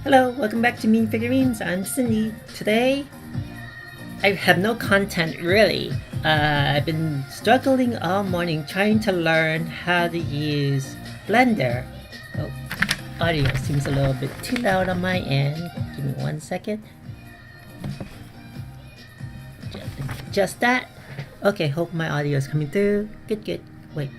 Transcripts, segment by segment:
Hello, welcome back to Mean Figurines. I'm Cindy. Today, I have no content really. I've been struggling all morning trying to learn how to use Blender. Oh, audio seems a little bit too loud on my end. Give me 1 second. Just that. Okay, hope my audio is coming through. Good. Wait,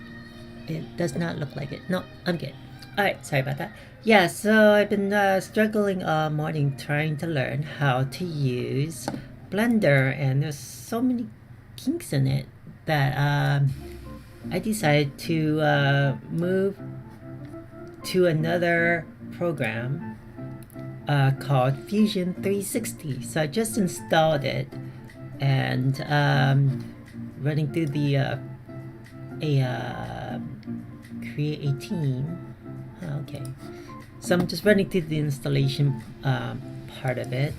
it does not look like it. No, I'm good. Alright, sorry about that. Yeah, so I've been struggling all morning trying to learn how to use Blender, and there's so many kinks in it that I decided to move to another program called Fusion 360. So I just installed it and running through the create a team. Okay, so I'm just running through the installation part of it.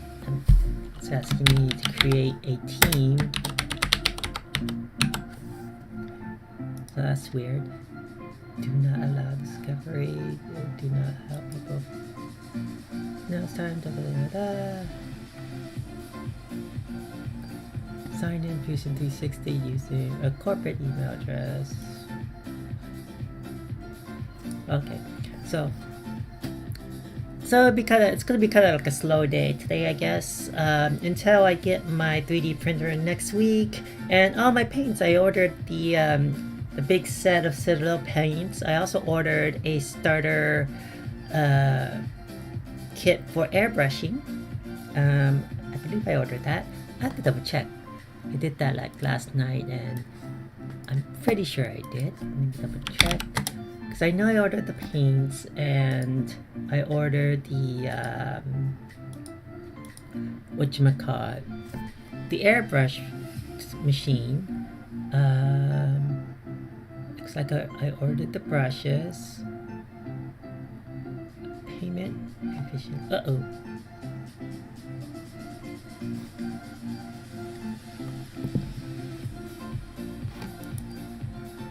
It's asking me to create a team. So that's weird. Do not allow discovery. Do not help people. Now it's time to sign in Fusion 360 using a corporate email address. Okay, so it's gonna be kind of like a slow day today, I guess, until I get my 3D printer next week. And all my paints, I ordered the big set of Citadel paints. I also ordered a starter kit for airbrushing. I believe I ordered that. I have to double check. I did that like last night, and I'm pretty sure I did. Let me double check. Because I know I ordered the paints, and I ordered the whatchamacallit, the airbrush machine. Looks like I ordered the brushes. Payment efficient. Uh-oh.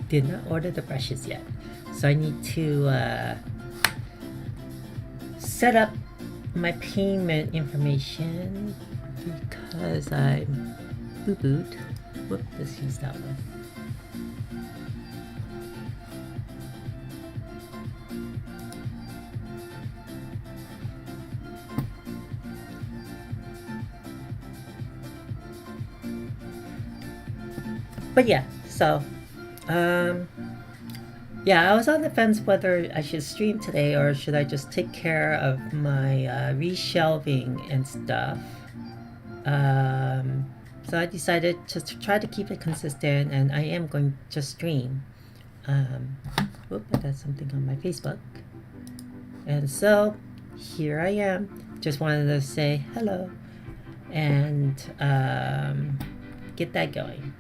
Did not order the brushes yet. So I need to set up my payment information because I'm boo-booed. Whoop, let's use that one. But yeah, so yeah, I was on the fence whether I should stream today or should I just take care of my reshelving and stuff. So I decided just to try to keep it consistent, and I am going to stream. Whoop, I got something on my Facebook. And so here I am. Just wanted to say hello and get that going.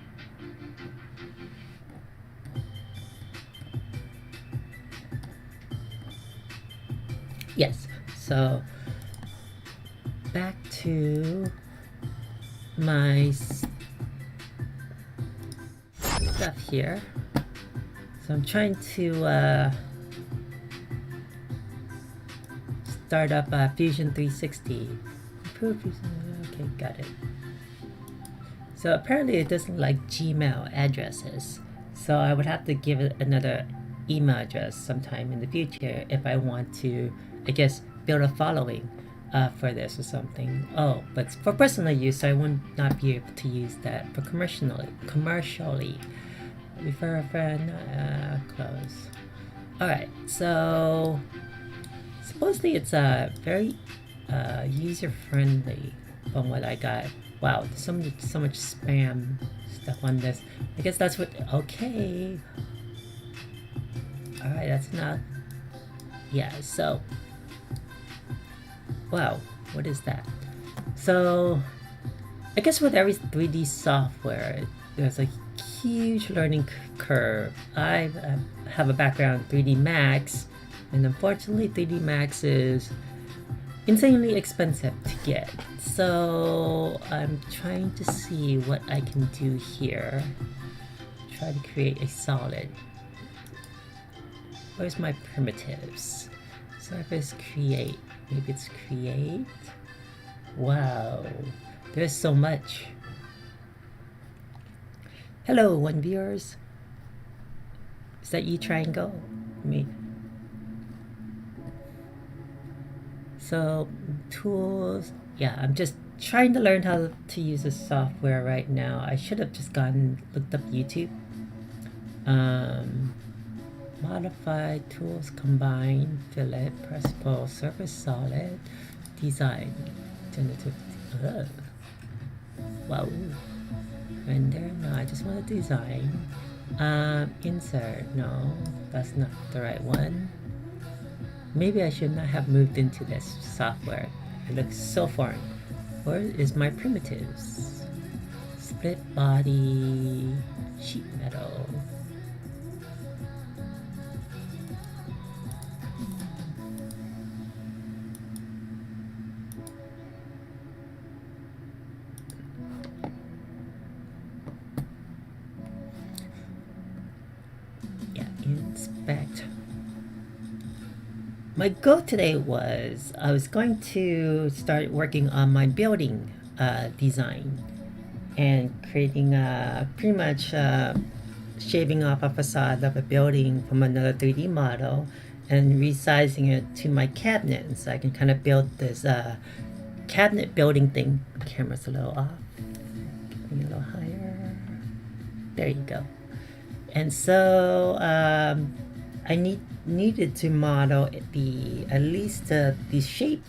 Yes, so back to my stuff here. So I'm trying to start up Fusion 360. Improve Fusion. Okay, got it. So apparently it doesn't like Gmail addresses. So I would have to give it another email address sometime in the future if I want to, I guess, build a following for this or something. Oh, but for personal use, I would not be able to use that for commercially. Refer a friend, close. Alright, so supposedly it's very user-friendly from what I got. Wow, there's so much spam stuff on this. I guess that's what, okay. Alright, that's enough. Yeah, so wow, what is that? So I guess with every 3D software, there's a huge learning curve. I have a background in 3D Max, and unfortunately 3D Max is insanely expensive to get. So I'm trying to see what I can do here. Try to create a solid. Where's my primitives? Surface create. Maybe it's create. Wow, there's so much. Hello, one viewers. Is that you, Triangle? Me. So, tools. Yeah, I'm just trying to learn how to use the software right now. I should have just looked up YouTube. Modify, tools, combine, fillet, press, pull, surface, solid, design, generative. Wow. Render, no, I just want to design. Insert, no, that's not the right one. Maybe I should not have moved into this software. It looks so foreign. Where is my primitives? Split body, sheet metal. Inspect. My goal today was I was going to start working on my building design and creating pretty much shaving off a facade of a building from another 3D model and resizing it to my cabinet so I can kind of build this cabinet building thing. Camera's a little off. Bring it a little higher. There you go. And so I needed to model at least the shape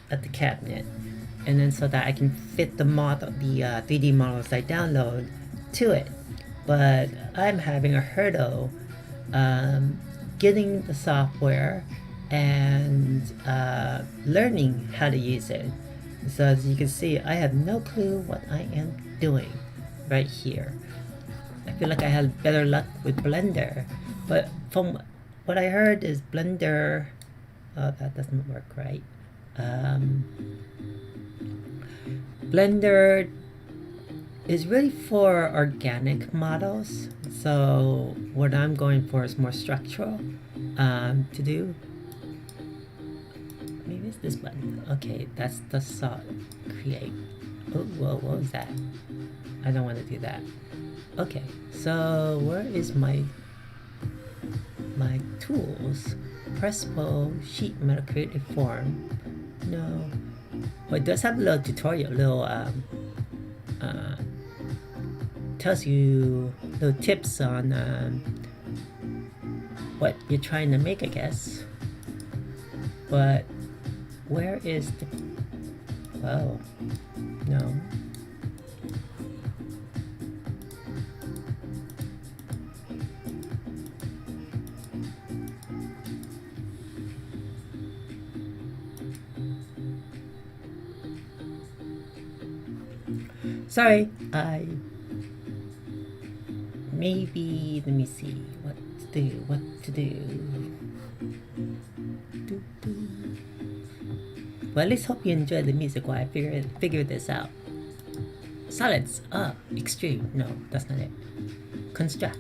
of the cabinet, and then so that I can fit the 3D models I download to it. But I'm having a hurdle getting the software and learning how to use it. So as you can see, I have no clue what I am doing right here. I feel like I had better luck with Blender, but from what I heard is Blender, that doesn't work right. Blender is really for organic models, so what I'm going for is more structural to do. Maybe it's this button. Okay, that's the create. Oh, whoa, what was that? I don't want to do that. Okay, so where is my tools? Press pull, sheet metal, create a form. No. Well, it does have a little tutorial, tells you little tips on what you're trying to make, I guess. But where is the... Oh, no. Sorry, maybe, let me see, what to do. Well, at least hope you enjoy the music while I figure this out. Solids, extrude, no, that's not it. Construct,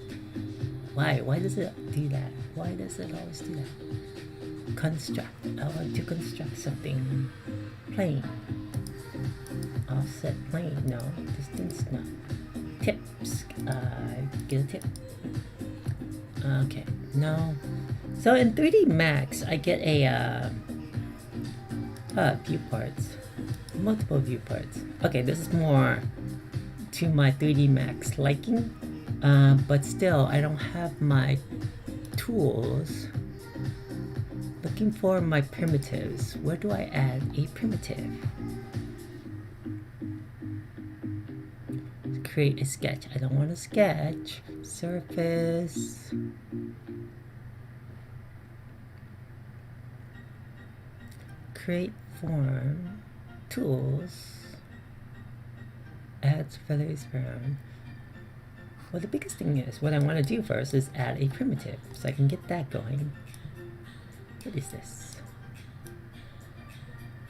why does it do that? Why does it always do that? Construct, I want to construct something. Plane. Offset plane, no. Distance, no. Tips, get a tip. Okay, no. So in 3D Max, I get a viewports, multiple viewports. Okay, this is more to my 3D Max liking, but still, I don't have my tools. Looking for my primitives. Where do I add a primitive? Create a sketch. I don't want a sketch. Surface. Create form. Tools. Add feathers around. Well, the biggest thing is, what I want to do first is add a primitive, so I can get that going. What is this?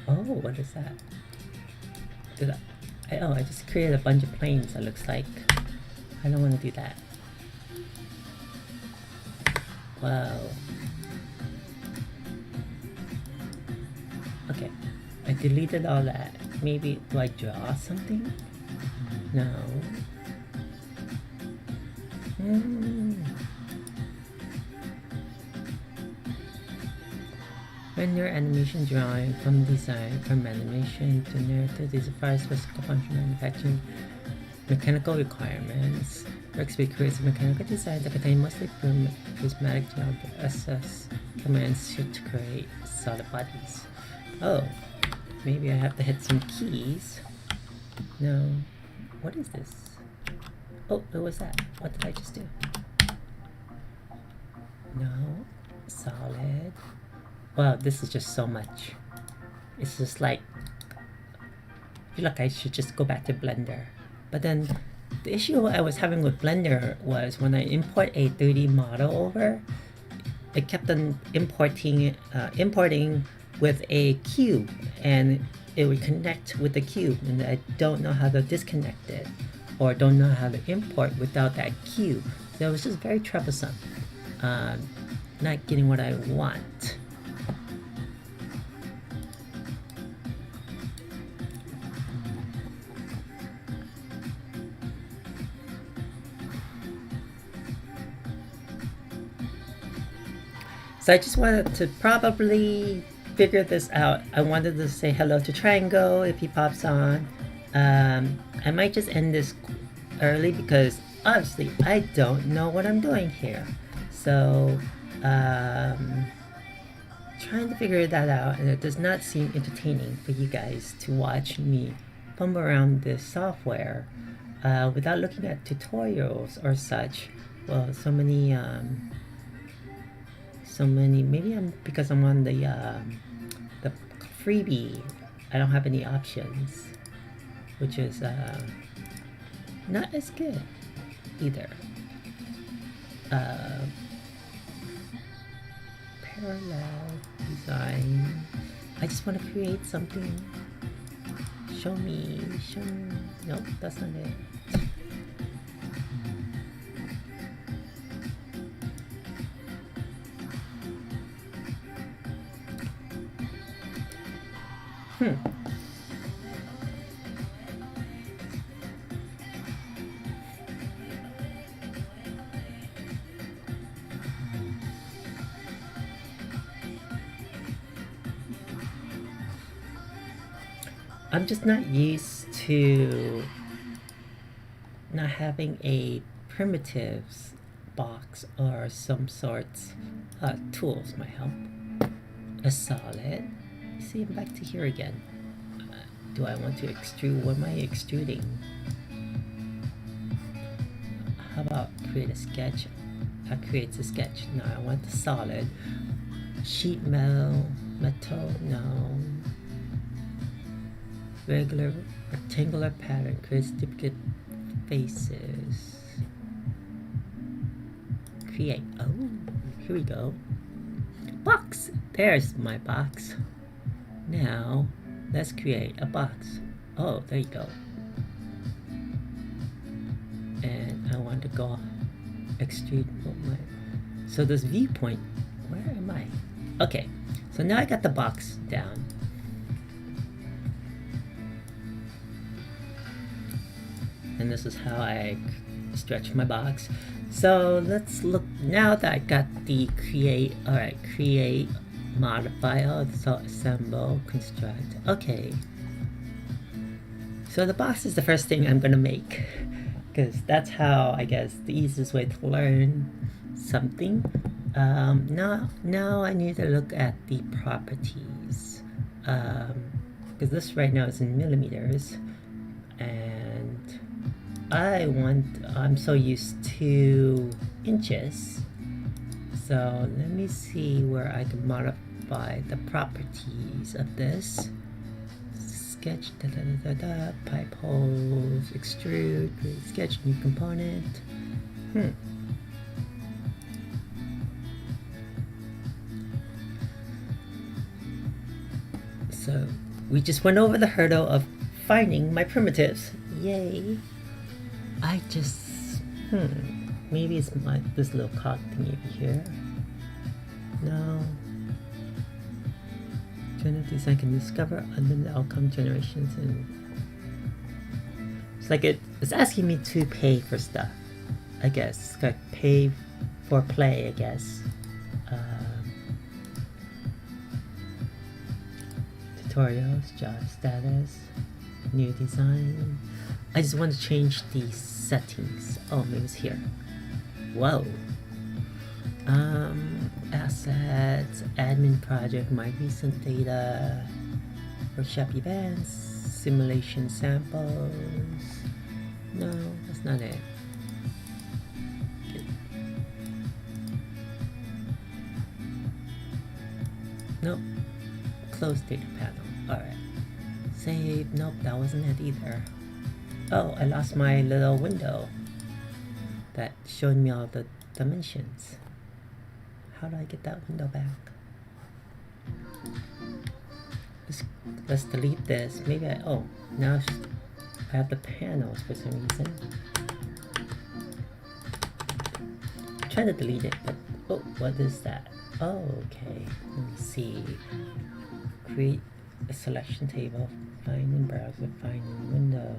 Oh, what is that? I just created a bunch of planes, it looks like. I don't want to do that. Wow. Okay, I deleted all that. Maybe, do I draw something? No. Render animation drawing from design, from animation to narrative. These are five specific function manufacturing mechanical requirements. Workspace creates a mechanical design that contain mostly prismatic geometry. SS commands to create solid bodies. Oh, maybe I have to hit some keys. No. What is this? Oh, what was that? What did I just do? No. Solid. Wow, this is just so much. It's just like, I feel like I should just go back to Blender. But then the issue I was having with Blender was when I import a 3D model over, it kept on importing with a cube, and it would connect with the cube, and I don't know how to disconnect it, or don't know how to import without that cube. So it was just very troublesome. Not getting what I want. So I just wanted to probably figure this out. I wanted to say hello to Triangle if he pops on. I might just end this early because obviously I don't know what I'm doing here. So trying to figure that out, and it does not seem entertaining for you guys to watch me fumble around this software without looking at tutorials or such. Well, so many, maybe because I'm on the freebie, I don't have any options, which is not as good either. Parallel design. I just want to create something. Show me. Nope, that's not it. I'm just not used to not having a primitives box or some sorts. Tools might help. A solid. See, I'm back to here again. Do I want to extrude? What am I extruding? How about create a sketch? That creates a sketch. No, I want the solid. Sheet metal. No. Regular rectangular pattern creates duplicate faces. Create. Oh, here we go. Box. There's my box. Now, let's create a box. Oh, there you go. And I want to go extrude. So this viewpoint, where am I? Okay, so now I got the box down. And this is how I stretch my box. So let's look, now that I got the create, alright, create, modify, so assemble, construct, okay. So the box is the first thing I'm gonna make, because that's how, I guess, the easiest way to learn something. Now I need to look at the properties, because this right now is in millimeters, and I'm so used to inches. So let me see where I can modify the properties of this. Sketch, pipe holes, extrude, create sketch, new component. So we just went over the hurdle of finding my primitives. Yay. I just, maybe it's this little cog thingy over here. No. Generative design can discover unlimited outcome generations, and it's like it's asking me to pay for stuff. I guess like pay for play. I guess. Tutorials, job status, new design. I just want to change the settings. Oh, maybe it's here. Whoa. Assets, admin project, my recent data, workshop events, simulation samples. No, that's not it. Nope. Close data panel. Alright. Save. Nope, that wasn't it either. Oh, I lost my little window that showed me all the dimensions. How do I get that window back? Let's delete this. Maybe oh, now I have the panels for some reason. Try to delete it, but oh, what is that? Oh, okay. Let me see. Create a selection table. Find in browser. Find in window.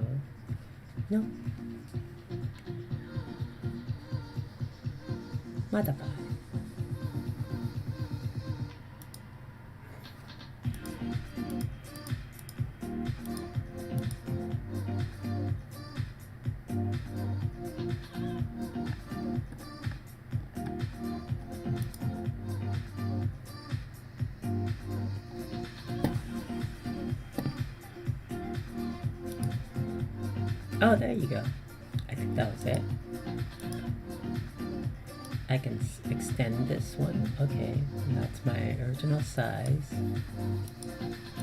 No. Modify. Oh, there you go. I think that was it. I can extend this one. Okay, that's my original size.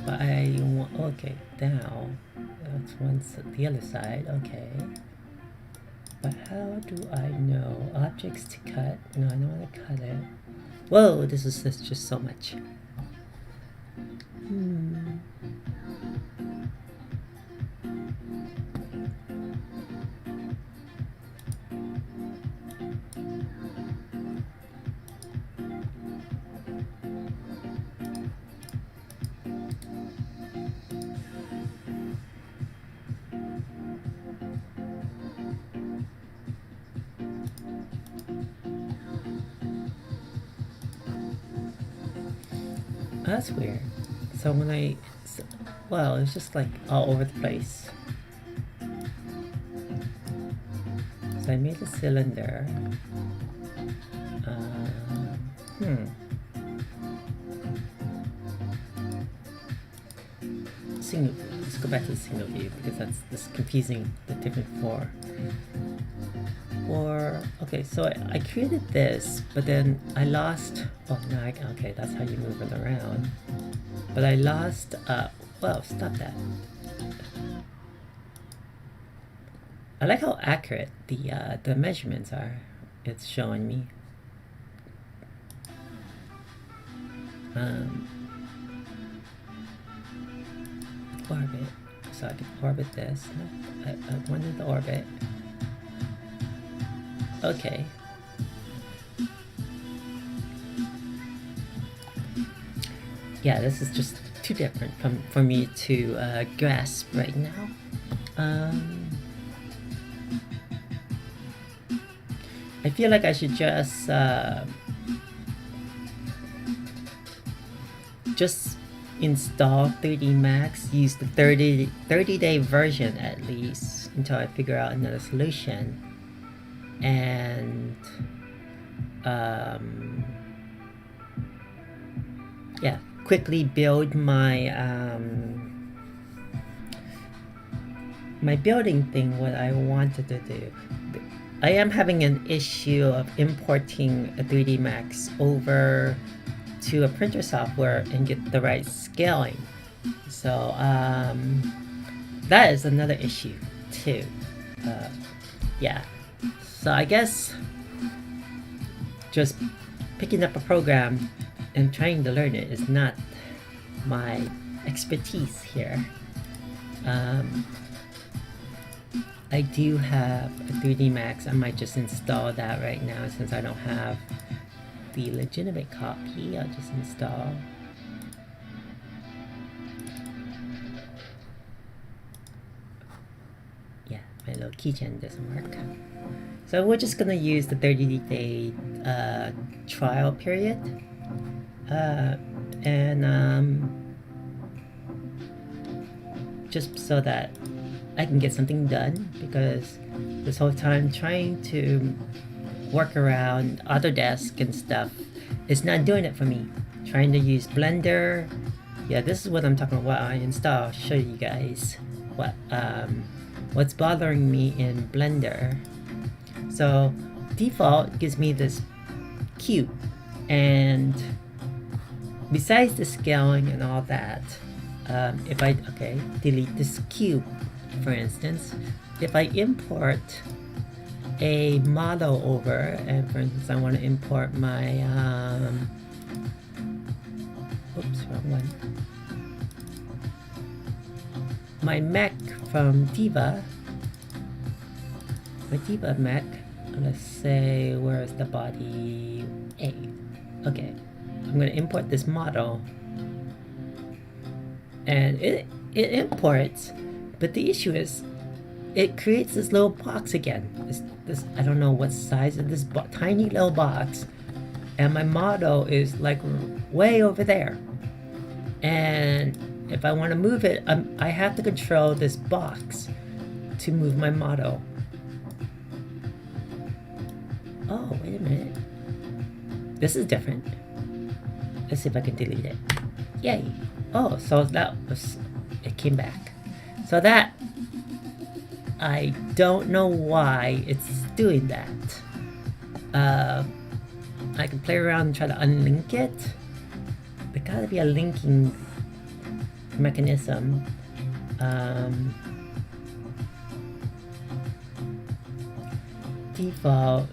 But I want, okay, down. That's the other side, okay. But how do I know? Objects to cut. No, I don't want to cut it. Whoa, this is just so much. That's weird. So when well, it's just like all over the place. So I made a cylinder. Single view. Let's go back to the single view because that's confusing the different four. Okay, so I created this, but then I lost. Oh no, okay, that's how you move it around. But I lost. Well, stop that. I like how accurate the measurements are. It's showing me. Orbit. So I can orbit this. No, I wanted the orbit. Okay. Yeah, this is just too different for me to grasp right now. I feel like I should just install 3D Max, use the 30-day version at least until I figure out another solution, and yeah, quickly build my my building thing what I wanted to do. I am having an issue of importing a 3D Max over to a printer software and get the right scaling. So that is another issue too. Yeah. So I guess just picking up a program and trying to learn it is not my expertise here. I do have a 3D Max. I might just install that right now since I don't have the legitimate copy. I'll just install. my little keychain doesn't work. So we're just gonna use the 30-day trial period. Just so that I can get something done, because this whole time trying to work around Autodesk and stuff is not doing it for me. Trying to use Blender, yeah, this is what I'm talking about. What I install, I'll show you guys what's bothering me in Blender. So default gives me this cube, and besides the scaling and all that, if I delete this cube, for instance, if I import a model over, and for instance I want to import my oops, wrong one, my mech from Diva, my Diva mech, let's say, where's the body? A. Okay, I'm going to import this model, and it imports, but the issue is it creates this little box again. This I don't know what size of this tiny little box, and my model is like way over there, and if I want to move it, I have to control this box to move my model. Oh, wait a minute, this is different. Let's see if I can delete it. Yay. Oh, so that was, it came back. So that, I don't know why it's doing that. I can play around and try to unlink it. There gotta be a linking mechanism. Default,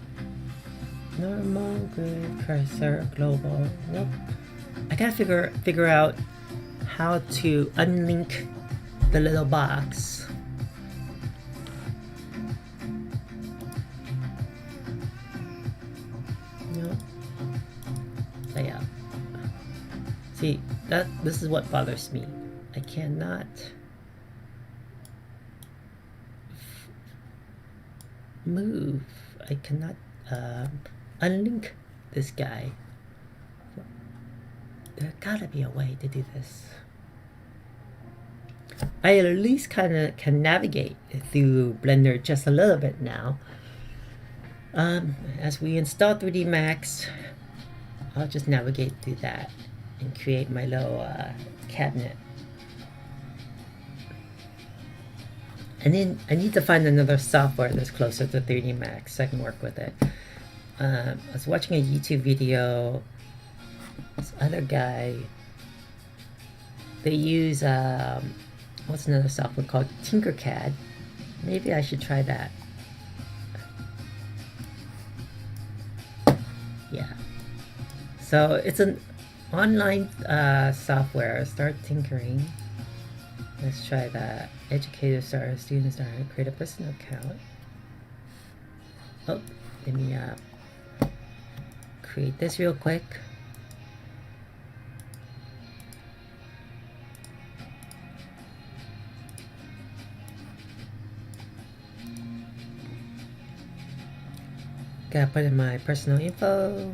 normal, grid, cursor, global. Nope. I gotta figure out how to unlink the little box. No. Yeah. See, this is what bothers me. I cannot move. I cannot unlink this guy. There gotta be a way to do this. I at least kind of can navigate through Blender just a little bit now. As we install 3D Max, I'll just navigate through that and create my little cabinet. And then I need to find another software that's closer to 3D Max so I can work with it. I was watching a YouTube video. This other guy, they use what's another software called Tinkercad. Maybe I should try that. Yeah. So it's an online software. Start tinkering. Let's try that. Educator star, student star, create a personal account. Oh, let me create this real quick. Gotta put in my personal info.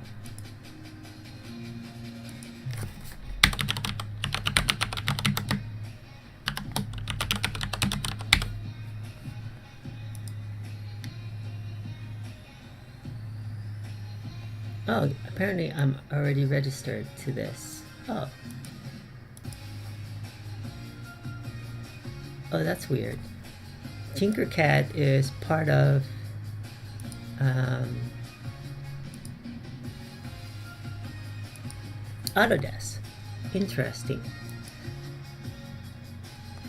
Oh, apparently I'm already registered to this. Oh. Oh, that's weird. Tinkercad is part of Autodesk. Interesting.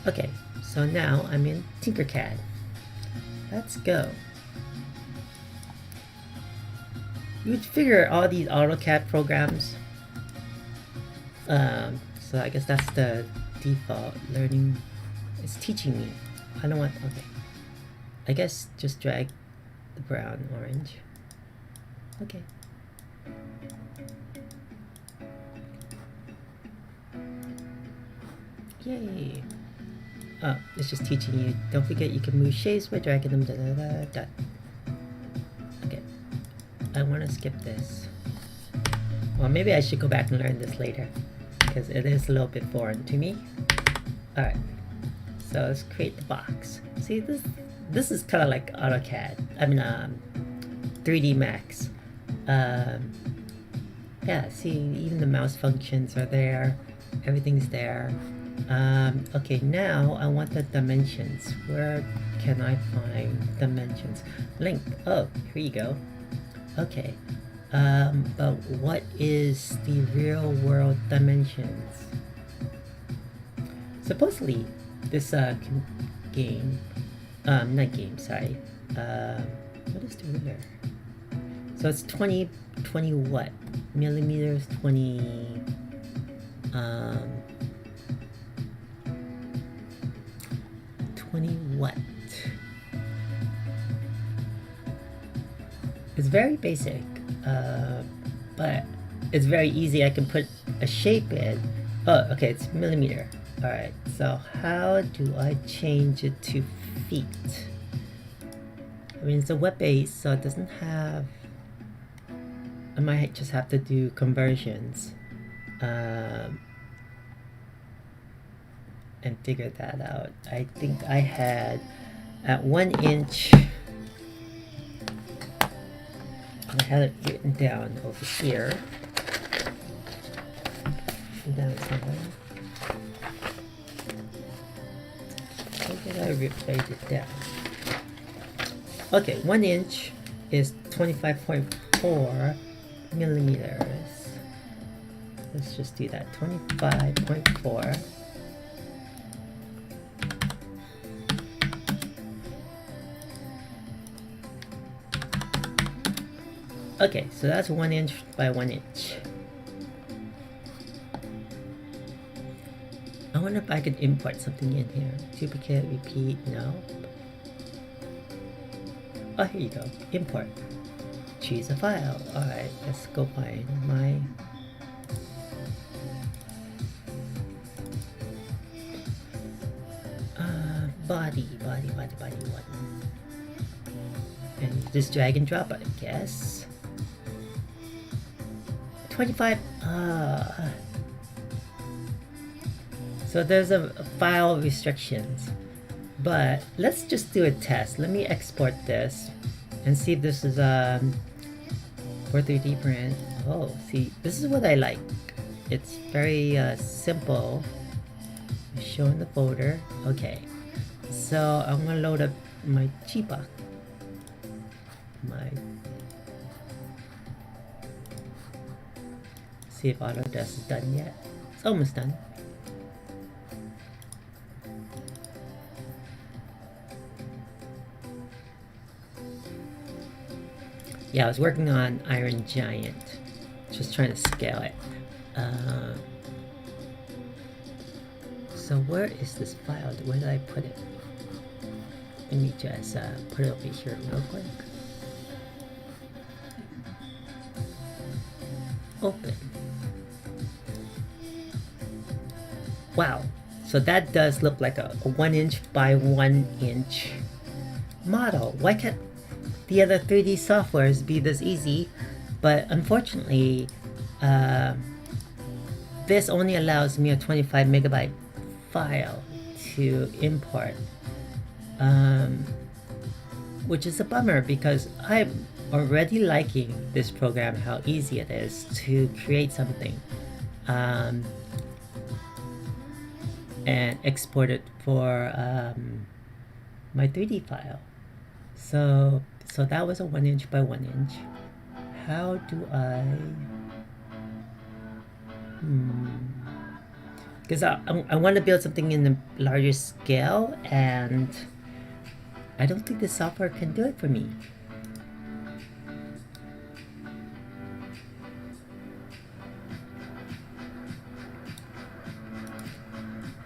Okay, so now I'm in Tinkercad. Let's go. You would figure all these AutoCAD programs. So I guess that's the default learning. It's teaching me. I don't want. Okay. I guess just drag the brown, orange. Okay. Yay. Oh, it's just teaching you. Don't forget you can move shapes by dragging them. Da, da, da, da. Okay. I want to skip this. Well, maybe I should go back and learn this later, because it is a little bit foreign to me. Alright. So let's create the box. See, this is kind of like AutoCAD. I mean, 3D Max. Yeah, see, even the mouse functions are there. Everything's there. Okay, now I want the dimensions. Where can I find dimensions? Link. Oh, here you go. Okay. But what is the real world dimensions? Supposedly, this game, not game, sorry. What is the real? So it's 20 what? Millimeters, 20, 20 what? It's very basic, but it's very easy. I can put a shape in. Oh, okay, it's millimeter. Alright, so how do I change it to feet? I mean, it's a web base, so it doesn't have... I might just have to do conversions and figure that out. I think I had at 1 inch, I had it written down over here. Down somewhere. How did I write it down? Okay, 1 inch is 25.4 millimeters. Let's just do that. 25.4. Okay, so that's 1 inch by 1 inch. I wonder if I could import something in here. Duplicate, repeat, no. Oh, here you go. Import. Choose a file. Alright, let's go find my... body one. And just drag and drop, I guess. 25, so there's a file restrictions, but let's just do a test. Let me export this and see if this is for 3D print. Oh, see, this is what I like. It's very simple. Show in the folder. Okay, so I'm gonna load up my Chiba. See if Autodesk is done yet. It's almost done. Yeah, I was working on Iron Giant. Just trying to scale it. So where is this file? Where did I put it? Let me just put it over here real quick. Open. Wow, so that does look like a 1 inch by 1 inch model. Why can't the other 3D softwares be this easy? But unfortunately, this only allows me a 25 megabyte file to import, which is a bummer because I'm already liking this program, how easy it is to create something and export it for my 3D file. So that was a 1 inch by 1 inch. How do I... Because I want to build something in a larger scale, and I don't think the software can do it for me.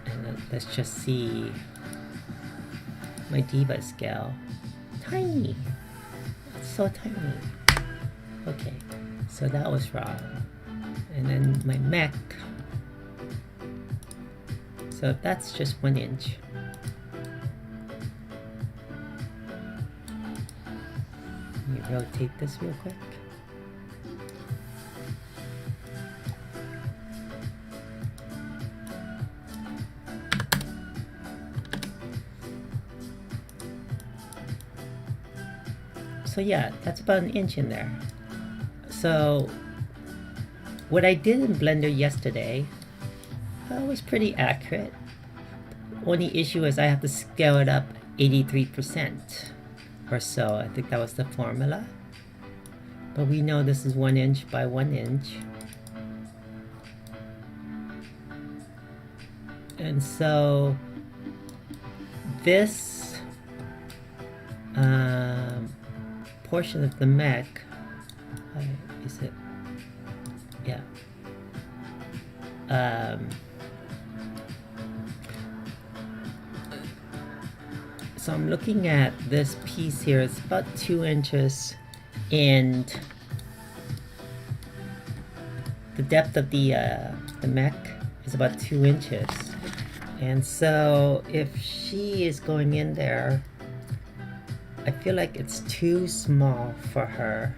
And let's just see my Diva scale. Tiny! It's so tiny. Okay, so that was wrong. And then my mech. So that's just 1 inch. rotate this real quick. So yeah, that's about 1 inch in there. So what I did in Blender yesterday was pretty accurate. Only issue is I have to scale it up 83% or so. I think that was the formula. But we know this is 1 inch by 1 inch. And so this portion of the mech, is it? Yeah. So I'm looking at this piece here. It's about 2 inches, and the depth of the mech is about 2 inches. And so if she is going in there, I feel like it's too small for her.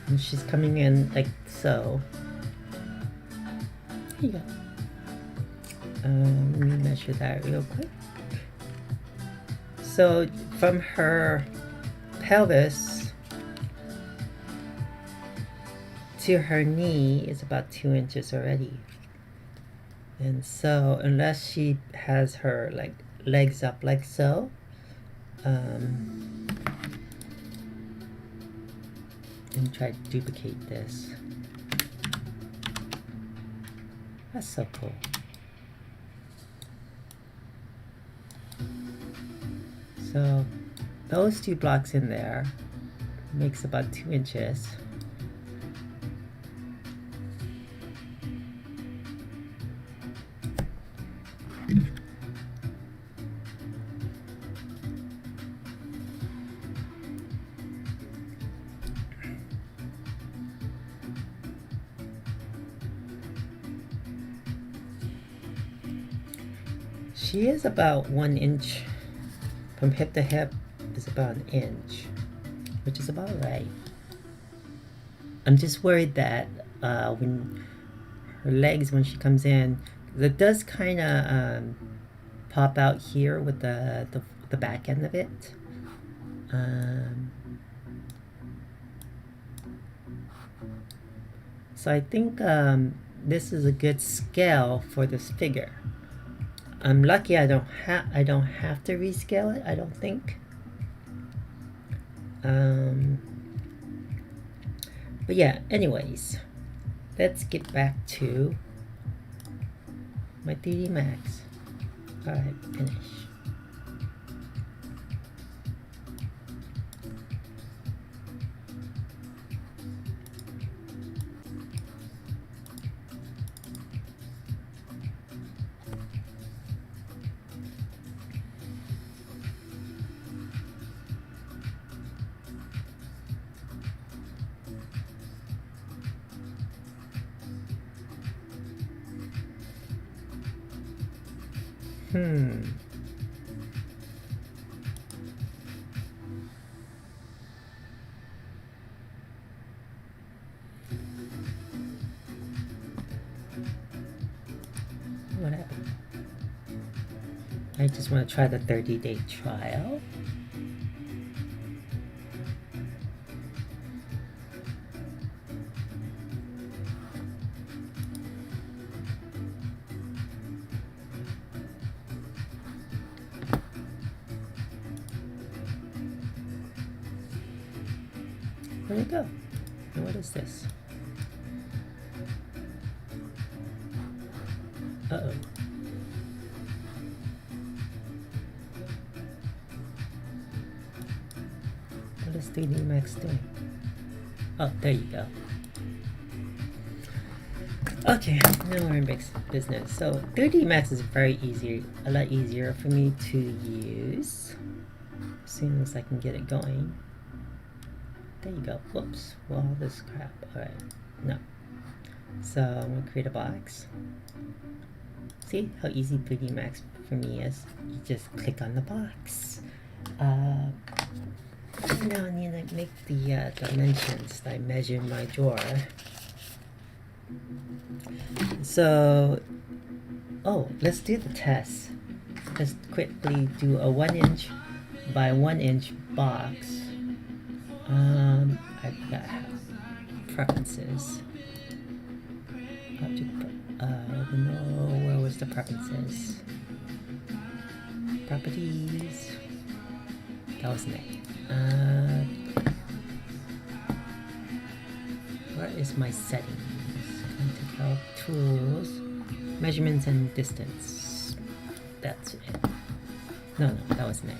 And she's coming in like so. Here you go. Let me measure that real quick. So from her pelvis to her knee is about 2 inches already. And so unless she has her like legs up like so, and try to duplicate this. That's so cool. So those 2 blocks in there makes about 2 inches. She is about 1 inch from hip to hip is about 1 inch, which is about right. I'm just worried that when her legs, when she comes in, it does kind of pop out here with the back end of it. So I think this is a good scale for this figure. I'm lucky I don't have to rescale it, I don't think. But yeah, anyways, let's get back to my 3D Max. Alright, finish. What happened? I just want to try the 30-day trial. Where'd it go? And what is this? Uh-oh. What is 3D Max doing? Oh, there you go. Okay, now we're in business. So 3D Max is very easy, a lot easier for me to use. As soon as I can get it going. There you go. Whoops. Well, all this crap. Alright. No. So I'm gonna create a box. See how easy 3D Max for me is? You just click on the box. Now I need to make the dimensions that I measure my drawer. So, let's do the test. Let's quickly do a 1" by 1" box. I've got preferences. Object, no, where was the preferences? Properties. That was neat. Where is my settings? Content help, tools, measurements and distance. That's it. No, that was neat.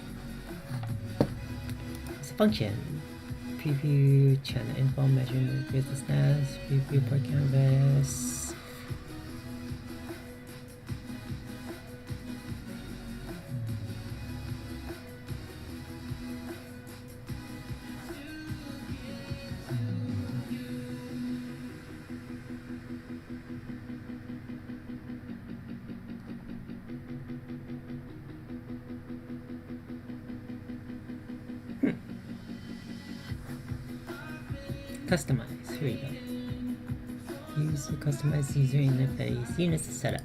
It's a function. Preview channel info, measurement, business stats, preview per canvas. Customize. Here we go. Use the customized user interface. Units to set up.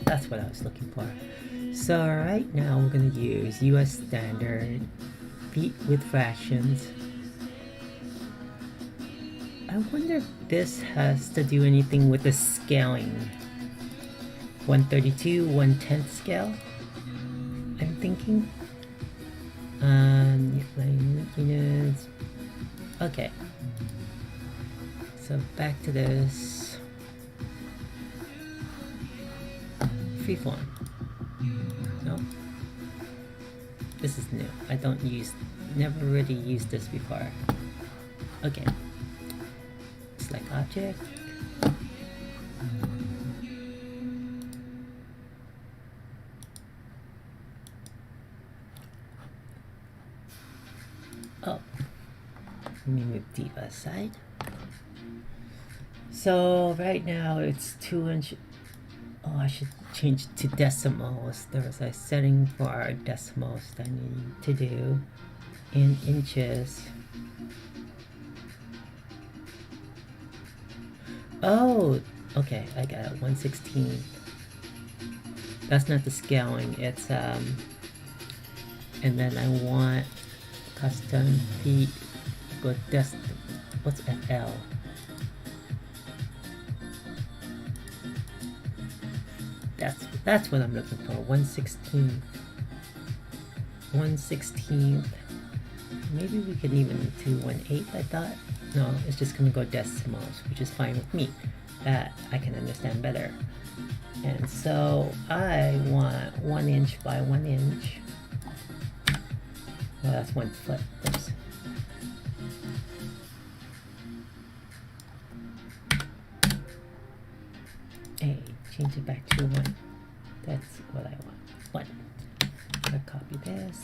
That's what I was looking for. So right now we're gonna use US standard, feet with fractions. I wonder if this has to do anything with the scaling. 132, 1/10 scale. I'm thinking. Units. Okay. So back to this. Freeform. No. This is new. I never really used this before. Okay. Select object. Oh. Let me move Diva aside. So right now it's 2". Oh, I should change to decimals. There was a setting for our decimals that I need to do in inches. Oh, okay, I got it. 1/16. That's not the scaling. It's and then I want custom feet. Go what's FL? That's what I'm looking for. 1/16. 1/16. Maybe we could even do 1/8. I thought. No, it's just gonna go decimals, which is fine with me. That I can understand better. And so I want 1" by 1". Well, that's 1 foot. Oops. Hey, change it back to 1. That's what I want. 1. I'm gonna copy this.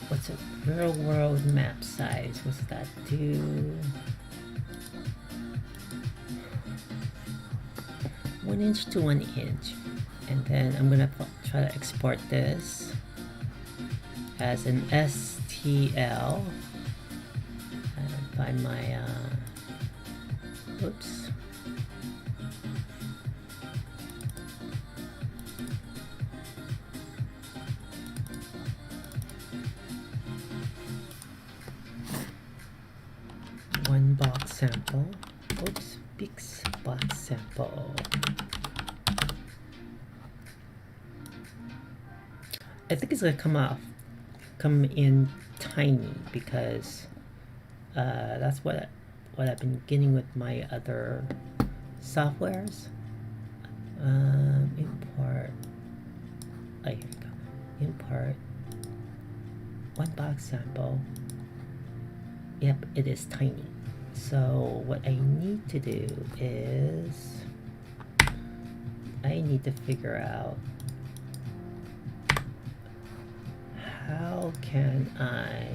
What's a real world map size? What's that do? 1" to 1". And then I'm gonna try to export this as an STL. And find my oops. One box sample. Oops, Bix box sample. I think it's gonna come in tiny because that's what I've been getting with my other softwares. Import. Oh, here we go. Import. One box sample. Yep, it is tiny. So what I need to do is I need to figure out how can I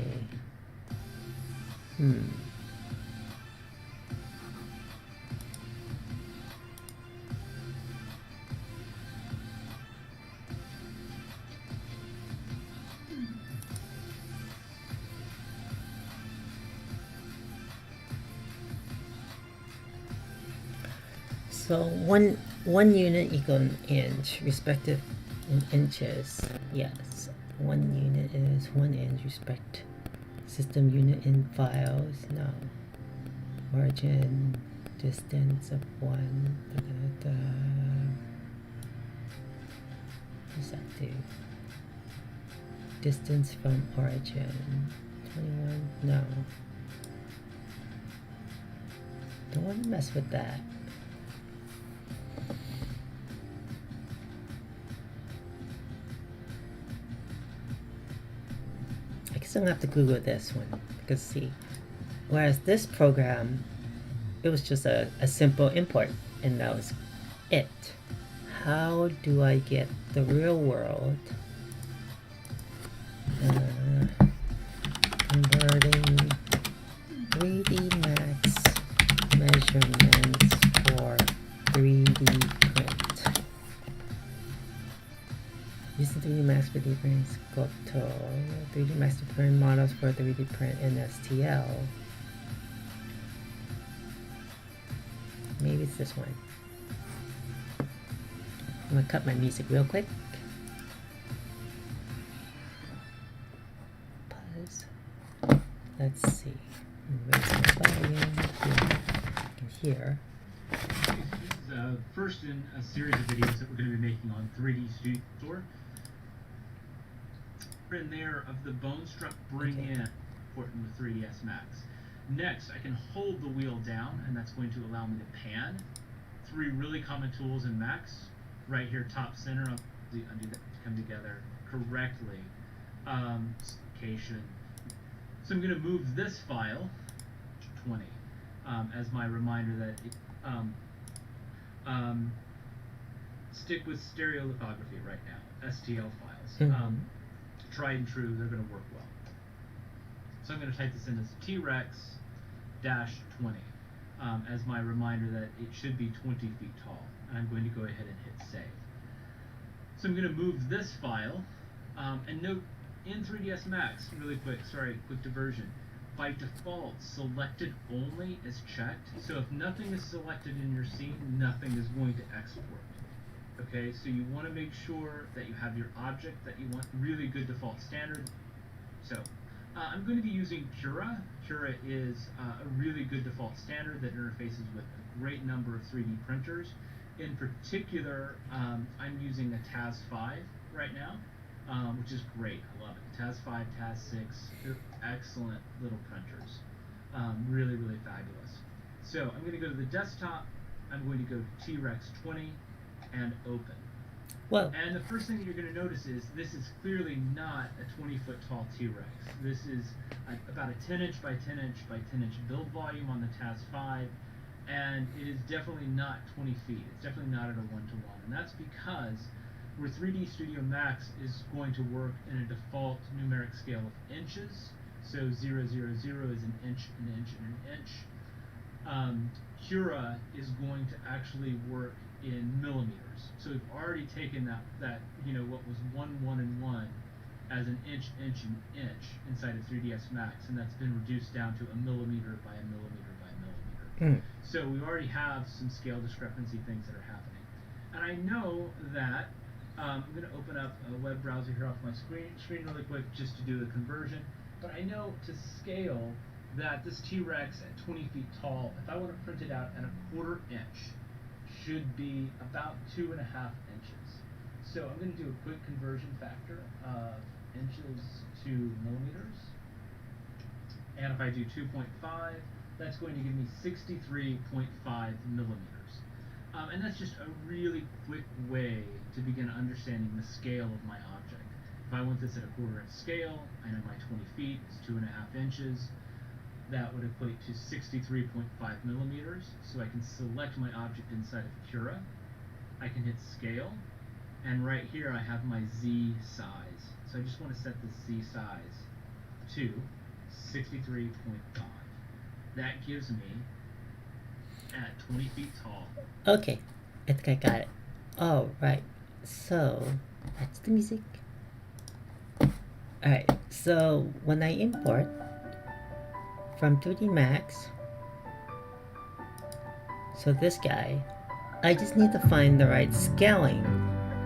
so one unit equal an inch, respective in inches. Yes, 1 unit is 1 inch. Respect system unit in files. No. Origin distance of 1. Da, da, da. What does that do? Distance from origin. 21. No. Don't want to mess with that. I guess I'm gonna have to Google this one because see, whereas this program, it was just a simple import and that was it. How do I get the real world converting 3D Max measurements for 3D print? Using 3D Max for 3D print Sculptor, 3D Max to print models for 3D print in STL. Maybe it's this one. I'm gonna cut my music real quick. Pause. Let's see. Raise my volume. You can hear. This is first in a series of videos that we're going to be making on 3D Studio Store. In there of the bone struck bring in important with 3ds Max. Next, I can hold the wheel down, and that's going to allow me to pan. 3 really common tools in Max. Right here, top center, undo that to come together correctly. Location. So I'm going to move this file to 20 as my reminder that it, stick with stereolithography right now, STL files. Tried and true, they're going to work well. So I'm going to type this in as T-Rex-20 as my reminder that it should be 20 feet tall. And I'm going to go ahead and hit save. So I'm going to move this file, and note in 3ds Max, really quick, sorry, quick diversion. By default, selected only is checked. So if nothing is selected in your scene, nothing is going to export. Okay, so you want to make sure that you have your object that you want really good default standard. So I'm going to be using Cura. Cura is a really good default standard that interfaces with a great number of 3D printers. In particular, I'm using a TAS5 right now, which is great. I love it. TAS5, TAS6, they're excellent little printers. Really, really fabulous. So I'm going to go to the desktop. I'm going to go to T-Rex-20 and open. Well, and the first thing that you're going to notice is this is clearly not a 20-foot tall T-Rex. This is about a 10-inch by 10-inch by 10-inch build volume on the TAS5, and it is definitely not 20 feet. It's definitely not at a 1-to-1, and that's because where 3D Studio Max is going to work in a default numeric scale of inches, so 0, 0, 0 is an inch, an inch, and an inch. Cura is going to actually work in millimeters. So we've already taken that what was 1, 1, and 1 as an inch, inch, and inch inside of 3ds Max, and that's been reduced down to a millimeter by a millimeter by a millimeter. So we already have some scale discrepancy things that are happening. And I know that I'm going to open up a web browser here off my screen really quick just to do the conversion. But I know to scale that this T-Rex at 20 feet tall, if I want to print it out at a 1/4 inch, should be about 2.5 inches. So I'm going to do a quick conversion factor of inches to millimeters. And if I do 2.5, that's going to give me 63.5 millimeters. And that's just a really quick way to begin understanding the scale of my object. If I want this at a 1/4 inch scale, I know my 20 feet is 2.5 inches. that would equate to 63.5 millimeters. So I can select my object inside of Cura. I can hit scale, and right here I have my Z size. So I just want to set the Z size to 63.5. That gives me, at 20 feet tall. Okay, I think I got it. All right, so that's the music. All right, so when I import from 3D Max, so this guy, I just need to find the right scaling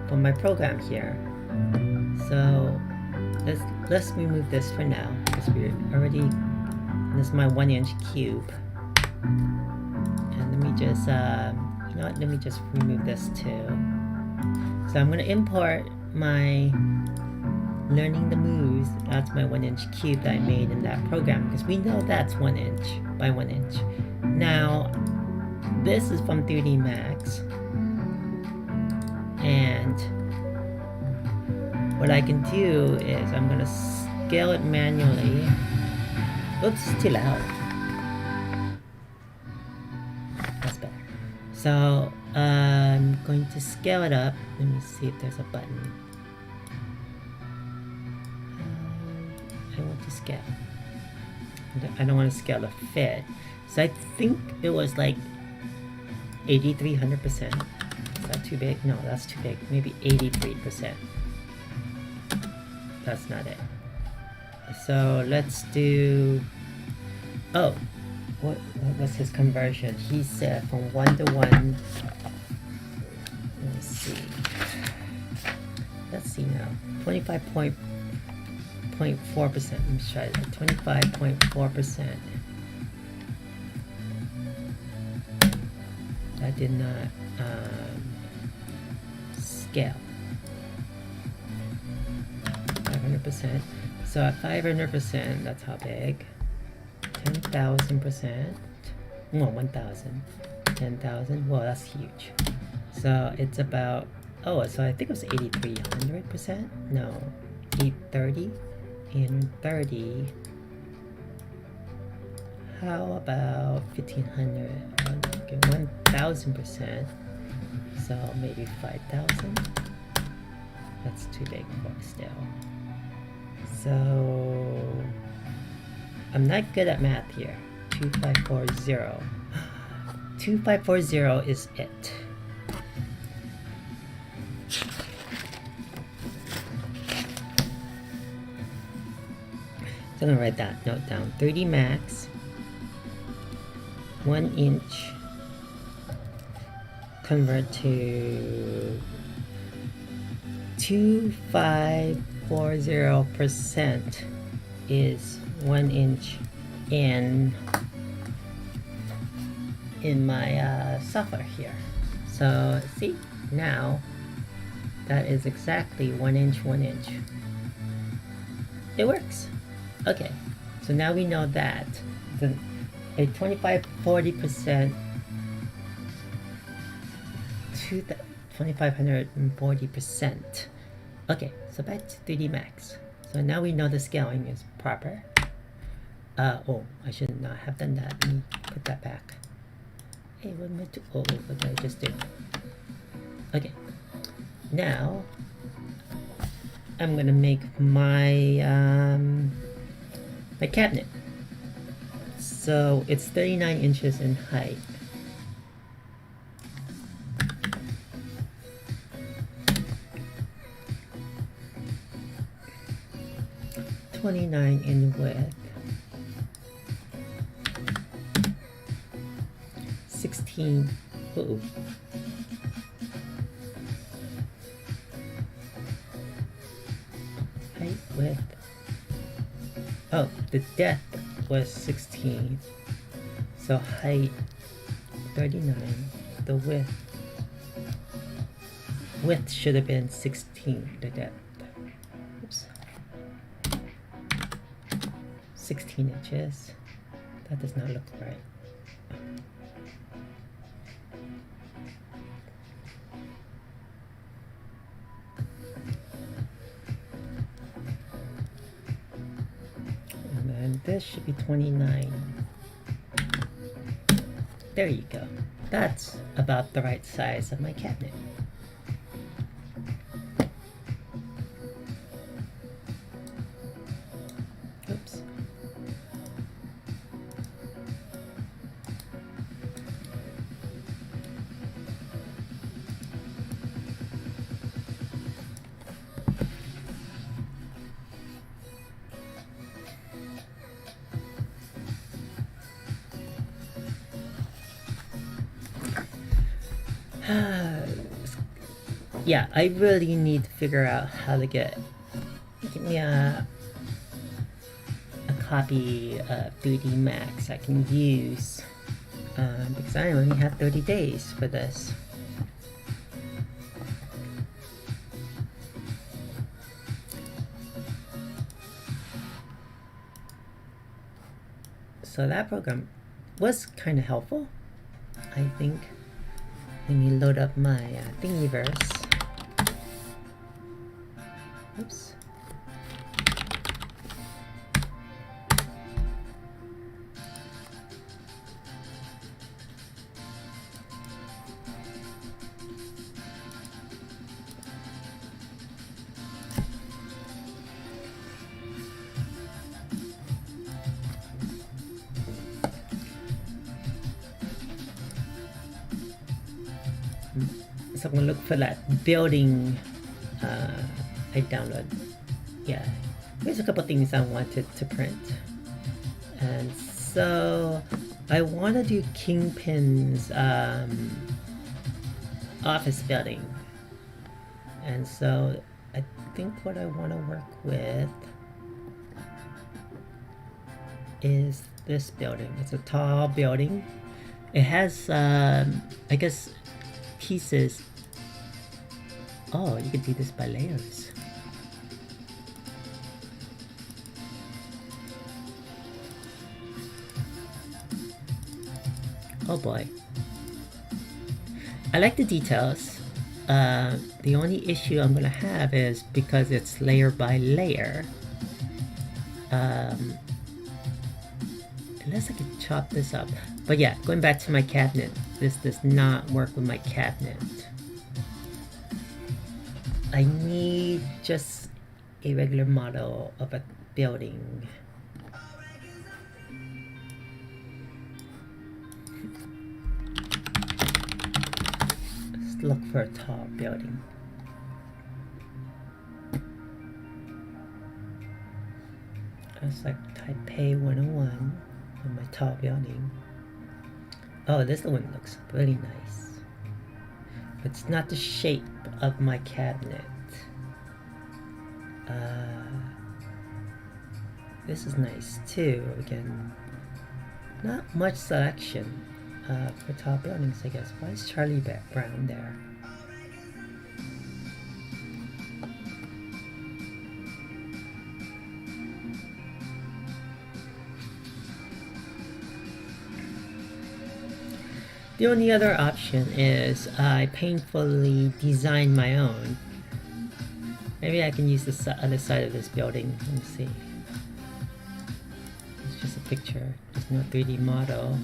for my program here. So let's remove this for now because we're already, this is my 1-inch cube. And let me just, you know what, let me just remove this too. So I'm gonna import my learning the moves. That's my 1-inch cube that I made in that program because we know that's 1 inch by 1 inch. Now, this is from 3D Max. And what I can do is I'm gonna scale it manually. Oops, it's too loud. That's better. So I'm going to scale it up. Let me see if there's a button. I want to scale. I don't want to scale the fit. So I think it was like 8300%. Is that too big? No, that's too big. Maybe 83%. That's not it. So let's do. Oh, what was his conversion? He said from 1 to 1. Let's see. Let's see now. 25.4%. Let me try that. 25.4%. That did not scale. 500%. So at 500%, that's how big? 10,000%. No, 1,000. 10,000. Well, that's huge. So it's about. Oh, so I think it was 8,300%. No, 830 and 30. How about 1,500? Okay, 1,000%. So maybe 5,000. That's too big for still. So I'm not good at math here. 2540. 2540 is it. So I'm gonna write that note down. 3D Max, 1 inch, convert to 2540% is 1 inch in my software here. So see, now that is exactly 1 inch, 1 inch. It works. Okay, so now we know that a 2540% to 2540%. Okay, so back to 3D Max. So now we know the scaling is proper. Oh, I should not have done that. Let me put that back. Hey, what am I doing? Oh, what did I just do? Okay, now I'm gonna make my my cabinet. So it's 39 inches in height. $29 in width, 16. Uh-oh. Height, width. Oh, the depth was 16. So height 39. The width should have been 16. The depth. Oops. 16 inches. That does not look right. And then this should be 29. There you go. That's about the right size of my cabinet. Oops. Yeah, I really need to figure out how to get me a copy of 3D Max I can use because I only have 30 days for this. So that program was kind of helpful, I think. Let me load up my Thingiverse. Oops. So I'm gonna look for that building I download. Yeah, there's a couple things I wanted to print, and so I want to do Kingpin's office building, and so I think what I want to work with is this building. It's a tall building. It has I guess pieces. Oh, you can do this by layers. Oh boy. I like the details. The only issue I'm gonna have is because it's layer by layer. Unless I could chop this up. But yeah, going back to my cabinet. This does not work with my cabinet. I need just a regular model of a building. Let's look for a tall building. That's like Taipei 101 on my tall building. Oh, this one looks really nice. It's not the shape of my cabinet. This is nice too. Again, not much selection for tall buildings, I guess. Why is Charlie Brown there? The only other option is I painfully design my own. Maybe I can use the other side of this building. Let me see. It's just a picture. There's no 3D model.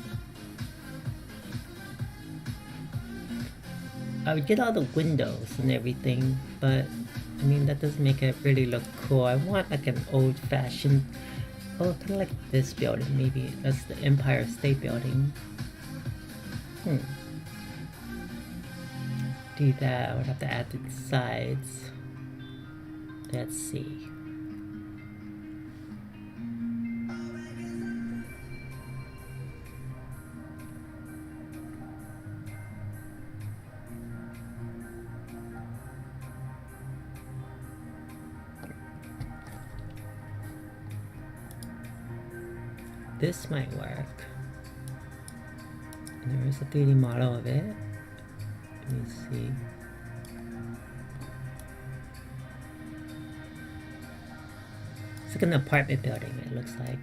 I would get all the windows and everything, but I mean that doesn't make it really look cool. I want like an old-fashioned, oh, kind of like this building. Maybe that's the Empire State Building. Do that. I would have to add the sides. Let's see. This might work. And there is a 3D model of it. Let me see. It's like an apartment building, it looks like.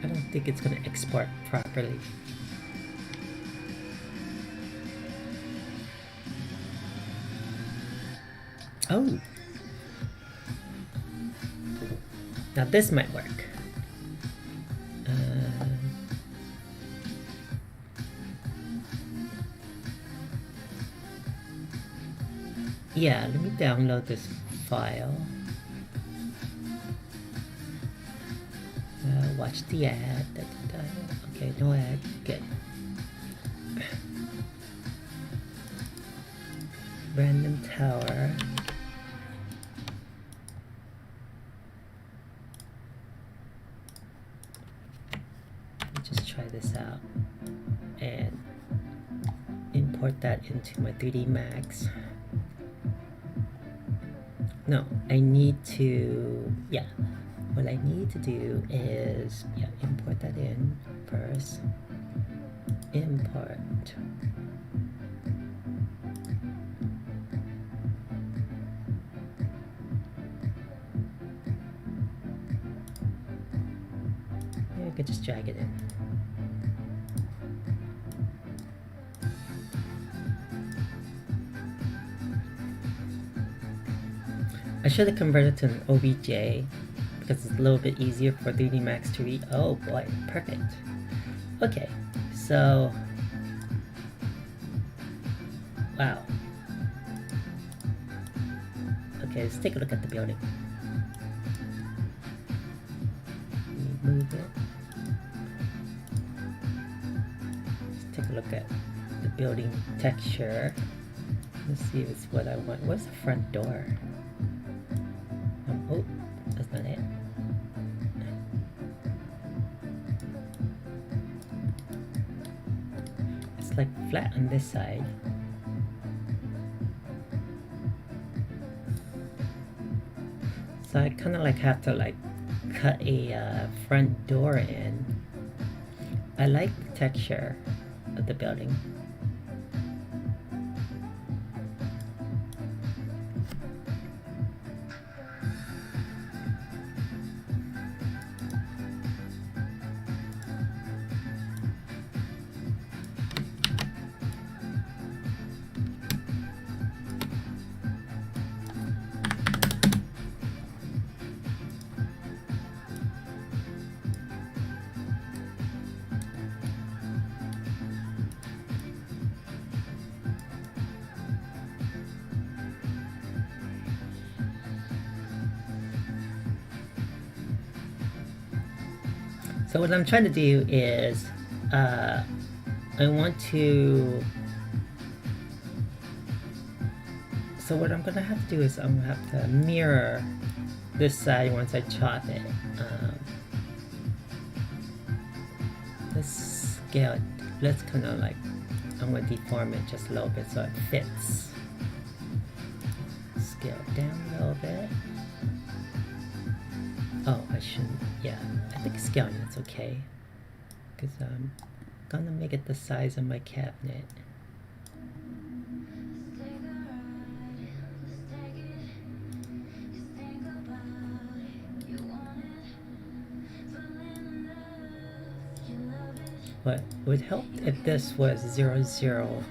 I don't think it's gonna export properly. Oh! Now this might work. Yeah, let me download this file. Watch the ad. Okay, no ad. Good. Random tower. Just try this out and import that into my 3D Max. No, I need to, yeah, what I need to do is, yeah, import that in first. Import. Yeah, I could just drag it in. I should have converted to an OBJ because it's a little bit easier for 3D Max to read. Oh boy, perfect. Okay, so, wow. Okay, let's take a look at the building. Move it. Let's take a look at the building texture. Let's see if it's what I want. What's the front door? Oh, that's not it. It's like flat on this side. So I kind of like have to like cut a front door in. I like the texture of the building. So what I'm trying to do is, I want to, so what I'm gonna have to do is I'm gonna have to mirror this side once I chop it. Let's scale it, let's kind of like, I'm gonna deform it just a little bit so it fits. Scale it down a little bit. Oh, I shouldn't, yeah, I think scaling it's okay. Because I'm gonna make it the size of my cabinet. But it would help if this was 0, 0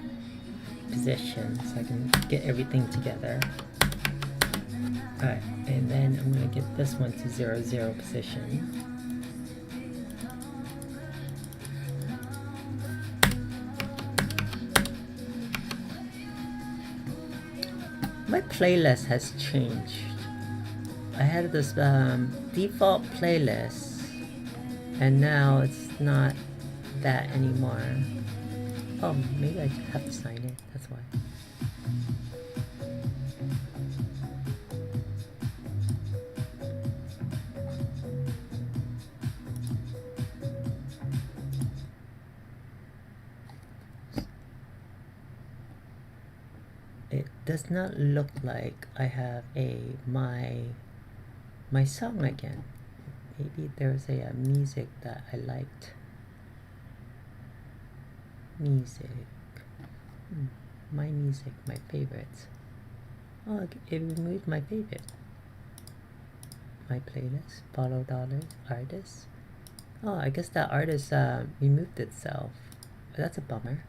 position so I can get everything together. Alright, and then I'm going to get this one to 0, 0 position. My playlist has changed. I had this default playlist, and now it's not that anymore. Oh, maybe I have to sign it, that's why. It does not look like I have my song again. Maybe there's a music that I liked. Music. My music, my favorites. Oh, it removed my favorite. My playlist, follow dollars, artists. Oh, I guess that artist removed itself. That's a bummer.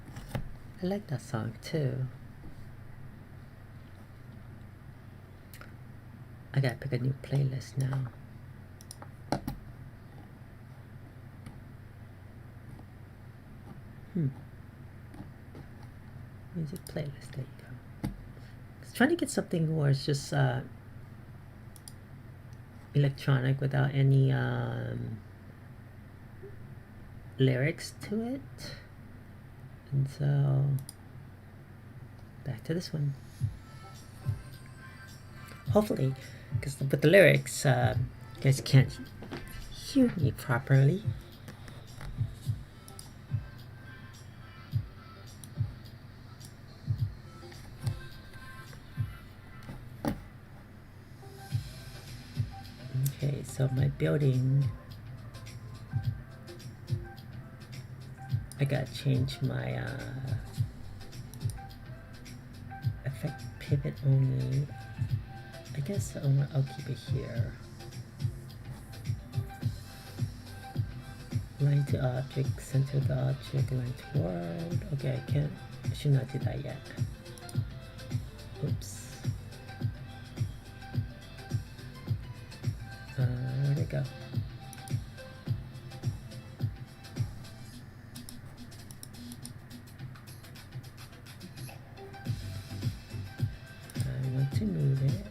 I like that song too. I gotta pick a new playlist now. Music playlist. There you go. I was trying to get something where it's just electronic without any lyrics to it. And so back to this one. Hopefully, because with the lyrics, you guys can't hear me properly. Okay, so my building, I gotta change my effect pivot only. I guess I'll keep it here. Line to object, center the object, line to world. Okay, I should not do that yet. Oops. Where'd it go? I want to move it.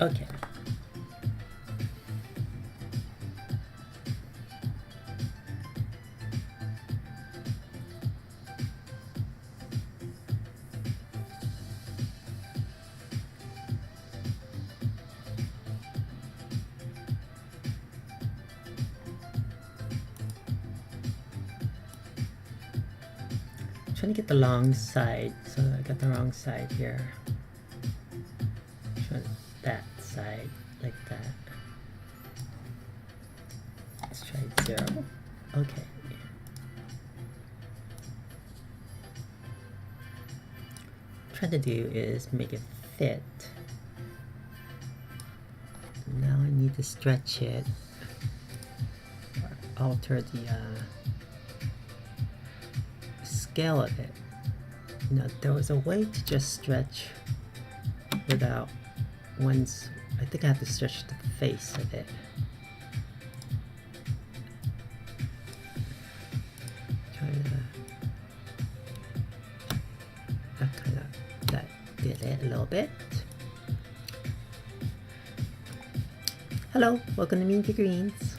Okay. Trying to get the long side, so I got the wrong side here. Try that side, like that. Let's try 0. Okay. What I'm trying to do is make it fit. Now I need to stretch it, or alter the scale of it. You know, there was a way to just stretch without I think I have to stretch the face of it. That did it a little bit. Hello, welcome to Mean Figurines.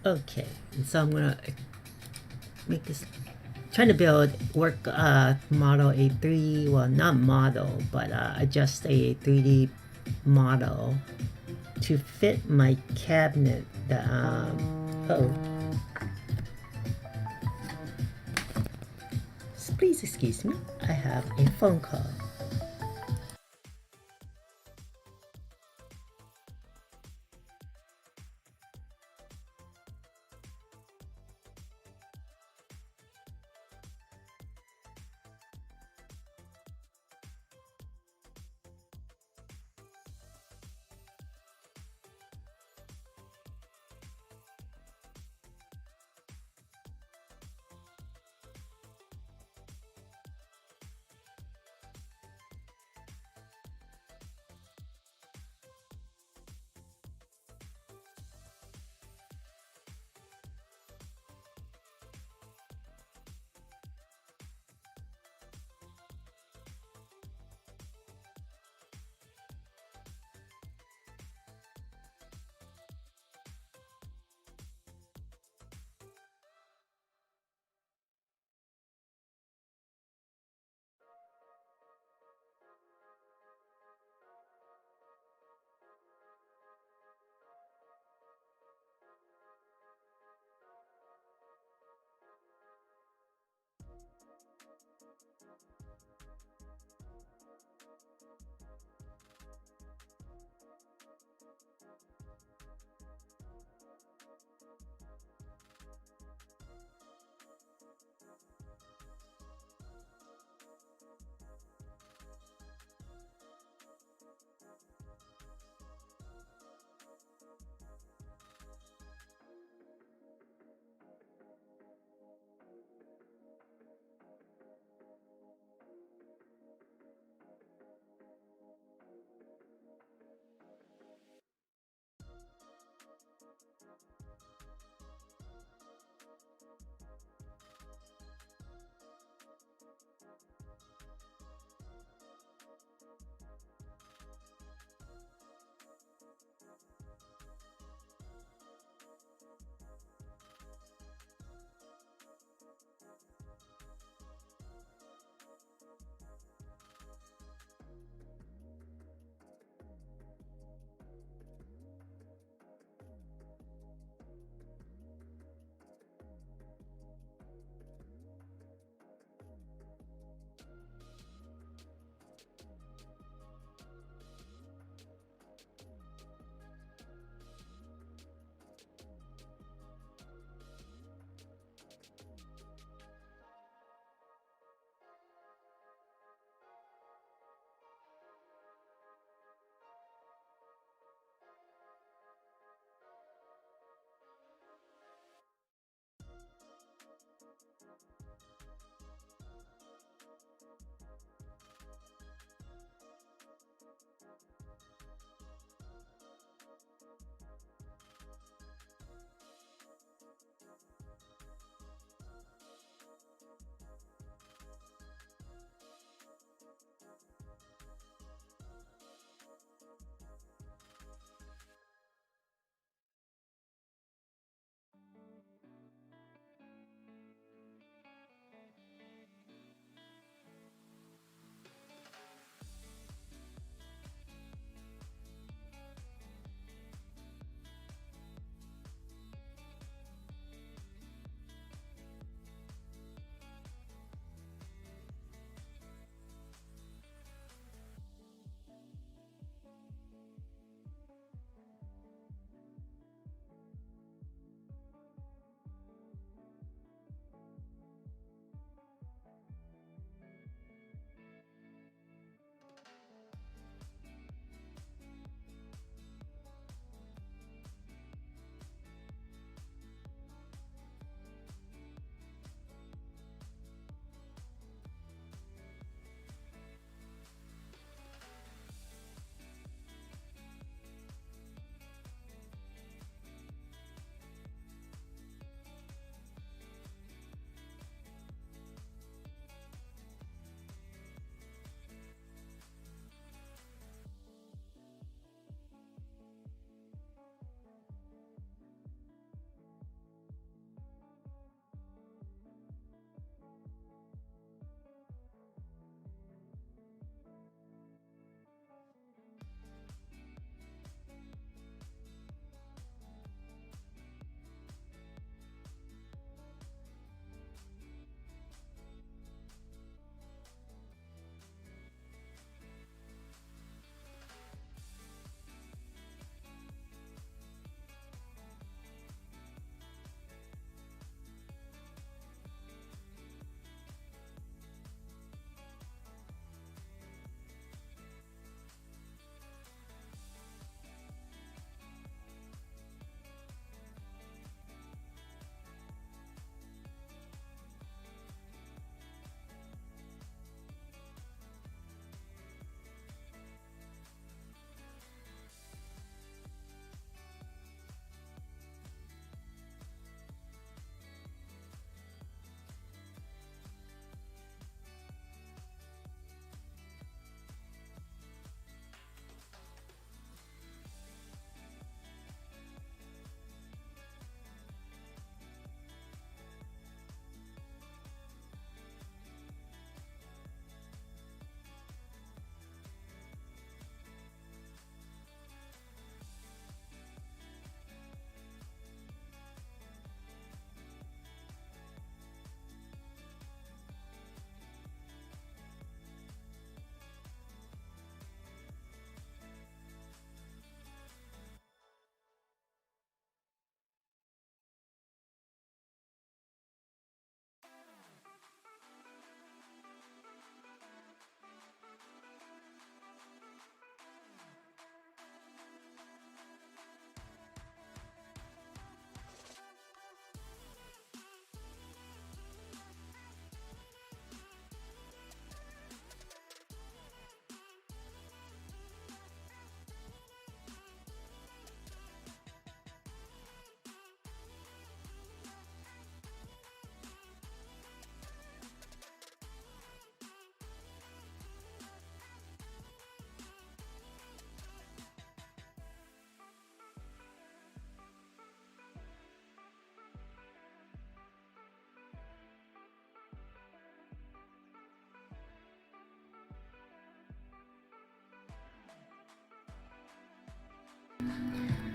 Okay, and so I'm gonna make this, trying to build model A3, well not model, but adjust a 3D model to fit my cabinet. Please excuse me, I have a phone call.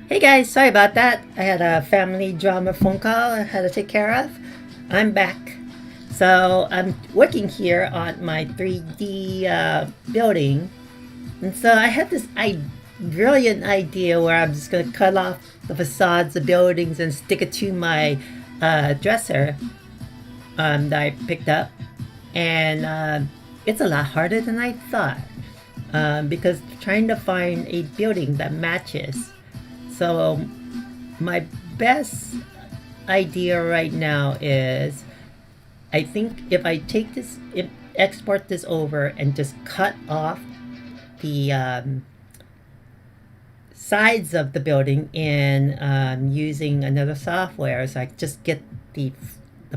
Hey guys, sorry about that. I had a family drama phone call I had to take care of. I'm back. So I'm working here on my 3D building. And so I had this brilliant idea where I'm just going to cut off the facades of buildings and stick it to my dresser that I picked up. And it's a lot harder than I thought because trying to find a building that matches. So my best idea right now is I think if I take this, export this over and just cut off the sides of the building in using another software, so I just get the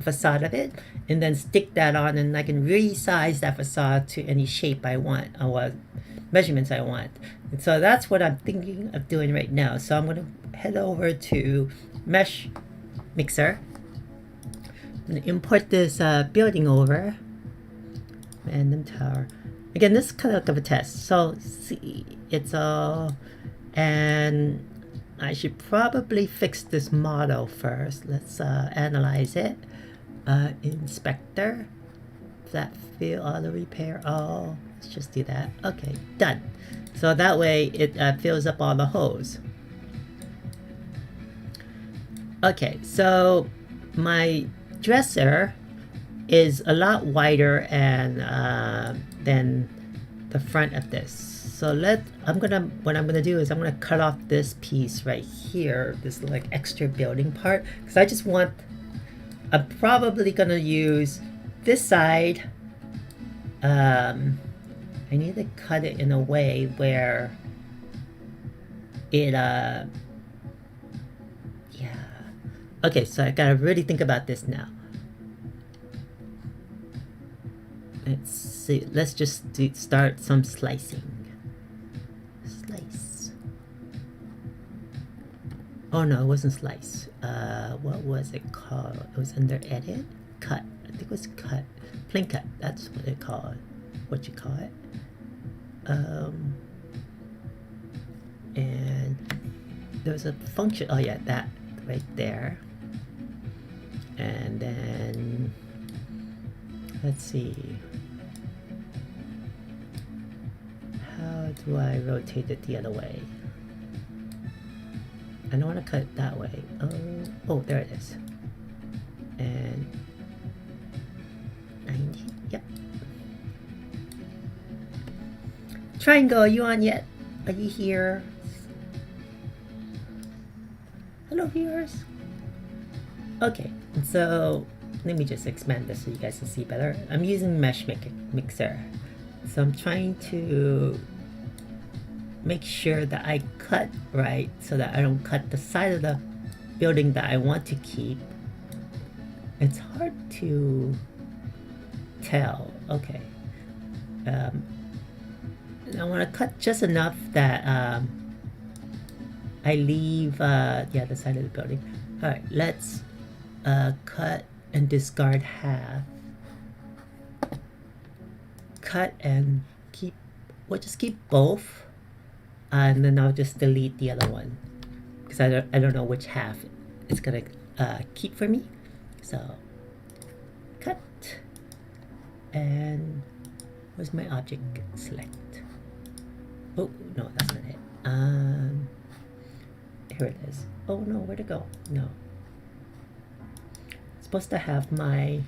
facade of it and then stick that on, and I can resize that facade to any shape I want or what measurements I want. And so that's what I'm thinking of doing right now. So I'm going to head over to Mesh Mixer. I'm going to import this building over. Random tower. Again, this is kind of like a test. So see, it's all, and I should probably fix this model first. Let's analyze it. Inspector. Flat fill auto repair. Oh, let's just do that. Okay, done. So that way it fills up all the holes. Okay, so my dresser is a lot wider and than the front of this. So what I'm gonna do is I'm gonna cut off this piece right here, this like extra building part, because I just want. I'm probably gonna use this side. I need to cut it in a way where it yeah. Okay, so I gotta really think about this now. Let's see. Let's just start some slicing. Slice. Oh no, it wasn't slice. What was it called? It was under edit. Cut. I think it was cut. Plain cut. That's what it called. What you call it. And there's a function. Oh yeah, that right there. And then let's see. How do I rotate it the other way? I don't want to cut it that way. Oh, there it is. And 90. Yep. Triangle, are you on yet? Are you here? Hello, viewers. Okay, so let me just expand this so you guys can see better. I'm using Mesh Mixer. So I'm trying to make sure that I cut right so that I don't cut the side of the building that I want to keep. It's hard to tell. Okay. I want to cut just enough that I leave the other side of the building. Alright, let's cut and discard half. Cut and keep, we'll just keep both, and then I'll just delete the other one because I don't know which half it's gonna keep for me. So cut, and where's my object select? Oh no, that's not it. Here it is. Oh no, where'd it go? No. It's supposed to have my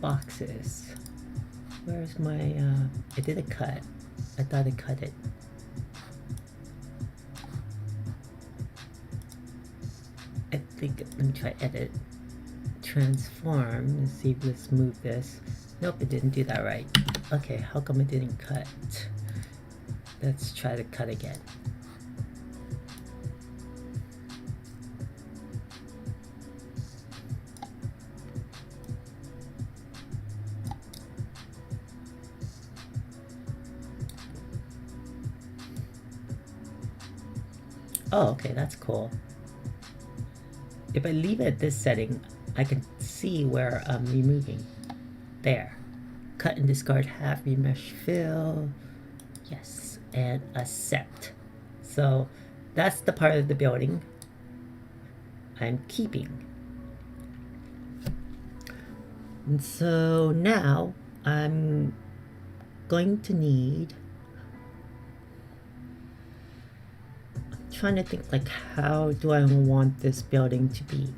boxes. Where's my I did a cut. I thought I cut it. I think, let me try edit. Transform and see if let's move this. Nope, it didn't do that right. Okay, how come it didn't cut? Let's try to cut again. Oh, okay, that's cool. If I leave it at this setting, I can see where I'm removing. There. Cut and discard half, remesh fill. Yes, and accept. So that's the part of the building I'm keeping. And so now I'm going to need, I'm trying to think like how do I want this building to be.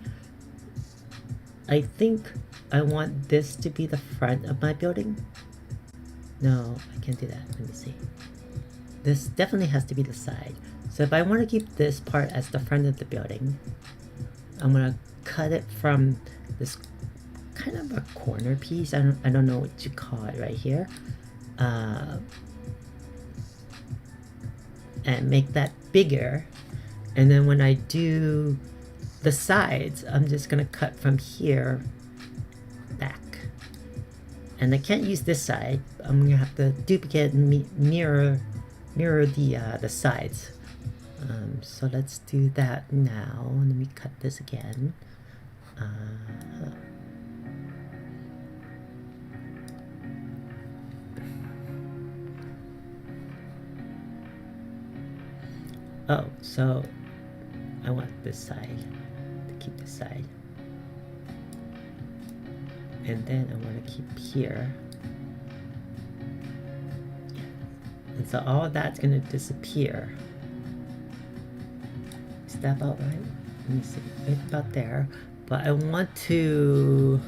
I think I want this to be the front of my building. No, I can't do that. Let me see. This definitely has to be the side. So if I want to keep this part as the front of the building, I'm gonna cut it from this kind of a corner piece. I don't know what you call it right here. And make that bigger. And then when I do the sides, I'm just gonna cut from here back. And I can't use this side. I'm gonna have to duplicate and mirror the sides. So let's do that now. Let me cut this again. Oh, so I want this side to keep this side. And then I want to keep here. And so all of that's going to disappear. Is that about right? Let me see. It's about there. But I want to...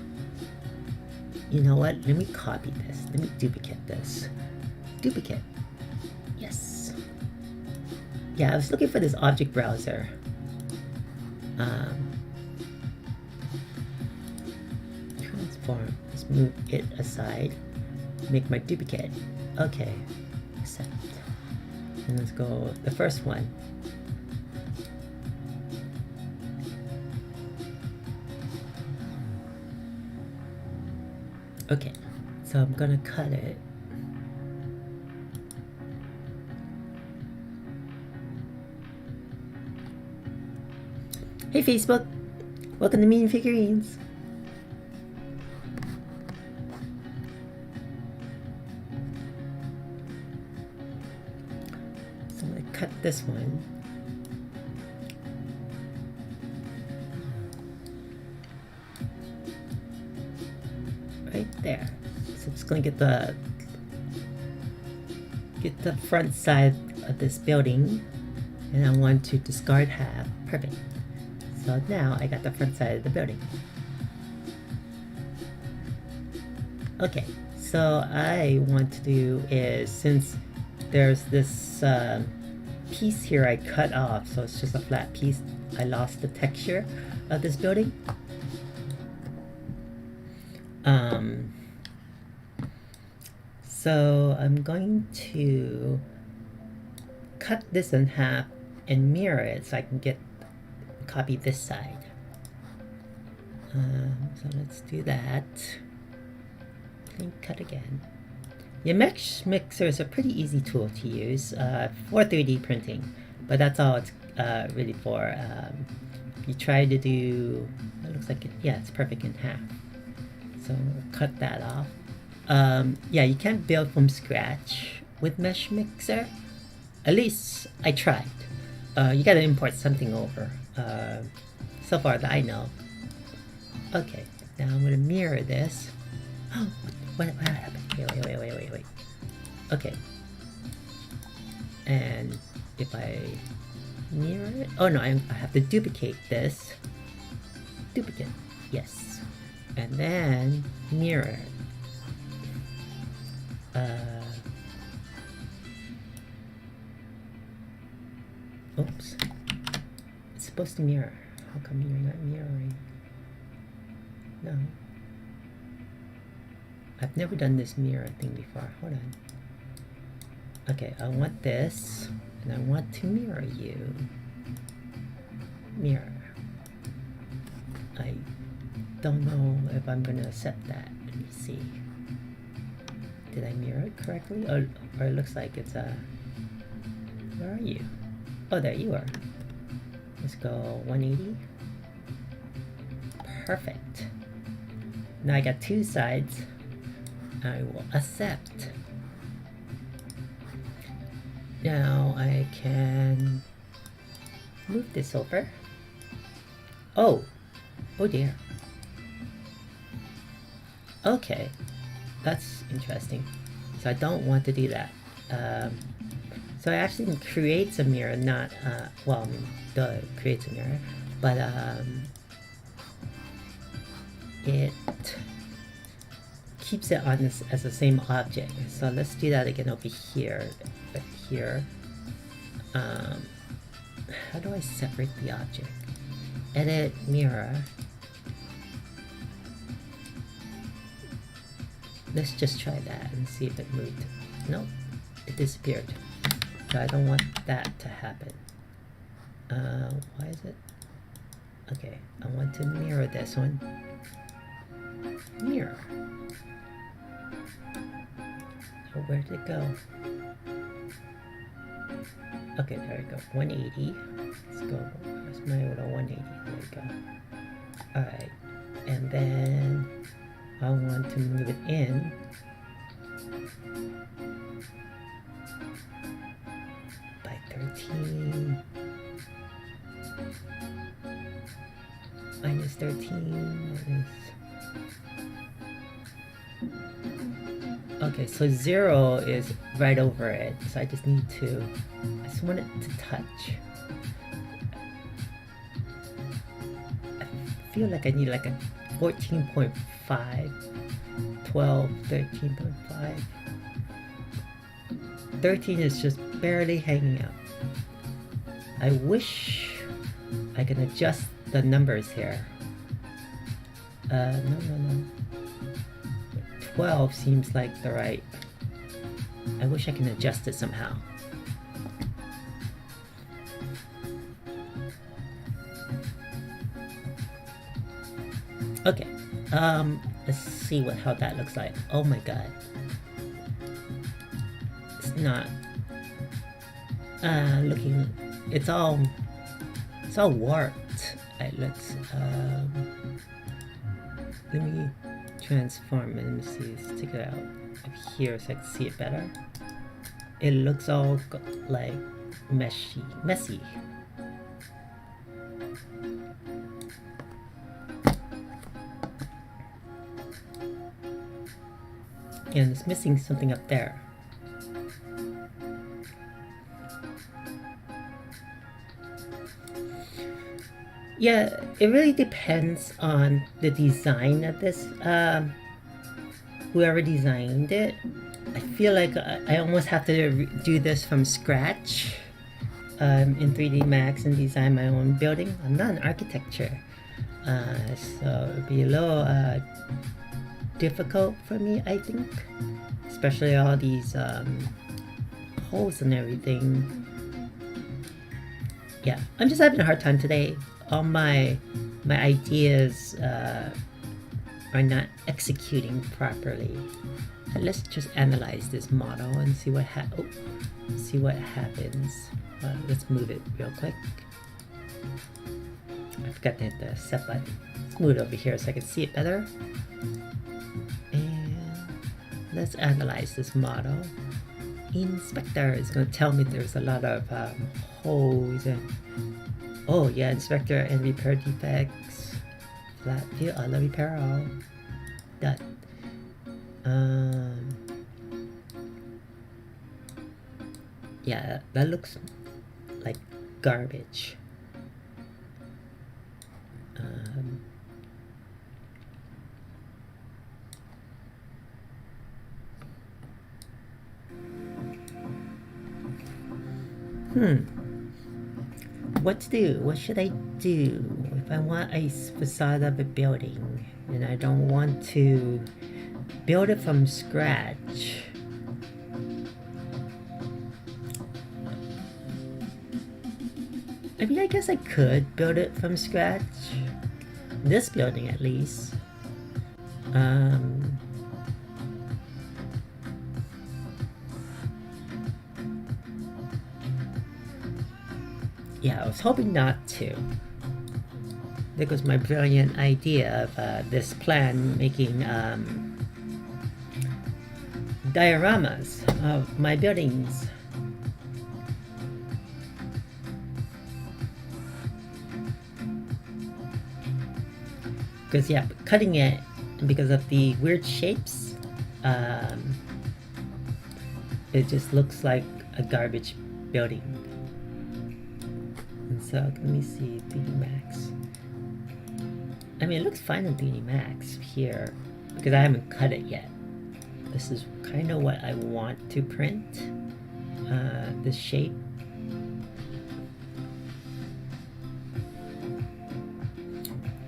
You know what? Let me copy this. Let me duplicate this. Duplicate. Yes. Yeah, I was looking for this object browser. Transform. Let's move it aside. Make my duplicate. Okay. Accept. And let's go the first one. Okay. So I'm gonna cut it. Hey Facebook, welcome to Mean Figurines. So I'm gonna cut this one. Right there. So I'm just gonna get the front side of this building, and I want to discard half. Perfect. So now I got the front side of the building. Okay, so I want to do is, since there's this piece here I cut off, so it's just a flat piece, I lost the texture of this building. So I'm going to cut this in half and mirror it so I can copy this side. So let's do that. And cut again. Your Mesh Mixer is a pretty easy tool to use for 3D printing, but that's all it's really for. You try to do, it looks like yeah, it's perfect in half. So we'll cut that off. Yeah, you can't build from scratch with Mesh Mixer. At least I tried. You gotta import something over. So far that I know. Okay, now I'm gonna mirror this. Oh, what happened? Wait. Okay. And if I mirror it, oh no, I have to duplicate this. Duplicate, yes. And then mirror. Oops. It's supposed to mirror. How come you're not mirroring? No. I've never done this mirror thing before. Hold on. Okay, I want this, and I want to mirror you. Mirror. I don't know if I'm gonna accept that. Let me see. Did I mirror it correctly? Or it looks like it's a... Where are you? Oh, there you are. Let's go 180. Perfect. Now I got two sides. I will accept. Now I can move this over. Oh dear. Okay, that's interesting. So I don't want to do that. So it actually creates a mirror, not well, I mean, creates a mirror, but it keeps it on this as the same object. So let's do that again over here. But here, how do I separate the object? Edit mirror. Let's just try that and see if it moved. Nope, it disappeared. So I don't want that to happen. Why is it? Okay, I want to mirror this one. Mirror. So where did it go? Okay, there we go. 180. Let's go. Where's my little 180? There we go. Alright. And then I want to move it in. By 13. Minus 13. Minus. Okay, so 0 is right over it. So I just need to. I just want it to touch. I feel like I need like a 14.5, 12, 13.5. 13 is just barely hanging out. I wish I can adjust the numbers here. No. 12 seems like the right. I wish I can adjust it somehow. Okay, let's see how that looks like. Oh my god. It's not looking, it's all warped. Alright, let's let me transform it. Let me see, let's take it out of here so I can see it better. It looks all like messy. And it's missing something up there. Yeah, it really depends on the design of this. Whoever designed it, I feel like I almost have to do this from scratch in 3D Max and design my own building. I'm not an architecture, so it'd be a little difficult for me, I think, especially all these holes and everything. Yeah, I'm just having a hard time today. All my ideas are not executing properly. Let's just analyze this model and see what happens. Let's move it real quick. I forgot to hit the set button. Let's move it over here so I can see it better. And let's analyze this model. Inspector is going to tell me there's a lot of holes and oh yeah, inspector and repair defects. Flat view, I'll repair all. Done. Yeah, that looks like garbage. What to do? What should I do if I want a facade of a building and I don't want to build it from scratch? I mean, I guess I could build it from scratch. This building, at least. Yeah, I was hoping not to. There goes my brilliant idea of this plan, making dioramas of my buildings. because yeah, cutting it because of the weird shapes, it just looks like a garbage building. And so let me see 3D Max. I mean, it looks fine in 3D Max here because I haven't cut it yet. This is kind of what I want to print. This shape.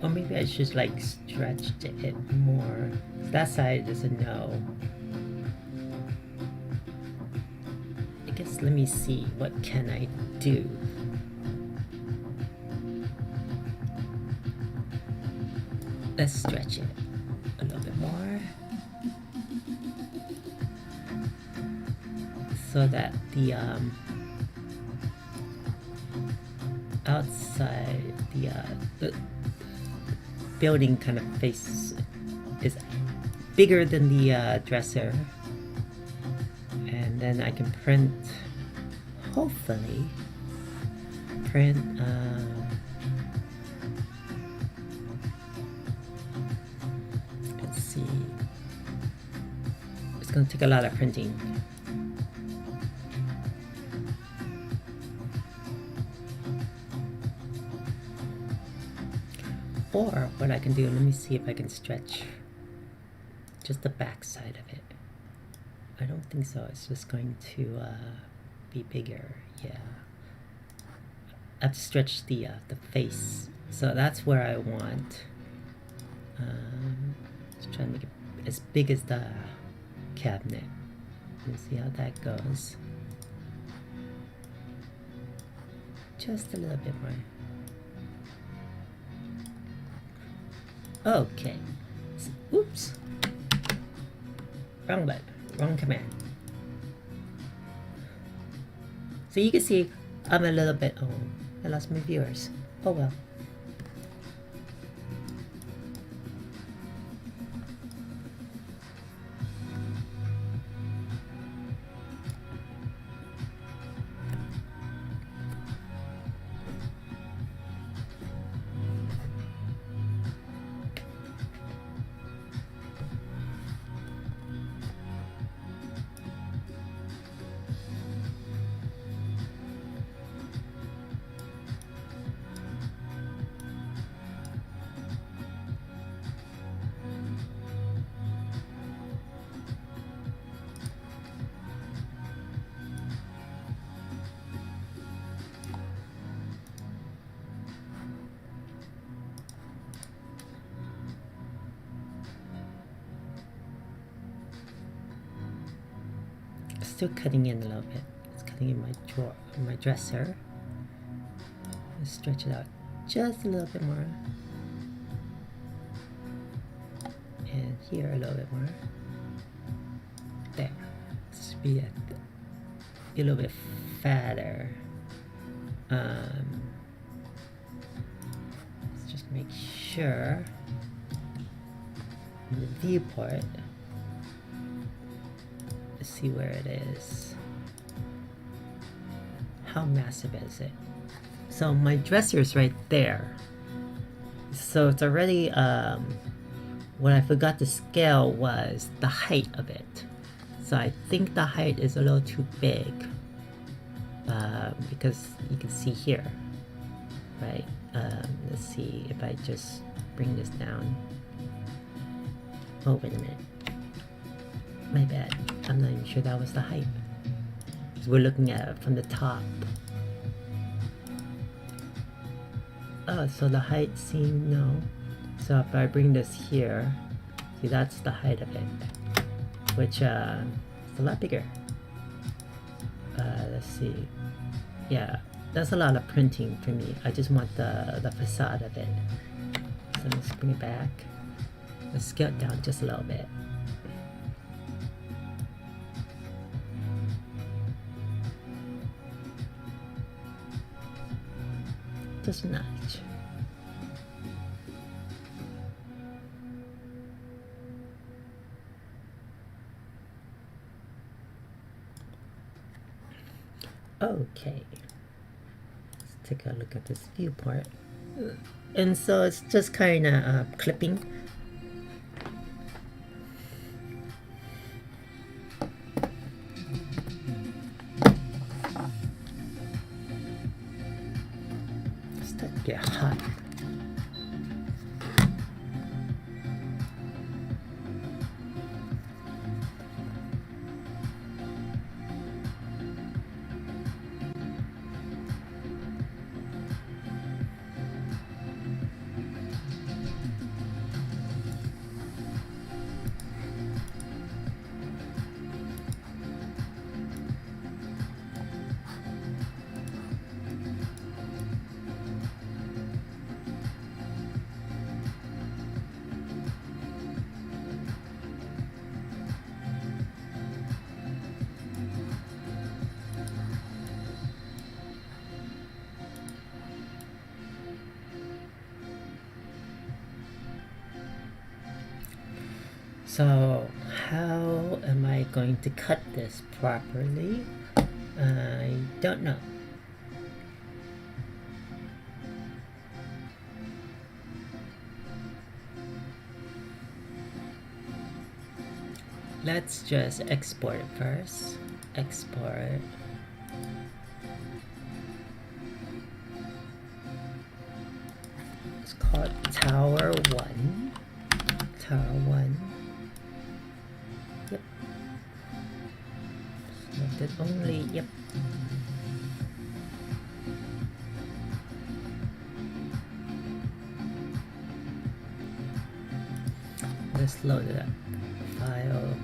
Or maybe I should like stretch it more. That side is a no. I guess let me see, what can I do? Let's stretch it a little bit more. So that the outside, the building kind of face is bigger than the dresser, and then I can print, hopefully print let's see, it's gonna take a lot of printing. Or what I can do, let me see if I can stretch just the back side of it. I don't think so. It's just going to be bigger. Yeah, I have to stretch the face. So that's where I want. Just try to make it as big as the cabinet. Let's see how that goes. Just a little bit more. Okay. Oops. Wrong button. Wrong command. So you can see I'm a little bit, oh, I lost my viewers. Oh well. Still cutting in a little bit. It's cutting in my drawer, my dresser. Let's stretch it out just a little bit more. And here a little bit more. There. This should be a little bit fatter. Let's just make sure in the viewport. See where it is. How massive is it? So my dresser is right there. So it's already, what I forgot to scale was the height of it. So I think the height is a little too big, because you can see here, right? Let's see if I just bring this down. Oh, wait a minute. My bad. I'm not even sure that was the height. Because we're looking at it from the top. Oh, so the height seemed no. So if I bring this here, see that's the height of it. Which is a lot bigger. Let's see. Yeah, that's a lot of printing for me. I just want the facade of it. So let's bring it back. Let's scale it down just a little bit. Just a notch. Okay. Let's take a look at this viewport. and so it's just kind of clipping. Start to get hot. So how am I going to cut this properly? I don't know. Let's just export it first. Export. It's called Tower 1. Tower 1. Yep. Selected only. Yep. Let's load it up. File.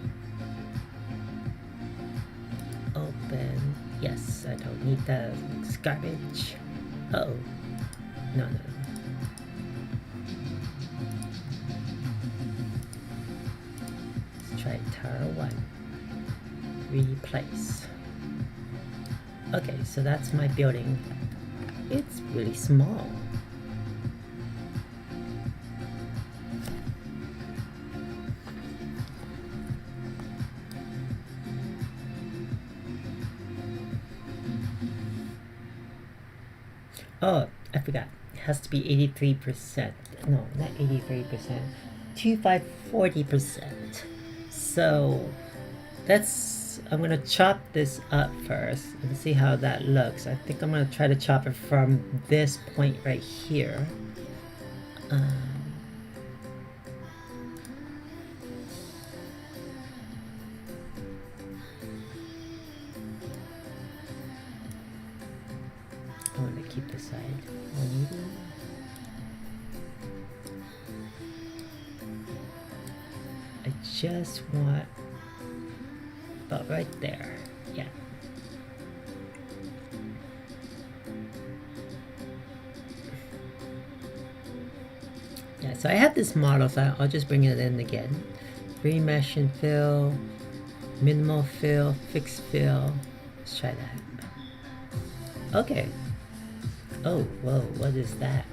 Open. Yes, I don't need that. It's garbage. Uh-oh. No. Let's try Tower 1. Replace. Okay, so that's my building. It's really small. Oh, I forgot. It has to be 83%. No, not 83%. 40%. So that's, I'm gonna chop this up first and see how that looks. I think I'm gonna try to chop it from this point right here. I want to keep the side 180. I just want about right there. Yeah. Yeah, so I have this model, so I'll just bring it in again. Remesh and fill, minimal fill, fixed fill. Let's try that. Okay. Oh, whoa, what is that?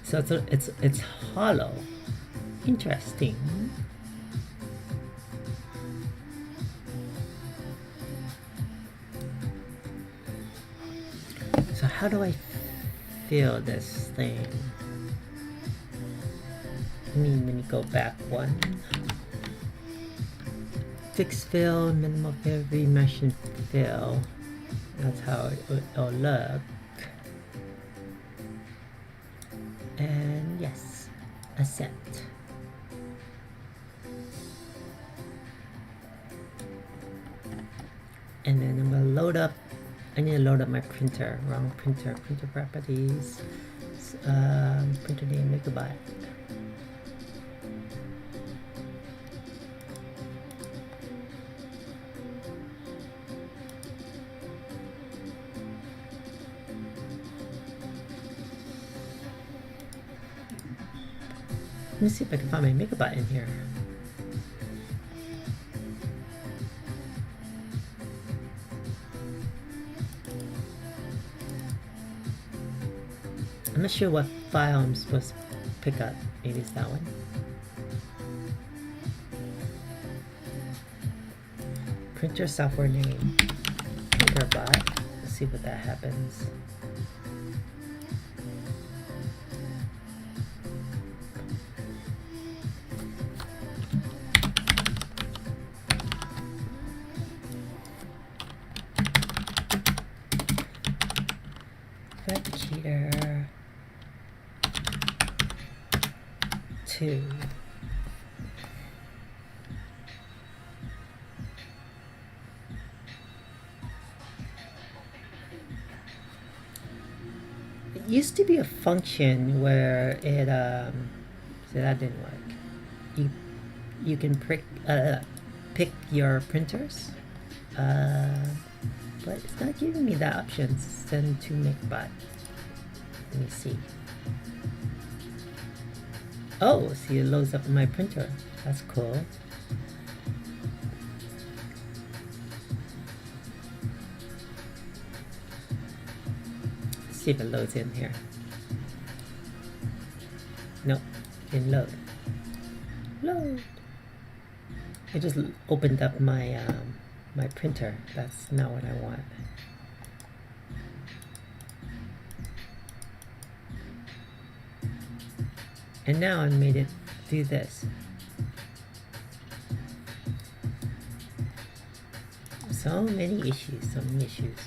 So it's hollow. Interesting. So how do I fill this thing? Let me go back one. Fix fill, minimal fill, remesh and fill. That's how it'll look. And yes, accept. And then I'm gonna load up. I need to load up my printer. Wrong printer. Printer properties. Printer name Megabyte. Let me see if I can find my Megabyte in here. I'm not sure what file I'm supposed to pick up. Maybe it's that one. printer software name. MakerBot. Let's see what that happens. Replicator 2. It used to be a function where it so that didn't work. You can pick your printers, but it's not giving me that option. Send to MakerBot. Let me see. Oh, see, it loads up my printer. That's cool. Let's see if it loads in here. Nope, didn't load. Load. I just opened up my my printer. That's not what I want. And now I made it do this. So many issues, so many issues.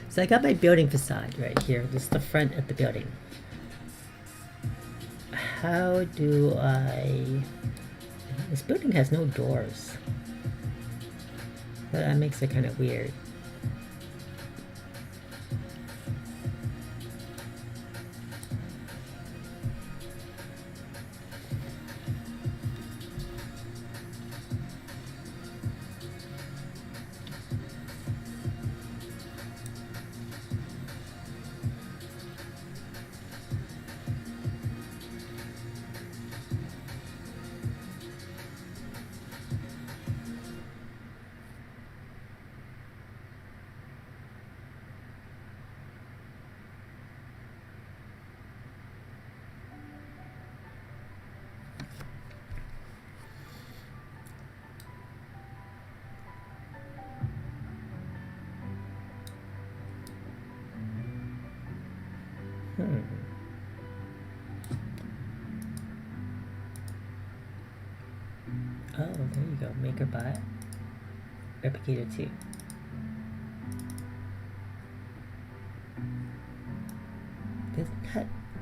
So I got my building facade right here. This is the front of the building. How do I... This building has no doors. So that makes it kind of weird. Oh, there you go. MakerBot. Replicator 2.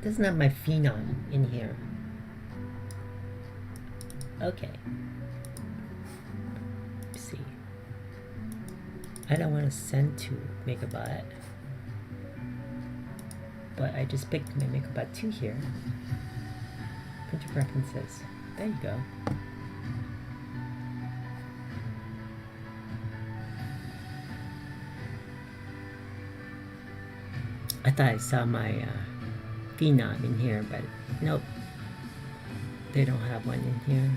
Doesn't have my Phenom in here. Okay. Let's see. I don't want to send to MakerBot. But I just picked my MakerBot 2 here. Printer preferences. There you go. I thought I saw my Phenom in here, but nope. They don't have one in here.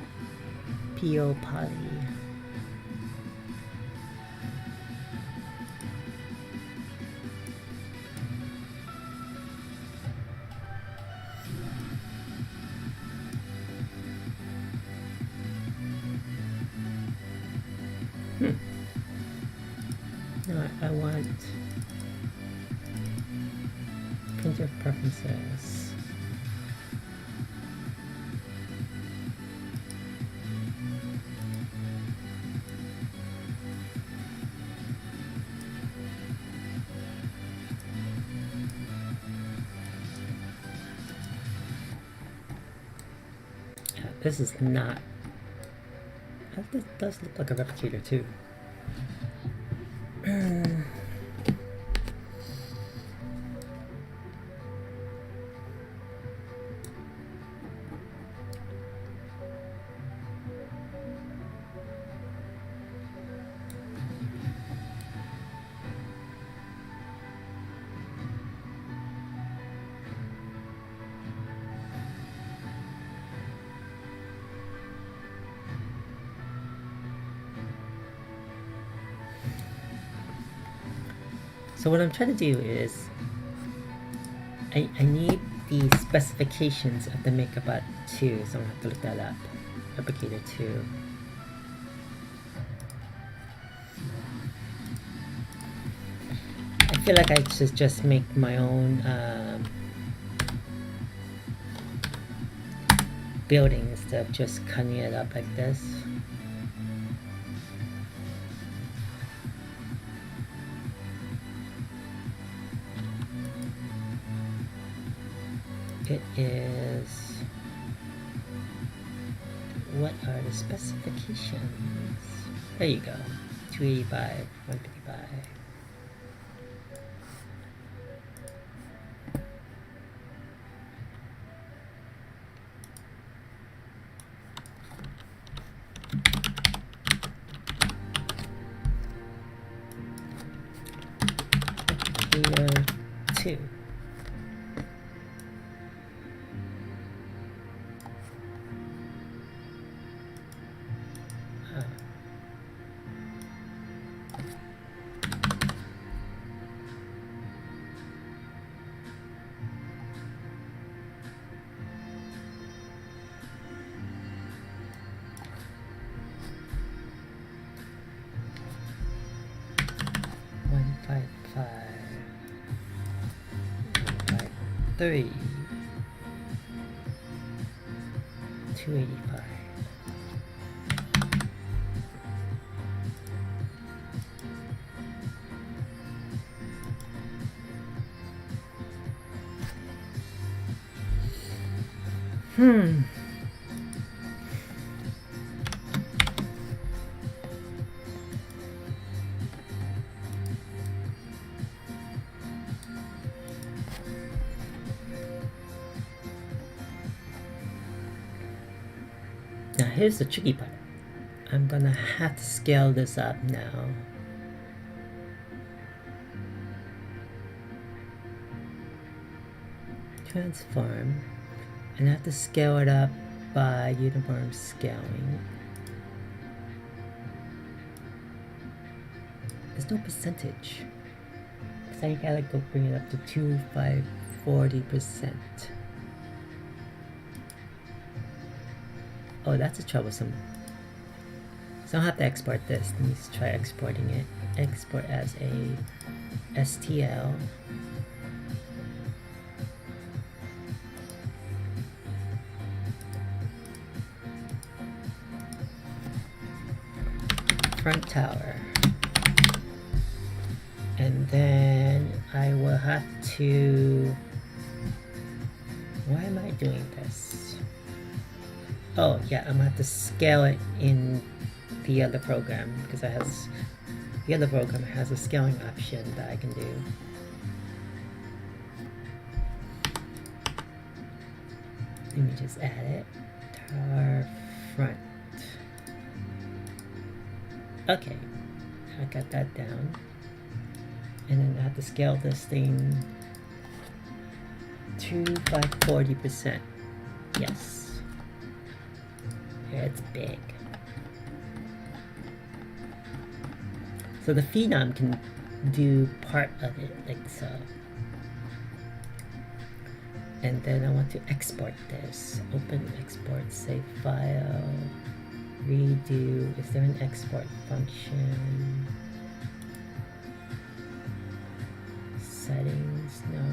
PO Poly. No, I want printer preferences. Yeah, this is not. This does look like a replicator too. So what I'm trying to do is I need the specifications of the MakerBot 2, so I'm gonna have to look that up. Replicator 2. I feel like I should just make my own building instead of just cutting it up like this. It is... What are the specifications? There you go. 285, 155. Layer 2. Three, 285. Now here's the tricky part. I'm gonna have to scale this up now. Transform, and I have to scale it up by uniform scaling. There's no percentage. Cause I gotta go bring it up to 40%. Oh, that's a troublesome. So I'll have to export this. Let me try exporting it. Export as a STL. Front tower. And then I will have to... Why am I doing this? Oh yeah, I'm gonna have to scale it in the other program because the other program has a scaling option that I can do. Let me just add it. Tower front. Okay, I got that down. And then I have to scale this thing to by 40%. Yes. It's big. So the Phenom can do part of it like so. And then I want to export this. Open export, save file, redo. Is there an export function? Settings, no.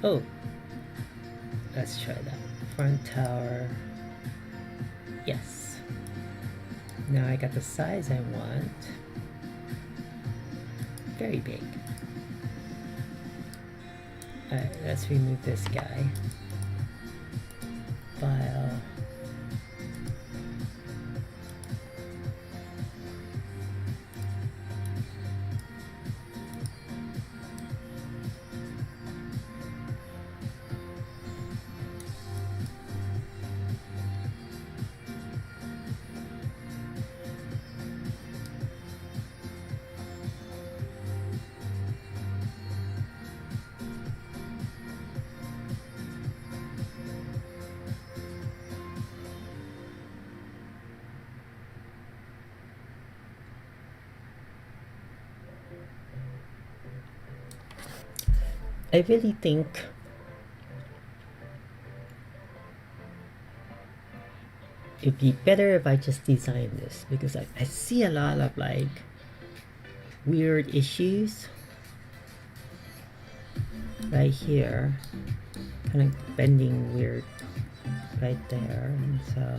Oh, let's try that. Front tower. Yes. Now I got the size I want. Very big. Alright, let's remove this guy. File. I really think it'd be better if I just design this, because I see a lot of like weird issues right here, kind of bending weird right there, and so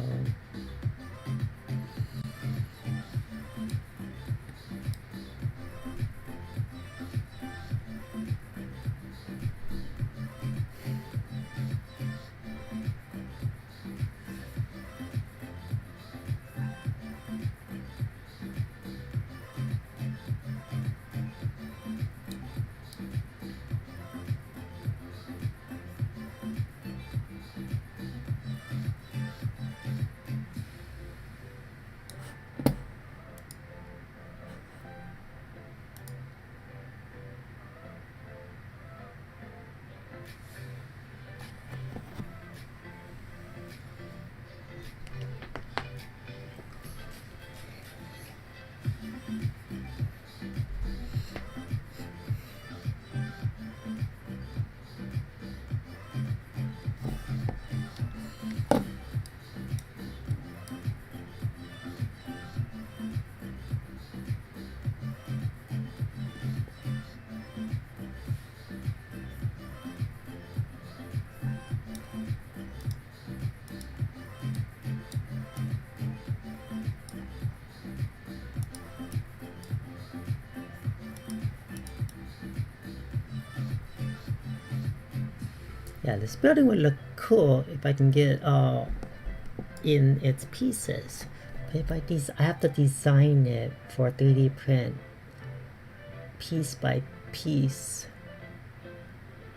yeah, this building would look cool if I can get it all in its pieces. But if I have to design it for 3D print piece by piece,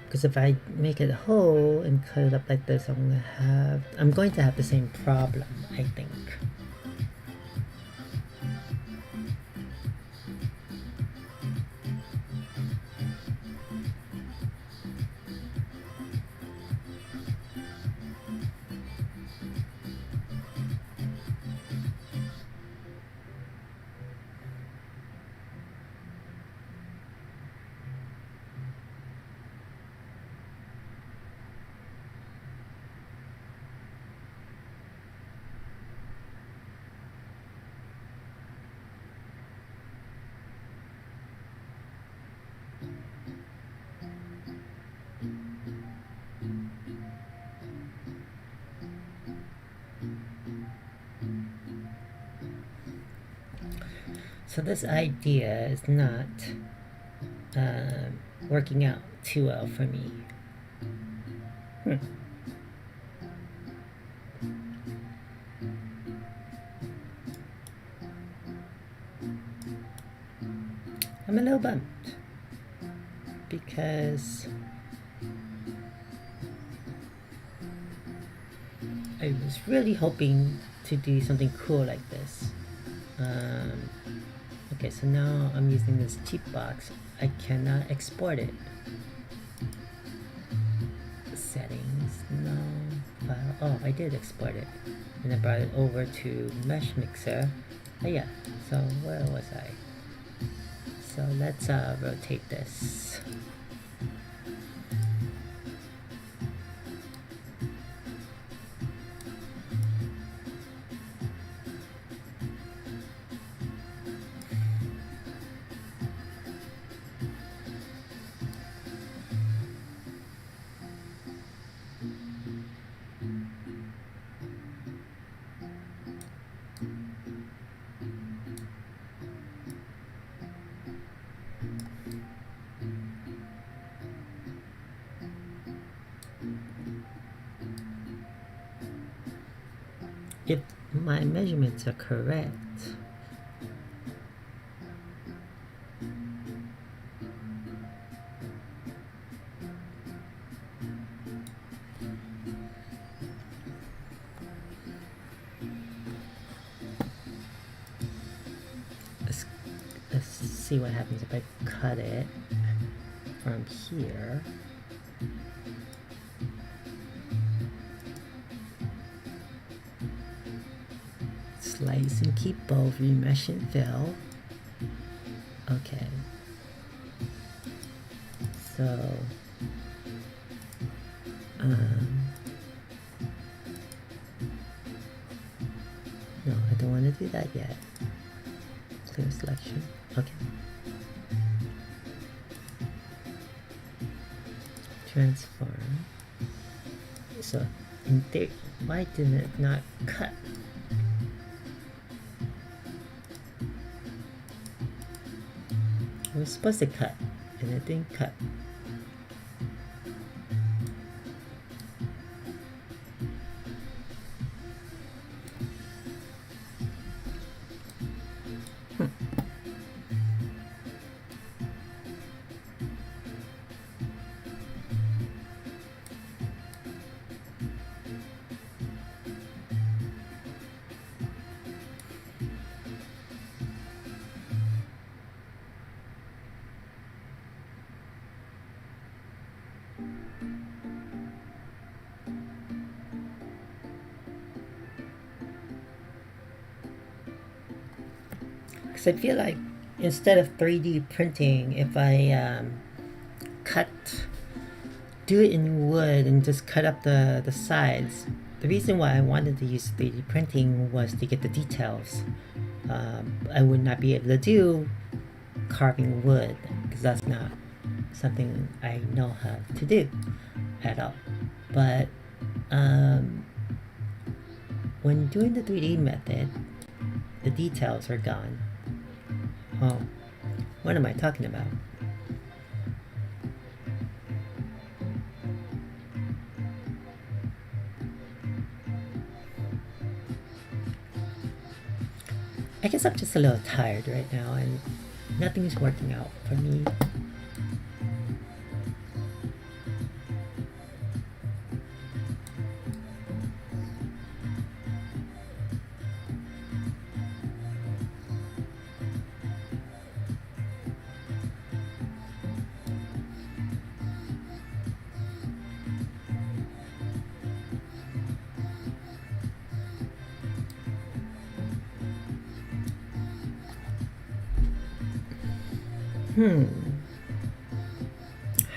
because if I make it whole and cut it up like this, I'm going to have the same problem, I think. So this idea is not working out too well for me. I'm a little bummed because I was really hoping to do something cool like this. Okay, so now I'm using this cheap box. I cannot export it. Settings, no. File. Oh, I did export it. And I brought it over to Mesh Mixer. Oh yeah, so where was I? So let's rotate this. If my measurements are correct, let's see what happens if I cut it from here. Slice and keep both, remesh and fill. Okay. So No, I don't want to do that yet. Clear selection. Okay. Transform. So, in theory, why didn't it not cut? It was supposed to cut, and it didn't cut. Because I feel like instead of 3D printing, if I do it in wood and just cut up the sides. The reason why I wanted to use 3D printing was to get the details. I would not be able to do carving wood because that's not something I know how to do at all. But when doing the 3D method, the details are gone. Oh, what am I talking about? I guess I'm just a little tired right now and nothing is working out for me.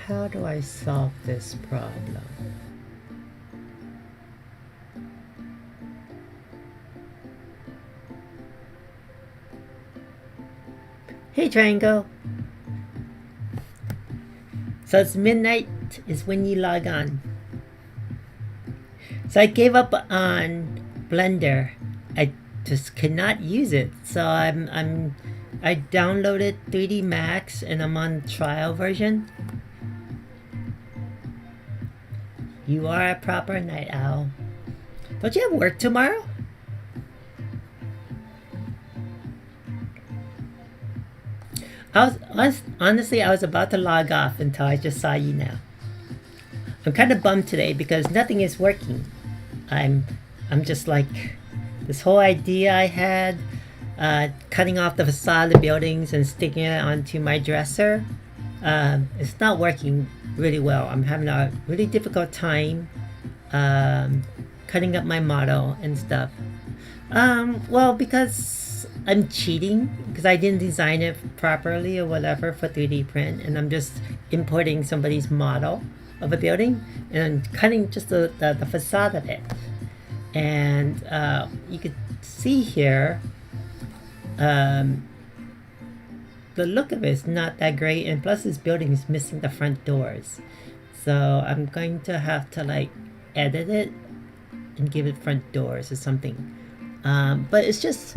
How do I solve this problem? Hey Triangle! So it's midnight is when you log on. So I gave up on Blender. I just could not use it. So I downloaded 3D Max and I'm on trial version. You are a proper night owl. Don't you have work tomorrow? Honestly, I was about to log off until I just saw you now. I'm kind of bummed today because nothing is working. I'm just like, this whole idea I had, cutting off the facade of buildings and sticking it onto my dresser, it's not working really well. I'm having a really difficult time cutting up my model and stuff. Well, because I'm cheating, because I didn't design it properly or whatever for 3D print, and I'm just importing somebody's model of a building and cutting just the facade of it. And you could see here, the look of it is not that great, and plus this building is missing the front doors. So I'm going to have to like edit it and give it front doors or something. But it's just,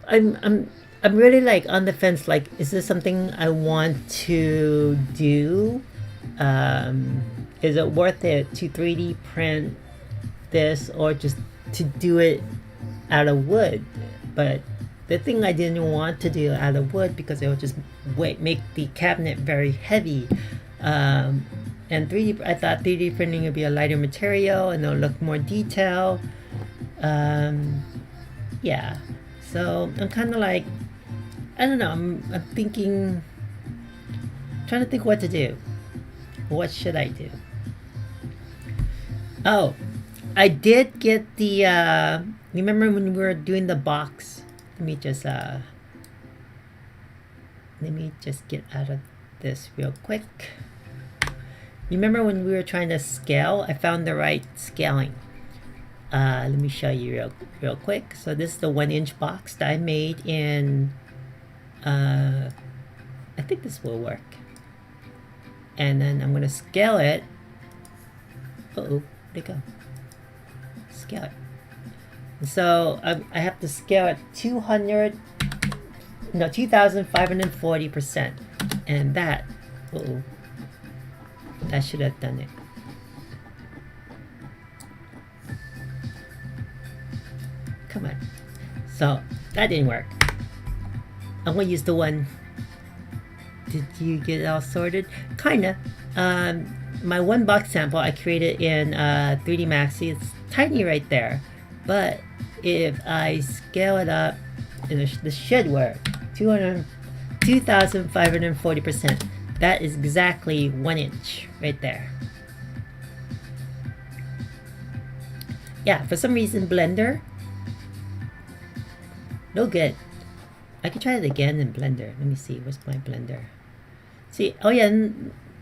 I'm really like on the fence, like, is this something I want to do? Is it worth it to 3D print this or just to do it out of wood? But the thing I didn't want to do out of wood because it would just make the cabinet very heavy. And I thought 3D printing would be a lighter material and it'll look more detailed. Yeah, so I'm kind of like, I don't know, I'm thinking, trying to think what to do. What should I do? Oh, I did get the, remember when we were doing the box? Let me just get out of this real quick. Remember when we were trying to scale? I found the right scaling. Let me show you real quick. So this is the 1-inch box that I made in, I think this will work. And then I'm gonna scale it. Uh-oh, where'd it go? Scale it. So I have to scale it 2,540%. And that, uh-oh, that should have done it. Come on. So that didn't work. I'm gonna use the one. Did you get it all sorted? Kinda. My one box sample I created in 3D Max. See, it's tiny right there. But if I scale it up, this should work. 2,540%. That is exactly 1 inch right there. Yeah, for some reason Blender, no good. I can try it again in Blender. Let me see, where's my Blender? See, oh yeah,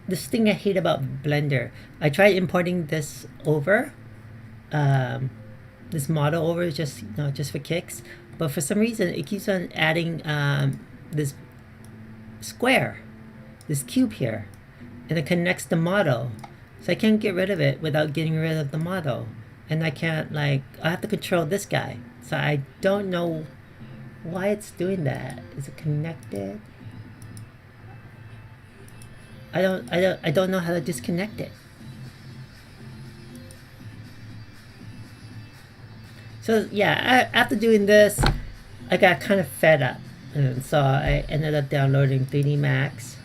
this thing I hate about Blender. I tried importing this over, this model over just just for kicks, but for some reason it keeps on adding this square, this cube here, and it connects the model. So I can't get rid of it without getting rid of the model, and I can't I have to control this guy. So I don't know why it's doing that. Is it connected? I don't know how to disconnect it. So yeah, after doing this, I got kind of fed up, and so I ended up downloading 3D Max,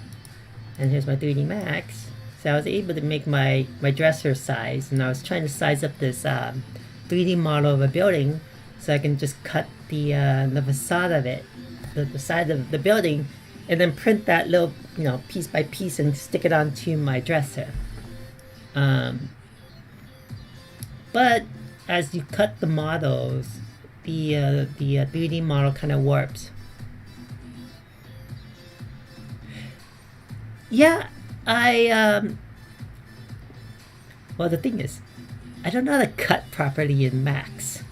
and here's my 3D Max. So I was able to make my dresser size, and I was trying to size up this 3D model of a building, so I can just cut the facade of it, the side of the building, and then print that little piece by piece and stick it onto my dresser. But as you cut the models, the 3D model kind of warps. Yeah, well, the thing is, I don't know how to cut properly in Max.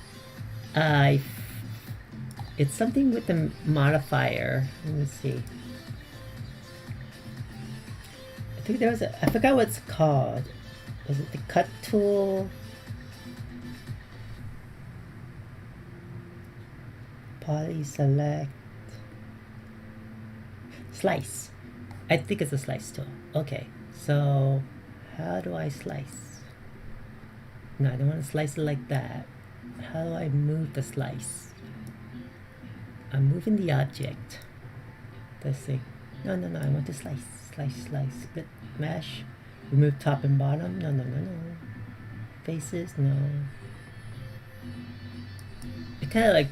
It's something with the modifier. Let me see. I think there was I forgot what it's called. Was it the cut tool? Poly select. Slice. I think it's a slice tool. Okay, so how do I slice? No, I don't want to slice it like that. How do I move the slice? I'm moving the object. This thing. No, I want to slice. Split, mesh. Remove top and bottom. No. Faces, no. I kind of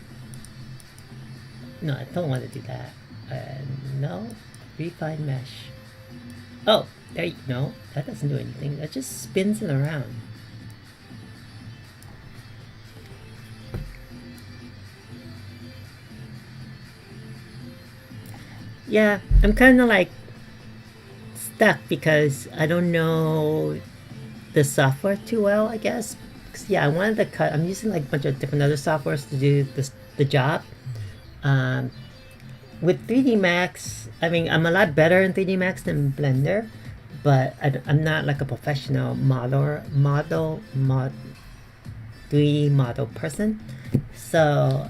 no, I don't want to do that. No. Refine mesh. Oh, there you go. That doesn't do anything. That just spins it around. Yeah, I'm kind of stuck because I don't know the software too well, I guess. 'Cause, yeah, I wanted to cut. I'm using a bunch of different other softwares to do the job. With 3D Max, I mean, I'm a lot better in 3D Max than Blender, but I'm not a professional 3D model person. So,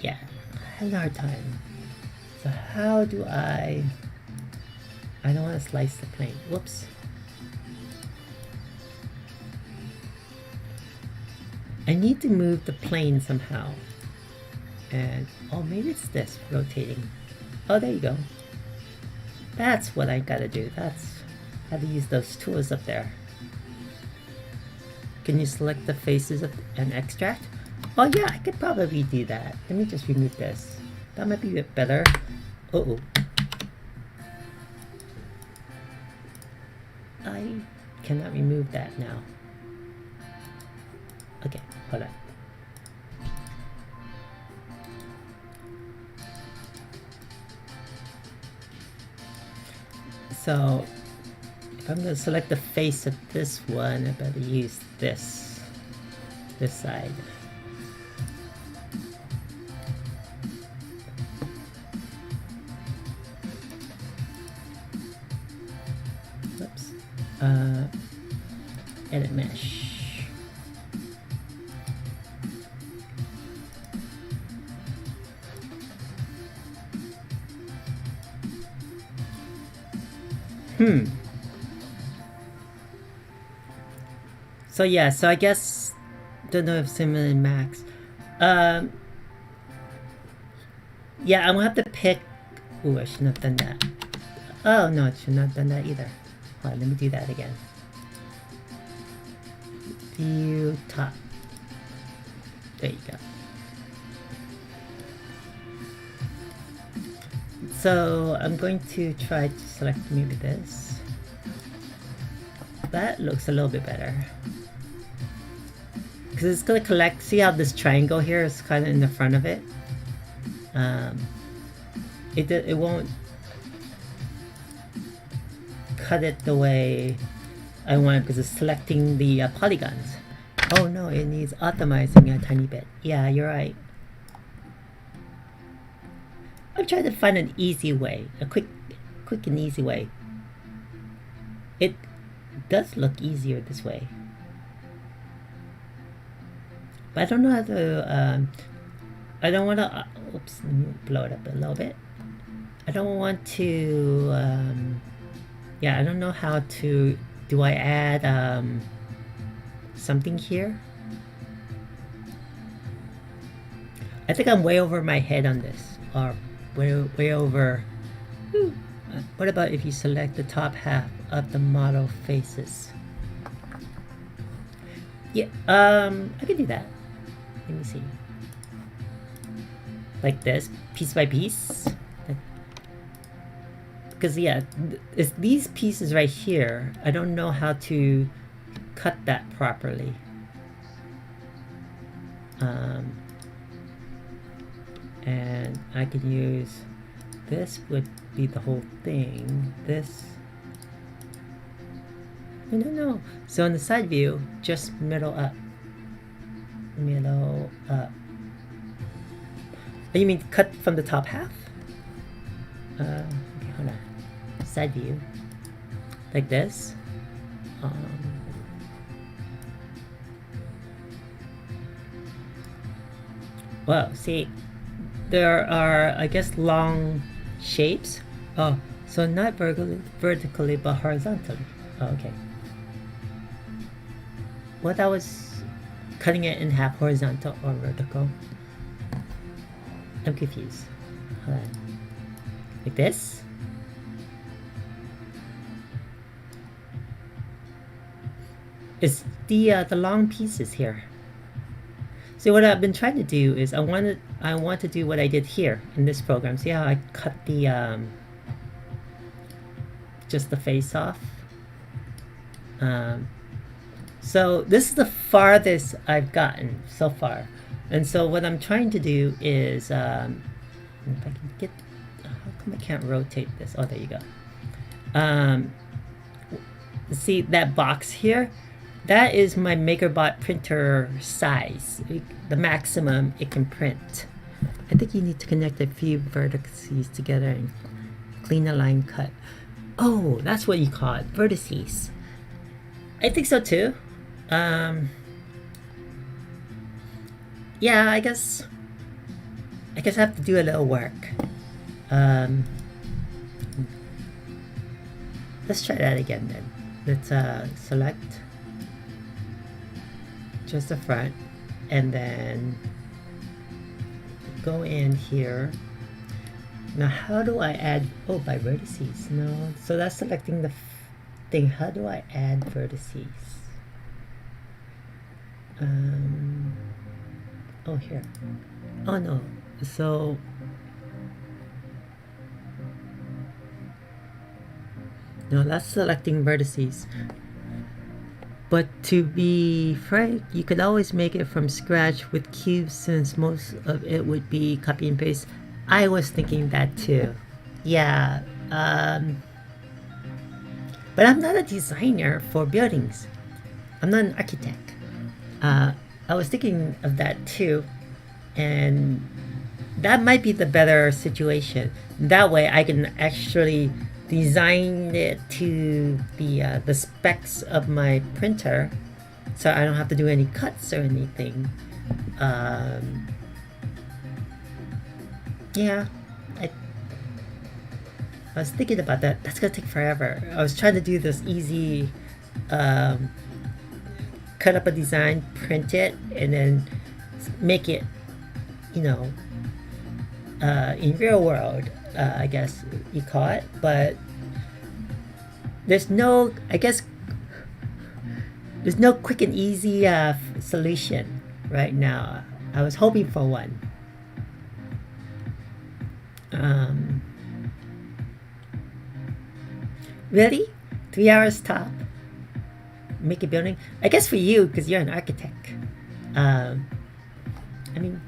yeah, I had a hard time. So how do I don't want to slice the plane. Whoops. I need to move the plane somehow. And, oh, maybe it's this, rotating. Oh, there you go. That's what I gotta do. That's how to use those tools up there. Can you select the faces and extract? Oh yeah, I could probably do that. Let me just remove this. That might be a bit better. Uh-oh. I cannot remove that now. Okay, hold on. So I'm gonna select the face of this one, I better use this side. Oops. Edit mesh. So yeah, so I guess, don't know if similar in max. Yeah, I'm gonna have to pick. Ooh, I shouldn't have done that. Oh no, I should not have done that either. Hold on, let me do that again. View top. There you go. So I'm going to try to select maybe this. That looks a little bit better. Because it's going to collect, see how this triangle here is kind of in the front of it? It won't cut it the way I want because it's selecting the polygons. Oh no, it needs optimizing a tiny bit. Yeah, you're right. I'm trying to find an easy way, a quick and easy way. It does look easier this way. But I don't know how to, I don't want to, oops, let me blow it up a little bit. I don't want to, yeah, I don't know how to, do I add, something here? I think I'm way over my head on this, or way over. What about if you select the top half of the model faces? Yeah, I can do that. Let me see. Like this, piece by piece. Because yeah, it's these pieces right here. I don't know how to cut that properly. And I can use this would be the whole thing. This. No. So in the side view, just middle up. Middle up. Oh, you mean cut from the top half? Okay, hold on. Side view. Like this. Well, see, there are, I guess, long shapes. Oh, so not vertically, but horizontally. Oh, okay. Well, that was cutting it in half, horizontal or vertical. I'm confused. Hold on. Like this? It's the long pieces here. See, what I've been trying to do is I want to do what I did here in this program. See how I cut the just the face off? So this is the farthest I've gotten so far. And so what I'm trying to do is, if I can get, how come I can't rotate this? Oh, there you go. See that box here? That is my MakerBot printer size, the maximum it can print. I think you need to connect a few vertices together and clean a line cut. Oh, that's what you call it, vertices. I think so too. Yeah, I guess I have to do a little work. Let's try that again then. Let's select just the front and then go in here. Now how do I add, oh, by vertices? No, so that's selecting the thing. How do I add vertices? Oh, here. Oh no, so no, that's selecting vertices. But to be frank, you could always make it from scratch with cubes since most of it would be copy and paste. I was thinking that too. Yeah. But I'm not a designer for buildings. I'm not an architect. I was thinking of that too, and that might be the better situation. That way, I can actually design it to the specs of my printer, so I don't have to do any cuts or anything. Yeah, I was thinking about that. That's gonna take forever. I was trying to do this easy, um, cut up a design, print it, and then make it, you know, in real world, I guess you call it. But there's no, I guess, there's no quick and easy solution right now. I was hoping for one. Um, really? 3 hours top? Make a building? I guess for you, because you're an architect. I mean,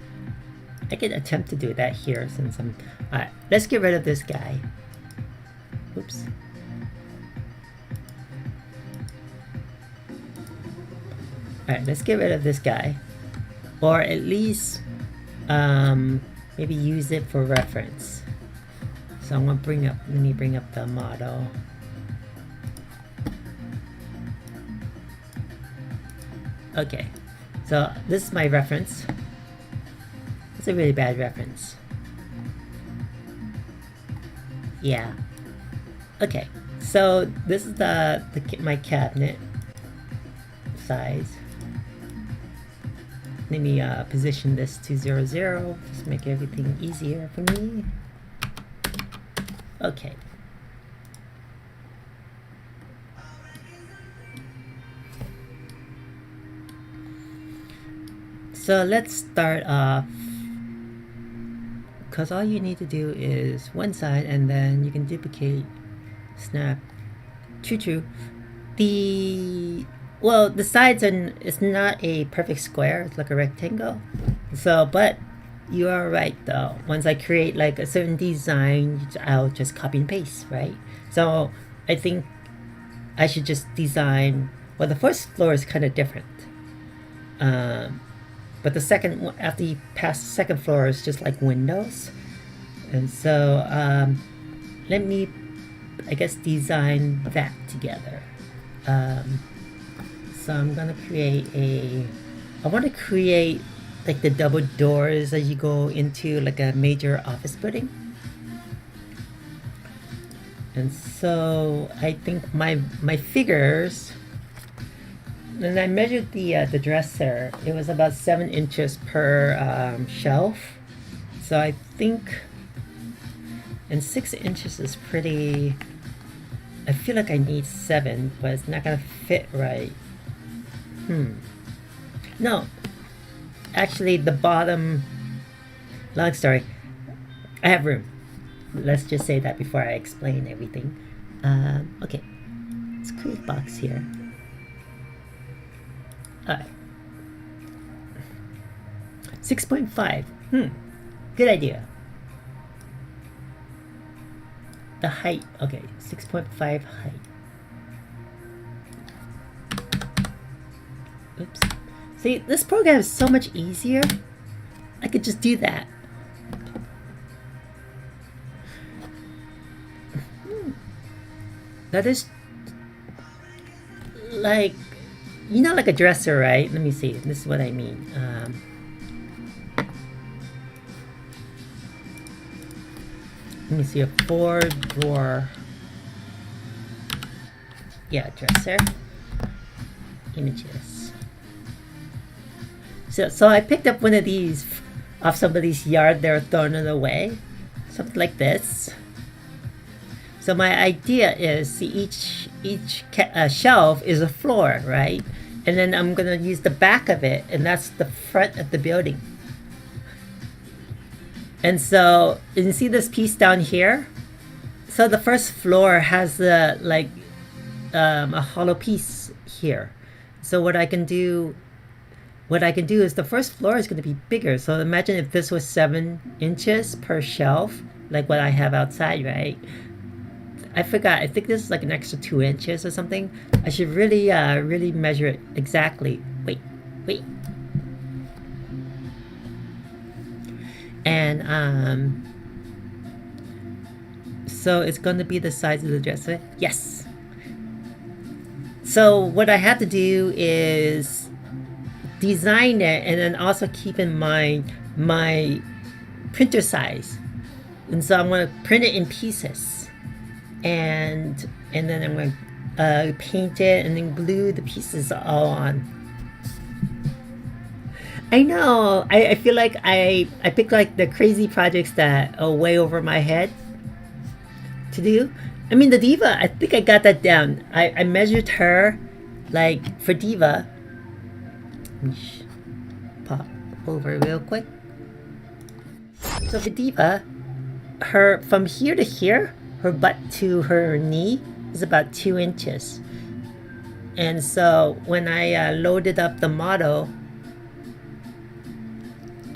I could attempt to do that here since I'm... Alright, let's get rid of this guy. Oops. Alright, let's get rid of this guy. Or at least, maybe use it for reference. So I'm gonna let me bring up the model. Okay, so this is my reference. It's a really bad reference. Yeah. Okay, so this is my cabinet size. Let me position this to 0, 0, just make everything easier for me. Okay. So let's start off, because all you need to do is one side and then you can duplicate, snap, true. Well, the sides it's not a perfect square, it's like a rectangle. So, but you are right though. Once I create like a certain design, I'll just copy and paste, right? So I think I should just design, well, the first floor is kind of different. But the second, after you pass the second floor, is just like windows. And so let me, I guess, design that together. So I'm gonna create I want to create like the double doors as you go into like a major office building. And so I think my figures, when I measured the dresser, it was about 7 inches per shelf. So I think, and 6 inches is pretty, I feel like I need 7, but it's not gonna fit right. No, actually the bottom, long story, I have room. Let's just say that before I explain everything. Okay, let's create a box here. Alright. 6.5. Good idea. The height. Okay, 6.5 height. Oops. See, this program is so much easier. I could just do that. That is like, you know, like a dresser, right? Let me see. This is what I mean. Let me see, a 4-drawer. Yeah, dresser. Images. So I picked up one of these off somebody's yard. They were throwing it away. Something like this. So my idea is, see, each shelf is a floor, right? And then I'm gonna use the back of it, and that's the front of the building. And so, you see this piece down here? So the first floor has a hollow piece here. So what I can do is the first floor is going to be bigger. So imagine if this was 7 inches per shelf, like what I have outside, right? I forgot. I think this is like an extra 2 inches or something. I should really, really measure it exactly. Wait. And so it's going to be the size of the dress. Yes. So what I have to do is design it and then also keep in mind my printer size. And so I'm going to print it in pieces. And then I'm going to paint it and then glue the pieces all on. I know. I feel like I picked like the crazy projects that are way over my head to do. I mean, the Diva, I think I got that down. I measured her, like, for Diva. Let me pop over real quick. So for Diva, her, from here to here, her butt to her knee is about 2 inches. And so when I loaded up the model,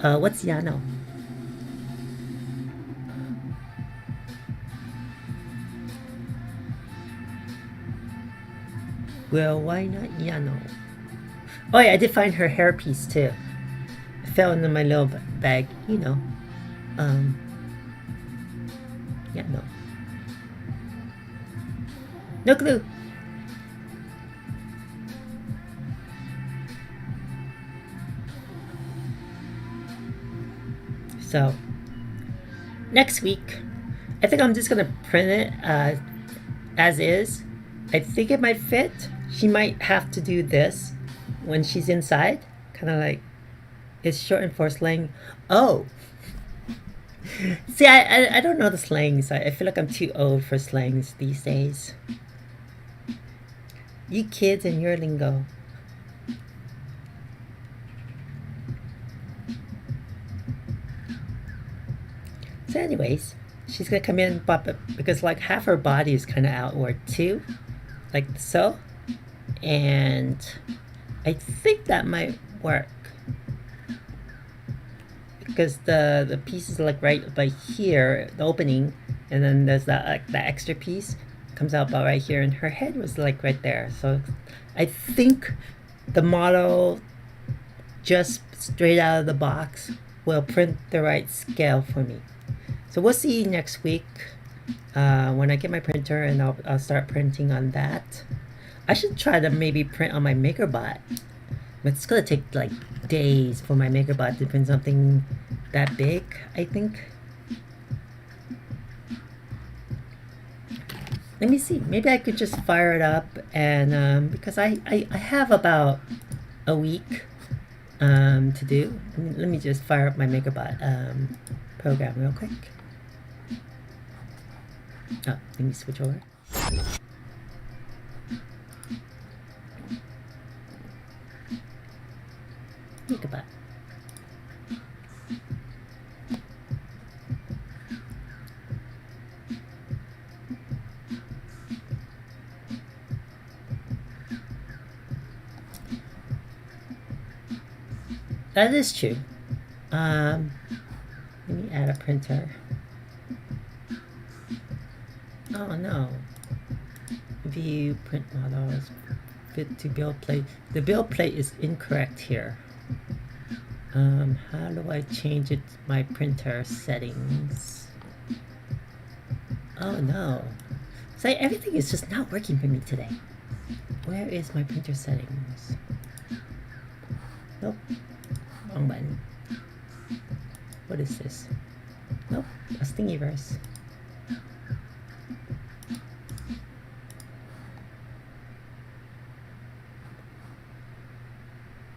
what's Yano? Well, why not Yano? Oh yeah, I did find her hairpiece too. It fell into my little bag, you know. Yano. No clue. So, next week, I think I'm just gonna print it as is. I think it might fit. She might have to do this when she's inside. Kind of like, it's shortened for slang. Oh! See, I don't know the slangs. I feel like I'm too old for slangs these days. You kids and your lingo. So anyways, she's gonna come in and pop it because like half her body is kind of outward too, like so, and I think that might work because the piece is like right by here, the opening, and then there's that like the extra piece comes out about right here, and her head was like right there. So I think the model just straight out of the box will print the right scale for me. So we'll see next week when I get my printer, and I'll start printing on that. I should try to maybe print on my MakerBot. But it's gonna take like days for my MakerBot to print something that big, I think. Let me see. Maybe I could just fire it up and because I have about a week to do. Let me just fire up my MakerBot program real quick. Oh, let me switch over. MakerBot. That is true. Let me add a printer. Oh no. View print models. Fit to build plate. The build plate is incorrect here. How do I change it? My printer settings. Oh no. So everything is just not working for me today. Where is my printer settings? Nope. Wrong button. What is this? Nope. A Thingiverse.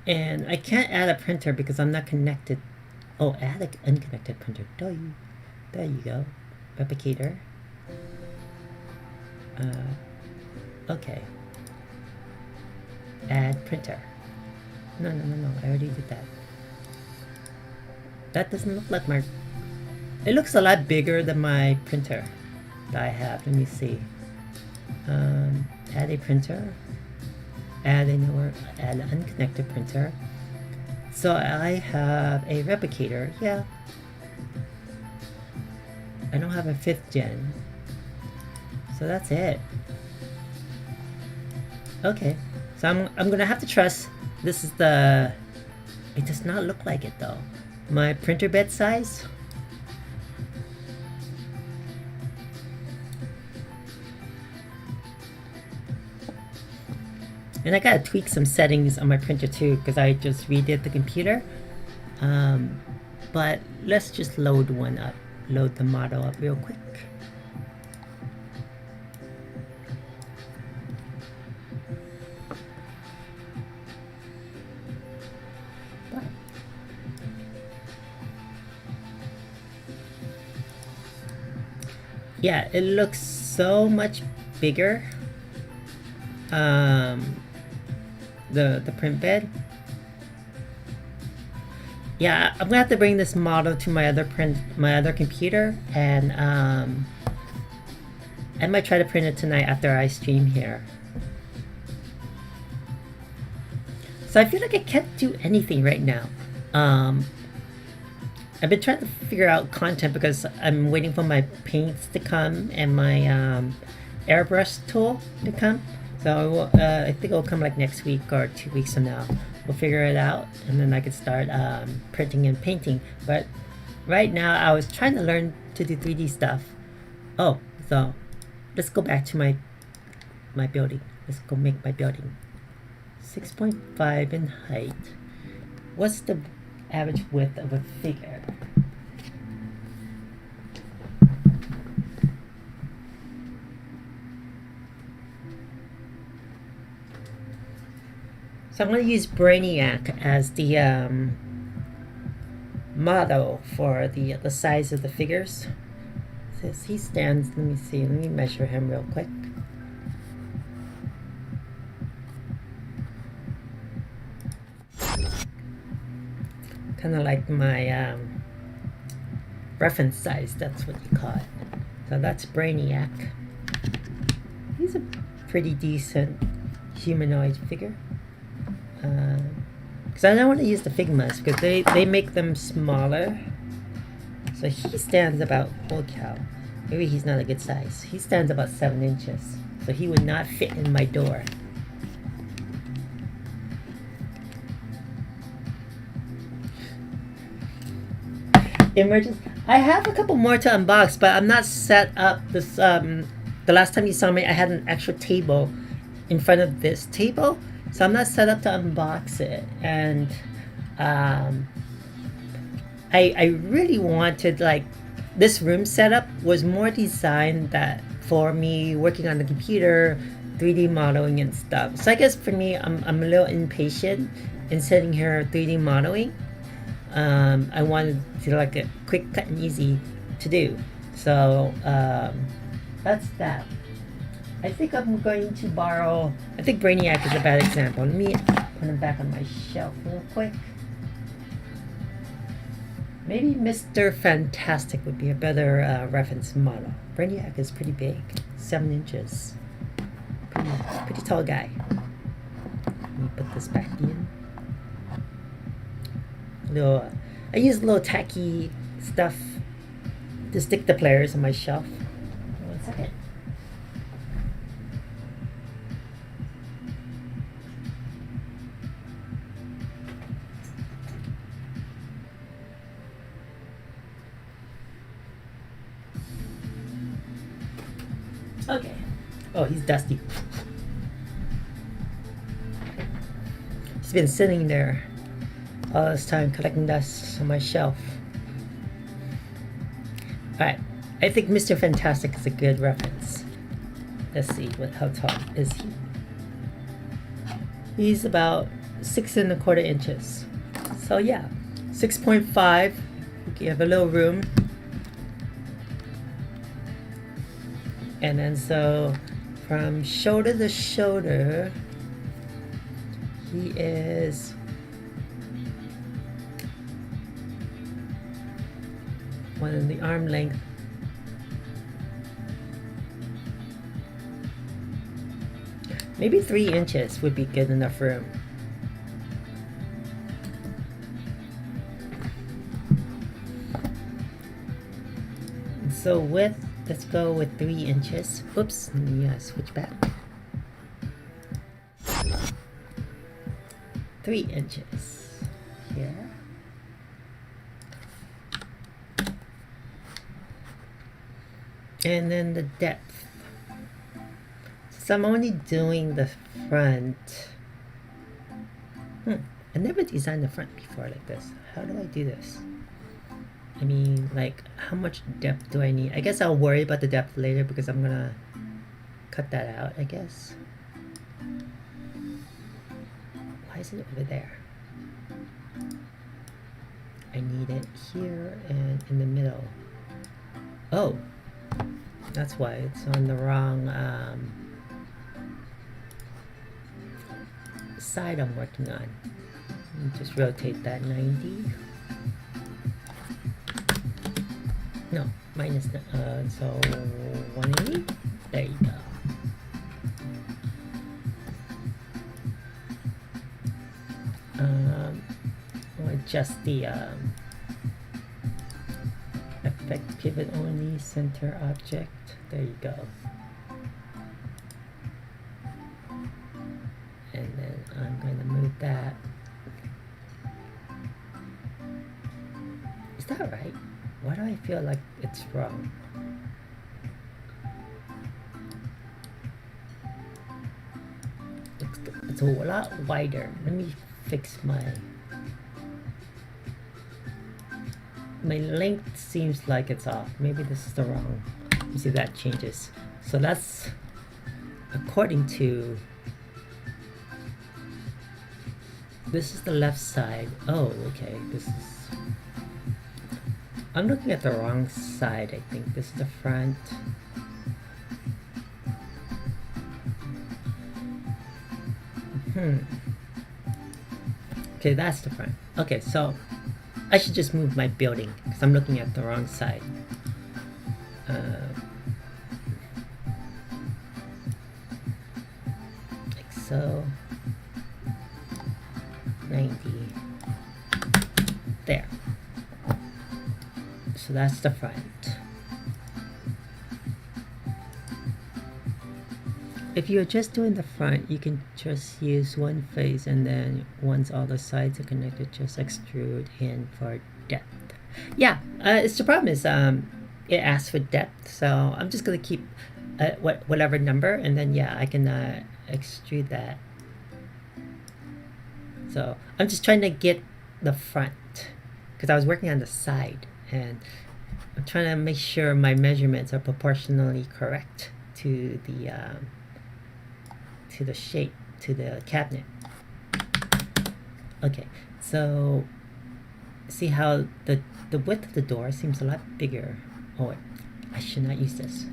And I can't add a printer because I'm not connected. Oh, add an unconnected printer. There you go. Replicator. Okay. Add printer. No. I already did that. That doesn't look like my... It looks a lot bigger than my printer that I have. Let me see. Add a printer. Add an unconnected printer. So I have a replicator. Yeah. I don't have a 5th gen. So that's it. Okay, so I'm gonna have to trust this is the. It does not look like it though. My printer bed size. And I gotta tweak some settings on my printer too because I just redid the computer. But let's just load one up. Load the model up real quick. Yeah, it looks so much bigger. The print bed. Yeah, I'm gonna have to bring this model to my other computer, and I might try to print it tonight after I stream here. So I feel like I can't do anything right now. I've been trying to figure out content because I'm waiting for my paints to come and my airbrush tool to come. So I think it'll come like next week or 2 weeks from now. We'll figure it out and then I can start printing and painting. But right now I was trying to learn to do 3D stuff. Oh, so let's go back to my building. Let's go make my building. 6.5 in height. What's the average width of a figure? So I'm going to use Brainiac as the model for the size of the figures. So he stands, let me see, let me measure him real quick. Kind of like my reference size, that's what you call it. So that's Brainiac. He's a pretty decent humanoid figure. Because I don't want to use the Figmas because they make them smaller. So he stands about, holy cow, maybe he's not a good size. He stands about 7 inches. So he would not fit in my door. Emergence. I have a couple more to unbox, but I'm not set up this. The last time you saw me, I had an actual table in front of this table. So I'm not set up to unbox it, and I really wanted, like, this room setup was more designed that for me working on the computer, 3D modeling and stuff. So I guess for me, I'm a little impatient in sitting here 3D modeling. I wanted to like a quick, cut and easy to do. So that's that. I think I'm going to borrow. I think Brainiac is a bad example. Let me put him back on my shelf real quick. Maybe Mr. Fantastic would be a better reference model. Brainiac is pretty big, 7 inches. Pretty tall guy. Let me put this back in. I use little tacky stuff to stick the players on my shelf. 1 second. Okay. Oh, he's dusty. He's been sitting there all this time collecting dust on my shelf. Alright, I think Mr. Fantastic is a good reference. Let's see, how tall is he? He's about 6¼ inches. So yeah, 6.5. You have a little room. And then so from shoulder to shoulder, he is one in the arm length. Maybe 3 inches would be good enough room. So with let's go with 3 inches. Oops, let me switch back. 3 inches here. And then the depth. So I'm only doing the front. I never designed the front before like this. How do I do this? I mean, like, how much depth do I need? I guess I'll worry about the depth later because I'm gonna cut that out, I guess. Why is it over there? I need it here and in the middle. Oh, that's why it's on the wrong side I'm working on. Let me just rotate that 90. No, minus so 180. There you go. I'll adjust the effect pivot only center object. There you go. And then I'm going to move that. Is that right? Why do I feel like it's wrong? It's a lot wider. Let me fix my length seems like it's off. Maybe this is the wrong. Let me see if that changes. So that's according to this is the left side. Oh, okay. This is I'm looking at the wrong side, I think. This is the front. Okay, that's the front. Okay, so I should just move my building because I'm looking at the wrong side. Like so. 90. There. So that's the front. If you're just doing the front, you can just use one face and then once all the sides are connected, just extrude in for depth. Yeah, it's the problem is it asks for depth, so I'm just gonna keep whatever number, and then yeah, I can extrude that. So I'm just trying to get the front because I was working on the side, and I'm trying to make sure my measurements are proportionally correct to the shape, to the cabinet. Okay, so see how the width of the door seems a lot bigger. Oh wait, I should not use this.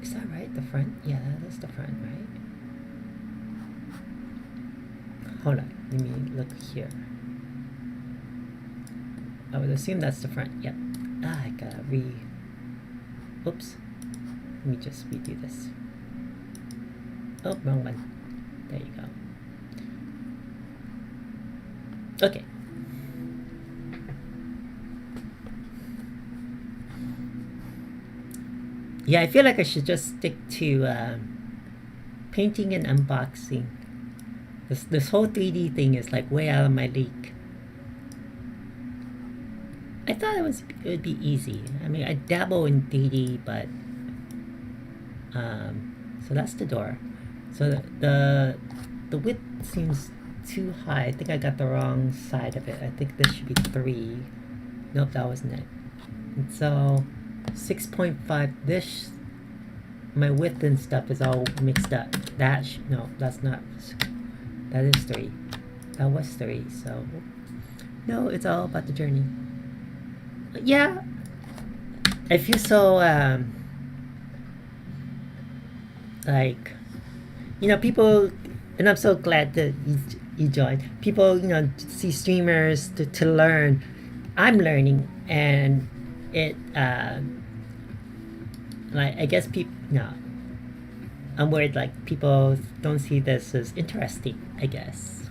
Is that right? The front? Yeah, that is the front, right? Hold on, let me look here. I would assume that's the front. Yep. I gotta oops. Let me just redo this. Oh, wrong one. There you go. Okay. Yeah, I feel like I should just stick to painting and unboxing. This whole 3D thing is like way out of my league. I thought it would be easy. I mean, I dabble in 3D, but so that's the door. So the width seems too high. I think I got the wrong side of it. I think this should be 3. Nope, that wasn't it. And so 6.5. This my width and stuff is all mixed up. No, that's not. That is 3. That was 3. So no, it's all about the journey. Yeah, I feel so like, you know, people, and I'm so glad that you joined. People, you know, see streamers to learn. I'm learning, and it like, I guess people, no, I'm worried like people don't see this as interesting, I guess.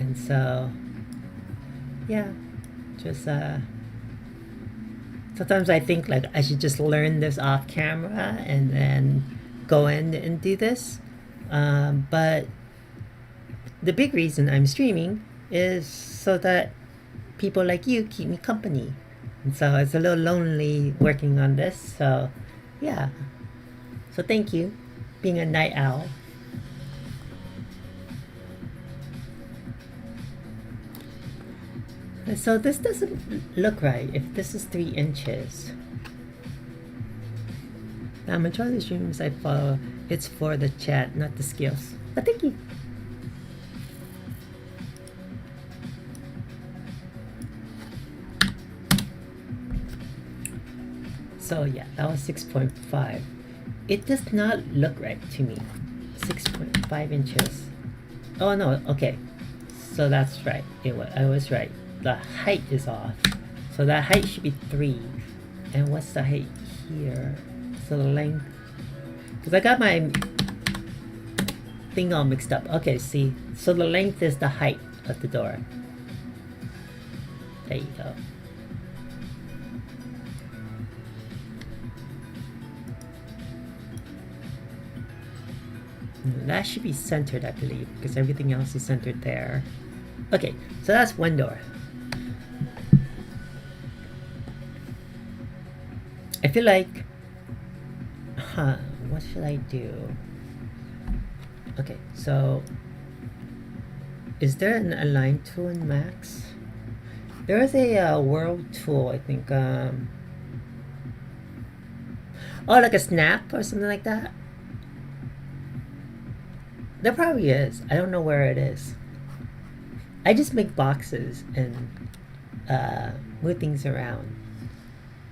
And so, yeah, Just sometimes I think like I should just learn this off camera and then go in and do this. But the big reason I'm streaming is so that people like you keep me company. And so it's a little lonely working on this. So yeah. So thank you, being a night owl. So this doesn't look right if this is 3 inches. Now, majority of the streams I follow, it's for the chat, not the skills. But thank you. So yeah, that was 6.5. It does not look right to me. 6.5 inches. Oh no, okay. So that's right. I was right. The height is off. So that height should be 3. And what's the height here? So the length. Because I got my thing all mixed up. Okay, see. So the length is the height of the door. There you go. That should be centered, I believe, because everything else is centered there. Okay, so that's one door. I feel like, what should I do? Okay, so is there an align tool in Max? There is a world tool, I think. Oh, like a snap or something like that? There probably is. I don't know where it is. I just make boxes and move things around.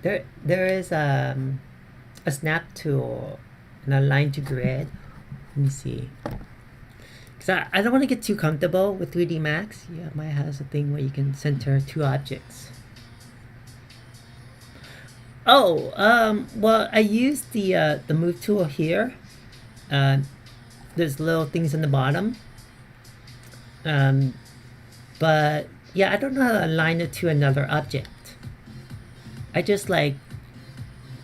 There is a snap tool and align to grid. Let me see. Because I don't want to get too comfortable with 3D Max. Yeah, Maya has a thing where you can center 2 objects. Oh, well, I used the move tool here. There's little things in the bottom. But yeah, I don't know how to align it to another object. I just like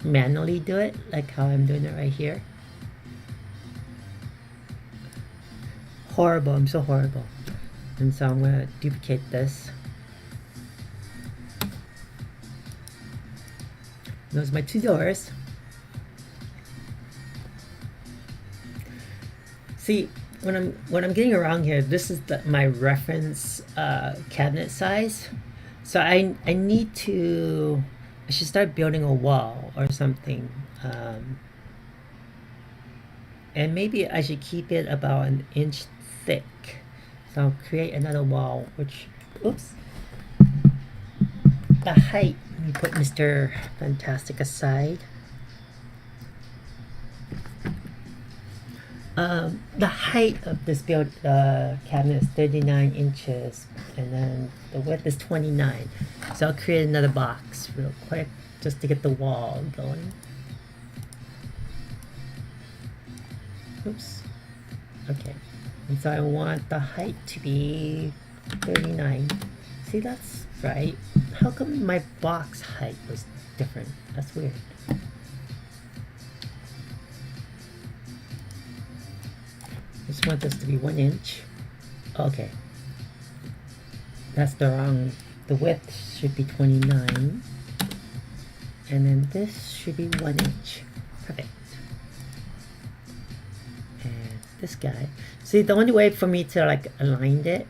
manually do it, like how I'm doing it right here. Horrible, I'm so horrible. And so I'm gonna duplicate this. Those are my 2 doors. See, when I'm getting around here, this is my reference cabinet size. So I need to, I should start building a wall or something. And maybe I should keep it about 1 inch thick. So I'll create another wall, which, oops. The height, let me put Mr. Fantastic aside. The height of this cabinet is 39 inches, and then the width is 29. So I'll create another box real quick just to get the wall going. Oops. Okay. And so I want the height to be 39. See, that's right. How come my box height was different? That's weird. I just want this to be 1 inch. Okay. That's the wrong. The width should be 29. And then this should be 1 inch. Perfect. And this guy. See, the only way for me to like align it,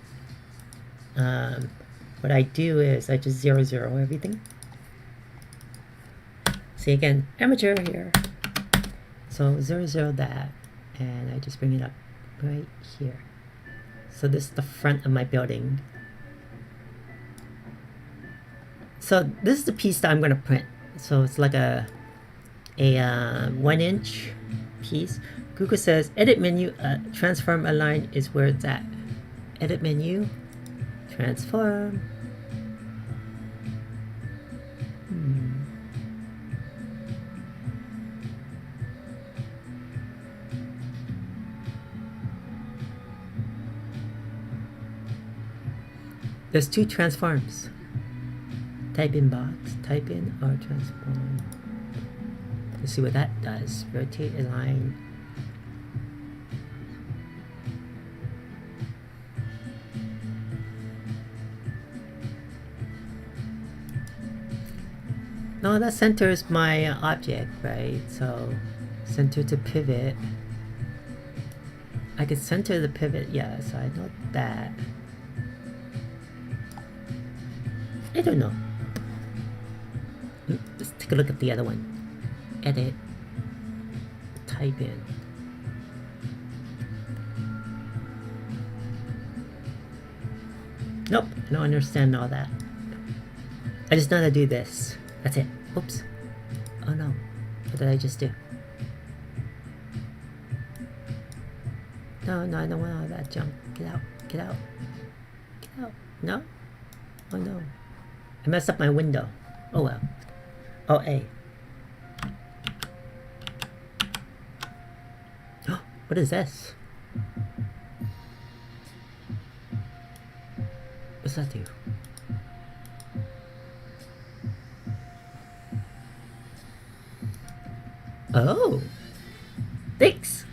what I do is I just 0, 0 everything. See, again, amateur here. So 0, 0 that, and I just bring it up right here. So this is the front of my building. So this is the piece that I'm going to print. So it's like a 1 inch piece. Google says edit menu, transform align is where it's at. Edit menu, transform. There's 2 transforms. Type in box, type in or transform. Let's see what that does. Rotate, align. No, that centers my object, right? So center to pivot. I could center the pivot, yeah, so I know that. I don't know. Let's take a look at the other one. Edit. Type in. Nope, I don't understand all that. I just know how to do this. That's it. Oops. Oh no. What did I just do? No, I don't want all that junk. Get out. Get out. Get out. No? Oh no. I messed up my window. Oh well. Oh, A. What is this? What's that do? Oh, thanks.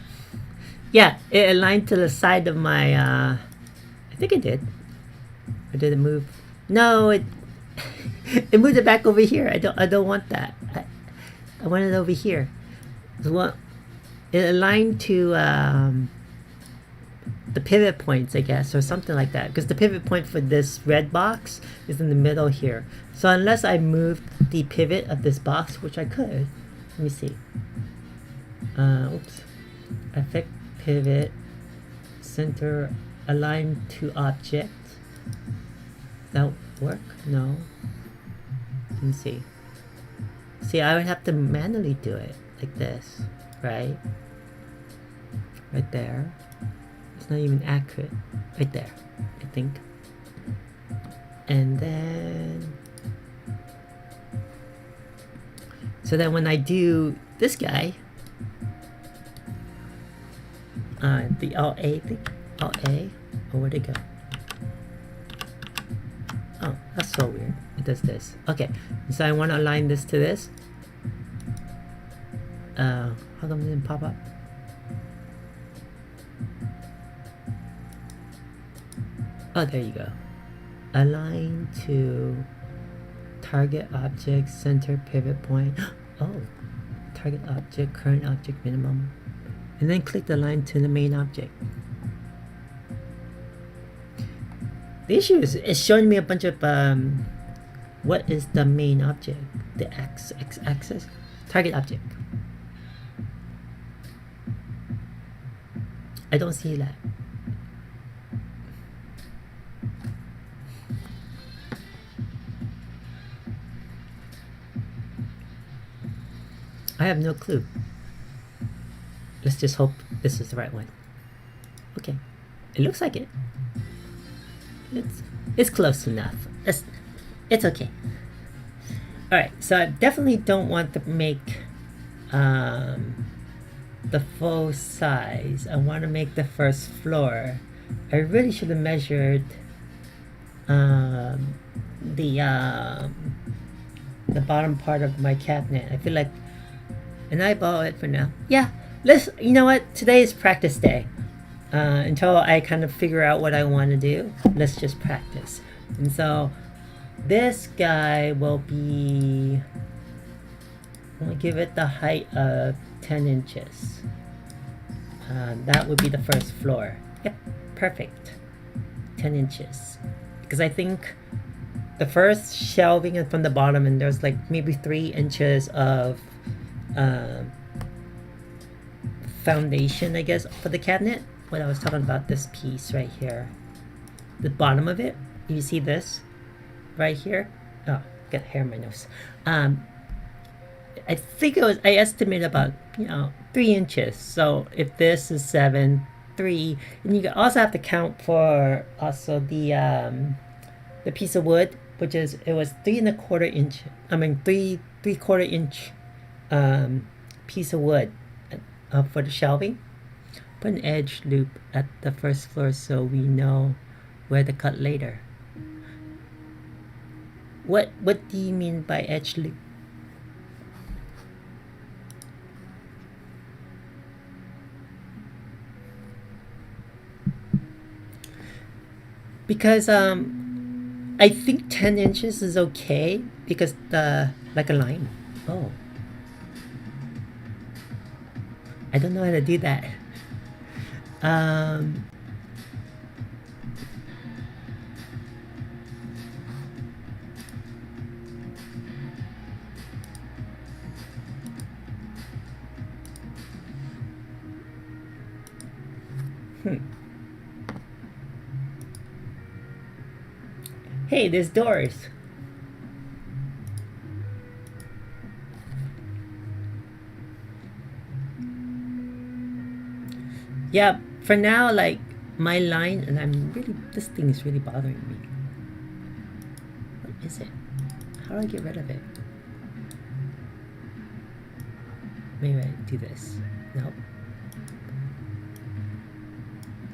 Yeah, it aligned to the side of my. I think it did. Or did it move? No, it it moved it back over here. I don't want that. I want it over here. It aligned to the pivot points, I guess, or something like that. Because the pivot point for this red box is in the middle here. So unless I moved the pivot of this box, which I could, let me see. Oops. Affect pivot, center, align to object. That work? No. Let me see. See, I would have to manually do it like this, right? Right there. It's not even accurate. Right there, I think. And then... So then when I do this guy, the Alt-A thing, Alt-A, oh, where'd it go? Oh, that's so weird. It does this. Okay, so I want to align this to this. How come it didn't pop up? Oh, there you go. Align to target object, center, pivot point. Oh, target object, current object, minimum. And then click the line to the main object. The issue is it's showing me a bunch of what is the main object? The x-axis? Target object. I don't see that. I have no clue. Let's just hope this is the right one. Okay. It looks like it. It's close enough. It's okay. Alright, so I definitely don't want to make the full size. I want to make the first floor. I really should have measured the bottom part of my cabinet. I feel like and I eyeball it for now. Yeah, you know what? Today is practice day. Until I kind of figure out what I want to do, let's just practice. And so this guy will be, I'm going to give it the height of 10 inches. That would be the first floor. Yep, perfect. 10 inches. Because I think the first shelving is from the bottom and there's like maybe 3 inches of foundation, I guess, for the cabinet. What I was talking about, this piece right here, the bottom of it, you see this right here? Oh, got hair in my nose. I think I estimated about 3 inches. So if this is 7, 3, and you also have to count for also the piece of wood, which is it was 3 1/4 inch. I mean 3/4 inch piece of wood for the shelving. Put an edge loop at the first floor so we know where to cut later. What do you mean by edge loop? Because I think 10 inches is okay because the like a line. Oh, I don't know how to do that. Um, Hey, there's doors. Yeah, for now, like my line, and this thing is really bothering me. What is it? How do I get rid of it? Maybe I do this. Nope.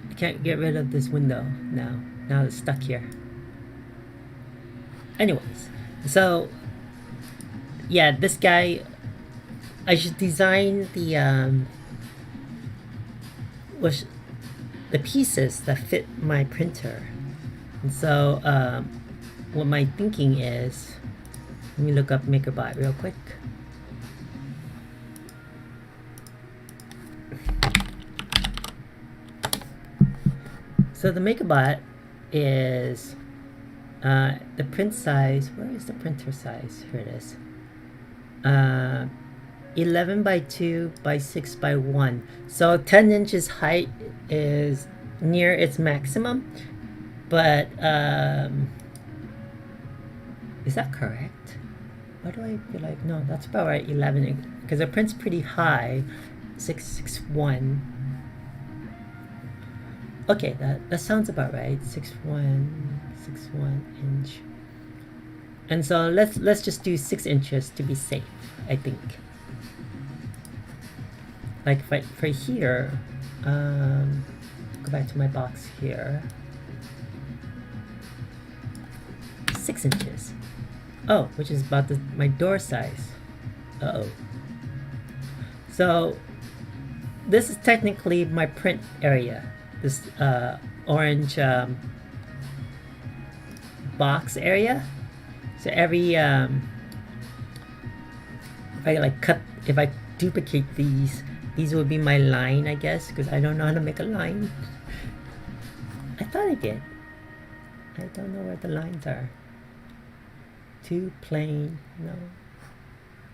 I can't get rid of this window now. Now it's stuck here. Anyways, so yeah, this guy, I should design the pieces that fit my printer. And so what my thinking is, let me look up MakerBot real quick. So the MakerBot is the print size. Where is the printer size? Here it is. 11 by 2 by 6 by 1. So 10 inches height is near its maximum. But is that correct? Why do I feel like, no, that's about right, 11, because the print's pretty high, 661. Okay, that sounds about right, 61 inch. And so let's just do 6 inches to be safe, I think. Like for here, go back to my box here. 6 inches. Oh, which is about my door size. Uh-oh. So this is technically my print area. This orange box area. So every if I duplicate these will be my line, I guess, because I don't know how to make a line. I thought I did. I don't know where the lines are. Too plain, no.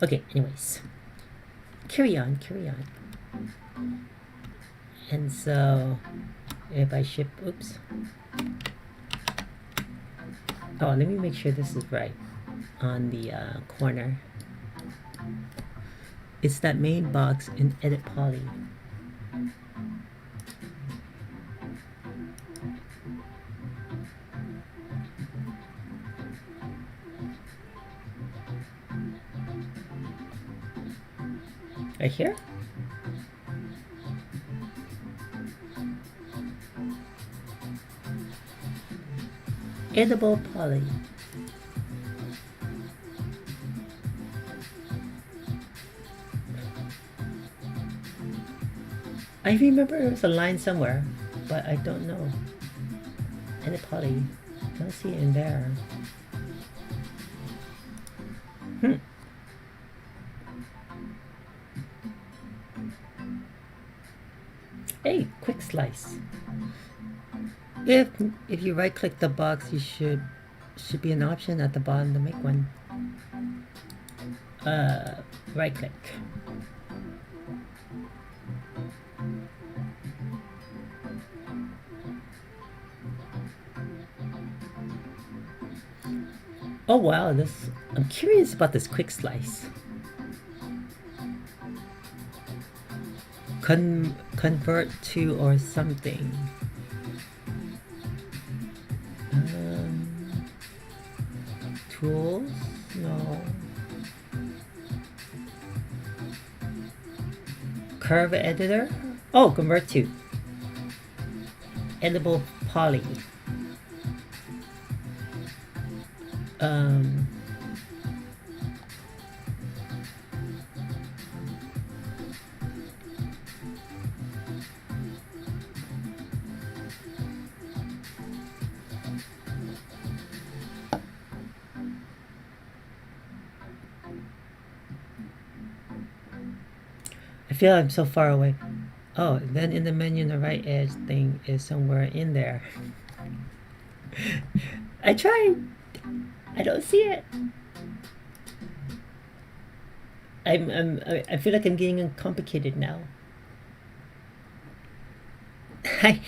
Okay, anyways. Carry on. And so, if I ship, oops. Oh, let me make sure this is right on the corner. It's that main box in Edit Poly. Right here? Editable Poly. I remember there was a line somewhere, but I don't know. Edit Poly. Don't see it in there. Hey, quick slice. If you right click the box, you should be an option at the bottom to make one. Right click. Oh wow, I'm curious about this quick slice. Convert to or something. Tools? No. Curve editor? Oh, convert to. Editable Poly. I feel I'm so far away. Oh, then in the menu, the right edge thing is somewhere in there. I tried. I don't see it. I feel like I'm getting complicated now. I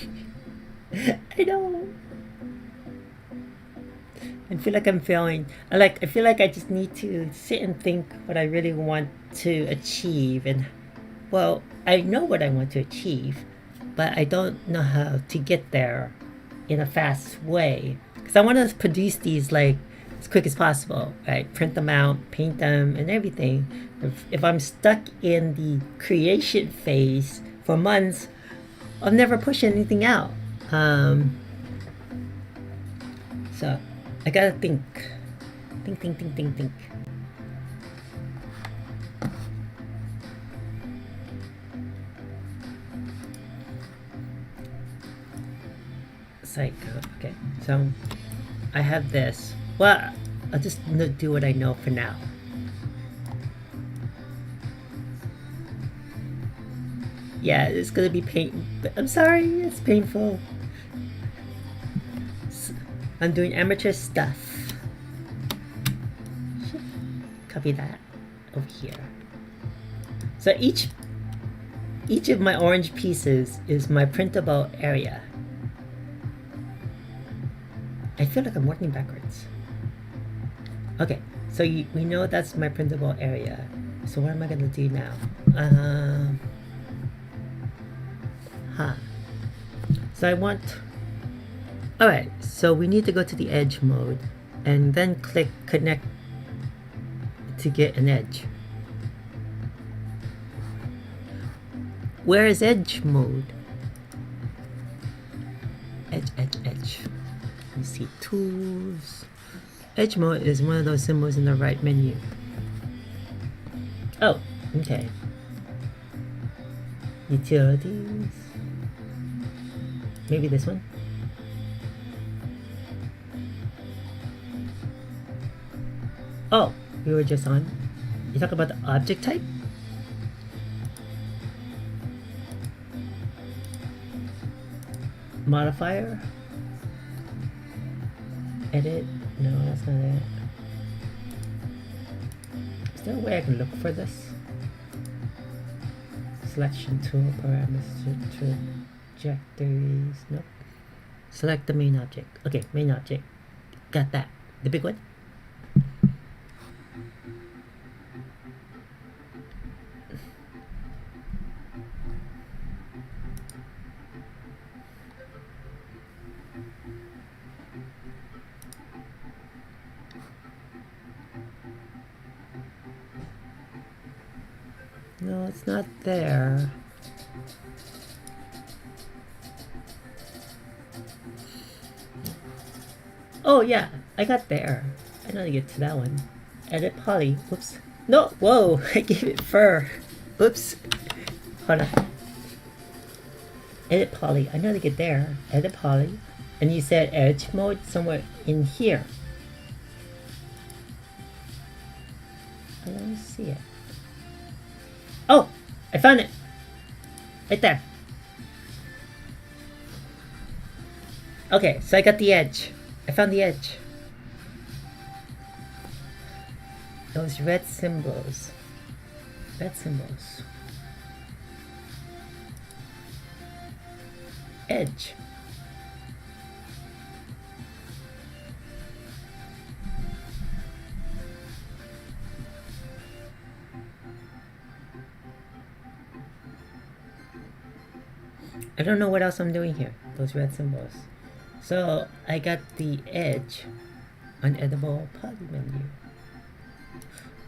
know. I feel like I'm failing. I feel like I just need to sit and think what I really want to achieve, and well, I know what I want to achieve, but I don't know how to get there in a fast way. Because I want to produce these like as quick as possible, right? Print them out, paint them, and everything. If I'm stuck in the creation phase for months, I'll never push anything out. So I gotta think. Think. Psych. Okay, so I have this. Well, I'll just do what I know for now. Yeah, it's gonna be pain. I'm sorry, it's painful. I'm doing amateur stuff. Copy that over here. So each of my orange pieces is my printable area. I feel like I'm working backwards. Okay, so we know that's my printable area. So what am I gonna do now? So I want... Alright, so we need to go to the edge mode and then click connect to get an edge. Where is edge mode? Edge. Let me see, tools. Edge mode is one of those symbols in the right menu. Oh, okay. Utilities. Maybe this one? Oh, we were just on. You talk about the object type? Modifier? Edit? No, that's not it. Is there a way I can look for this? Selection tool, parameters, trajectories, nope. Select the main object. Okay, main object. Got that. The big one? No, it's not there. Oh yeah, I got there. I know to get to that one. Edit poly. Whoops. No, whoa, I gave it fur. Oops. Hold on. Edit poly. I know to get there. Edit poly. And you said edge mode somewhere in here. I don't see it. Oh! I found it! Right there. Okay, so I got the edge. I found the edge. Those red symbols. Red symbols. Edge. I don't know what else I'm doing here. Those red symbols. So I got the edge on editable poly menu.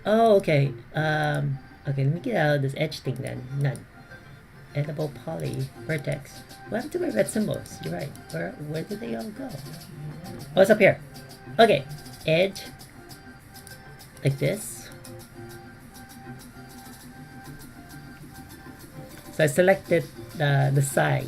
Oh, okay. Okay, let me get out of this edge thing then. None. Editable poly vertex. What happened to my red symbols? You're right. Where did they all go? Oh, it's up here. Okay, edge. Like this. So I selected the side.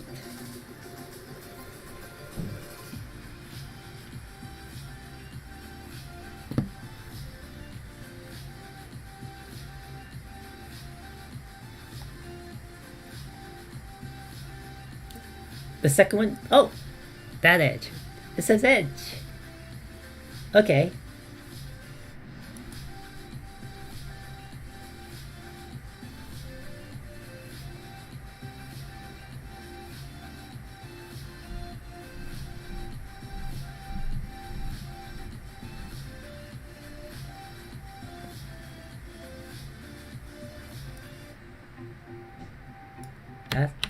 The second one, oh, that edge. It says edge. Okay.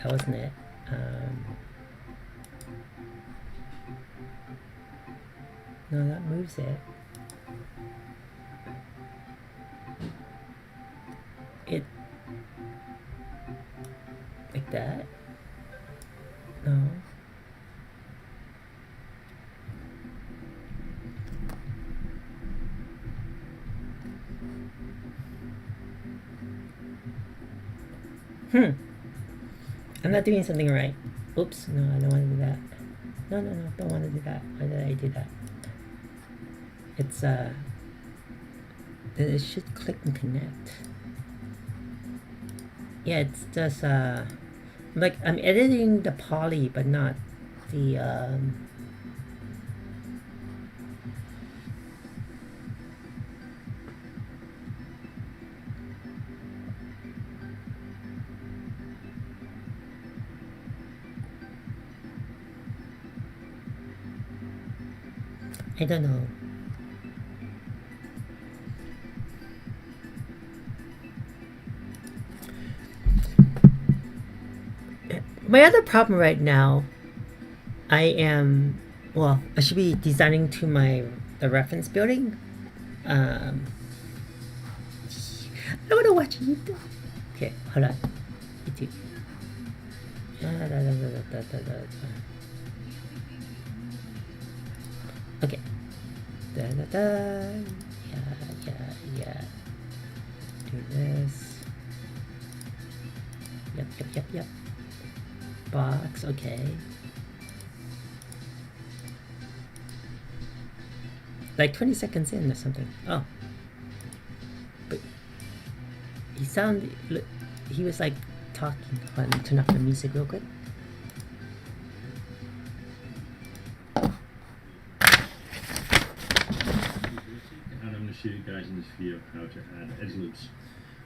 That wasn't it. No, that moves it. It like that. No. I'm not doing something right. Oops, no, I don't want to do that. No, don't want to do that. Why did I do that? It's it should click and connect. Yeah, it's just like I'm editing the poly but not the I don't know. My other problem right now, I should be designing to the reference building. I don't want to watch YouTube. Okay, hold on. YouTube. Okay. Yeah. Do this. Yep. Box, okay. Like 20 seconds in or something. Oh. But he was like talking. Hold on, turn off the music real quick. And I'm going to show you guys in this video how to add edge loops.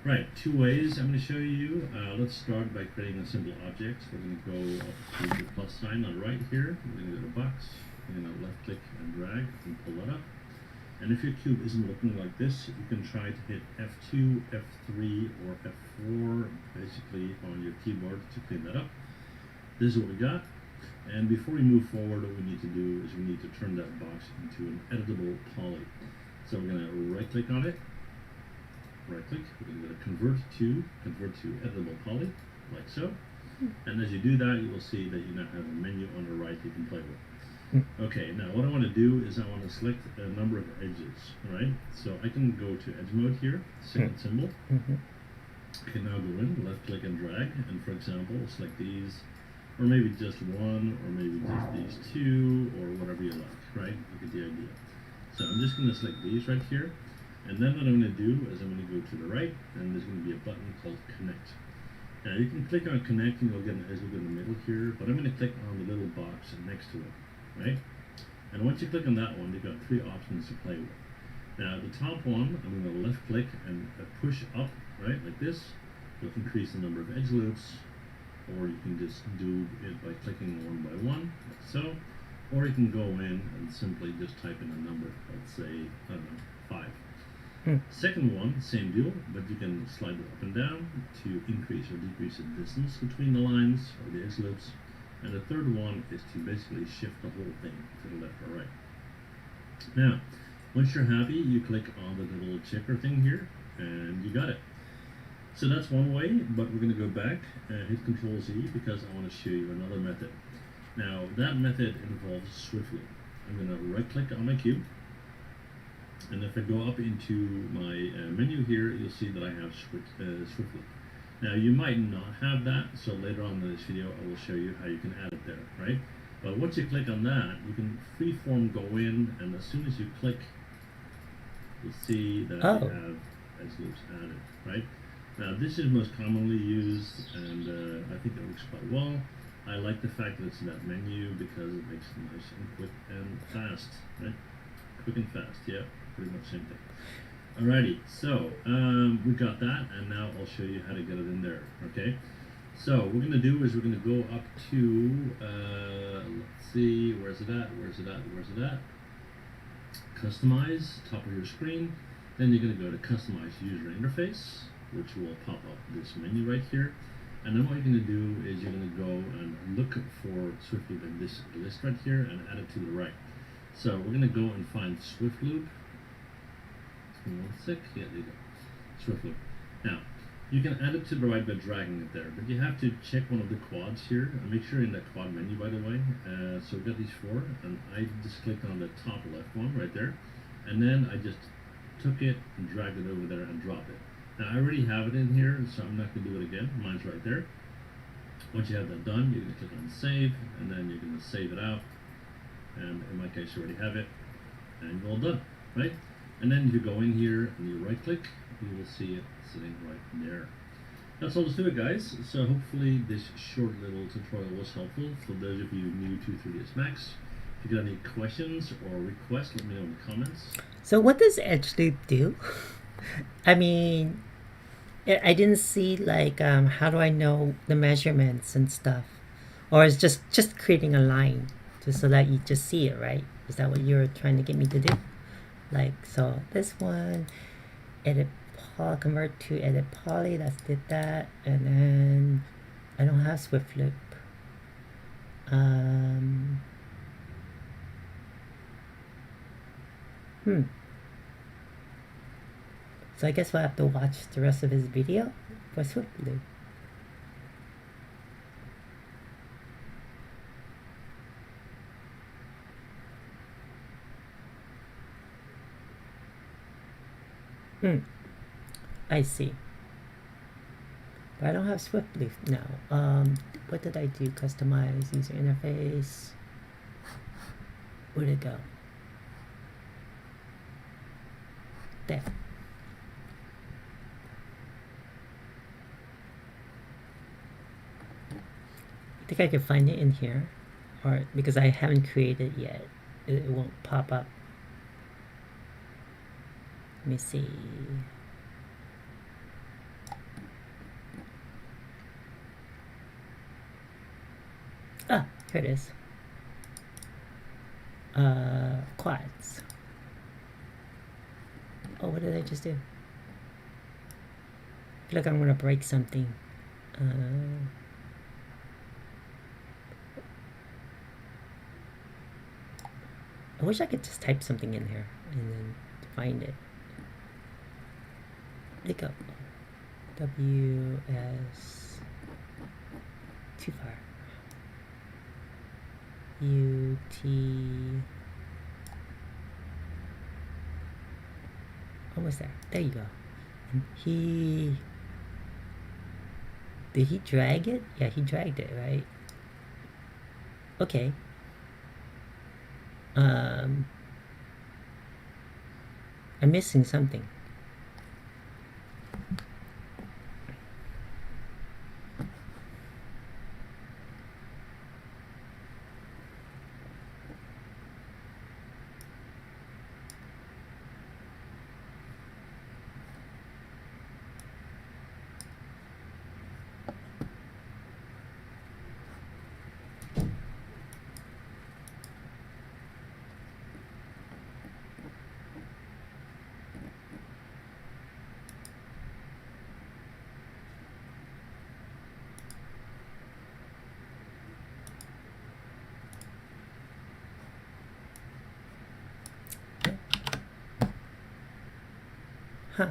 Right, two ways I'm going to show you. Let's start by creating a simple object. We're going to go up to the plus sign on the right here. We're going to go to box. We're going to left click and drag and pull that up. And if your cube isn't looking like this, you can try to hit F2, F3, or F4 basically on your keyboard to clean that up. This is what we got. And before we move forward, what we need to do is we need to turn that box into an editable poly. So we're going to right click on it. Right click, we're going to convert to editable poly, like so. And as you do that, you will see that you now have a menu on the right you can play with. Okay, now what I want to do is I want to select a number of edges, right? So I can go to edge mode here, second symbol. I can now go in, left click and drag, and for example, select these, or maybe just one, or maybe just these two, or whatever you like, right? You get the idea. So I'm just going to select these right here. And then what I'm going to do is I'm going to go to the right, and there's going to be a button called Connect. Now you can click on Connect and you'll get an edge loop in the middle here, but I'm going to click on the little box next to it, right? And once you click on that one, you've got three options to play with. Now the top one, I'm going to left click and push up, right, like this. It'll increase the number of edge loops, or you can just do it by clicking one by one, like so. Or you can go in and simply just type in a number, let's say, I don't know, 5. Second one, same deal, but you can slide it up and down to increase or decrease the distance between the lines or the edge loops. And the third one is to basically shift the whole thing to the left or right. Now, once you're happy, you click on the little checker thing here, and you got it. So that's one way, but we're going to go back and hit Control Z because I want to show you another method. Now, that method involves Swiftly. I'm going to right click on my cube. And if I go up into my menu here, you'll see that I have Swiftly. Now you might not have that, so later on in this video I will show you how you can add it there, right? But once you click on that, you can freeform go in, and as soon as you click, you'll see that you have edge loops added, right? Now this is most commonly used, and I think it works quite well. I like the fact that it's in that menu because it makes it nice and quick and fast, right? Quick and fast, yeah, pretty much same thing. Alrighty, so we got that, and now I'll show you how to get it in there. Okay, so what we're gonna do is we're gonna go up to let's see, where's it at? Where's it at? Where's it at? Customize, top of your screen. Then you're gonna go to Customize User Interface, which will pop up this menu right here. And then what you're going to do is you're going to go and look for SwiftLoop in this list right here and add it to the right. So we're going to go and find SwiftLoop. Give me 1 sec. Yeah, there you go. SwiftLoop. Now, you can add it to the right by dragging it there, but you have to check one of the quads here and make sure in that quad menu, by the way. So we've got these 4, and I just clicked on the top left one right there, and then I just took it and dragged it over there and dropped it. Now I already have it in here, so I'm not going to do it again. Mine's right there. Once you have that done, you're going to click on save, and then you're going to save it out. And in my case, you already have it, and you're all done, right? And then if you go in here and you right click, you will see it sitting right there. That's all to it, guys. So hopefully this short little tutorial was helpful for those of you new to 3ds Max. If you got any questions or requests, let me know in the comments. So what does edge loop do? I mean, I didn't see like how do I know the measurements and stuff, or it's just creating a line just so that you just see it, right? Is that what you're trying to get me to do? Like, so this one, edit poly, convert to edit poly. Let's did that, and then I don't have SwiftLoop. So I guess we'll have to watch the rest of his video for SwiftLoop. I see. But I don't have SwiftLoop now. What did I do? Customize user interface. Where'd it go? There. I think I can find it in here, or because I haven't created it yet, it won't pop up. Let me see. Ah, here it is. Quads. Oh, what did I just do? I feel like I'm gonna break something. I wish I could just type something in here and then find it. Where'd it go? WS. Too far. UT. Almost there. There you go. And did he drag it? Yeah, he dragged it, right? Okay. I'm missing something. Huh.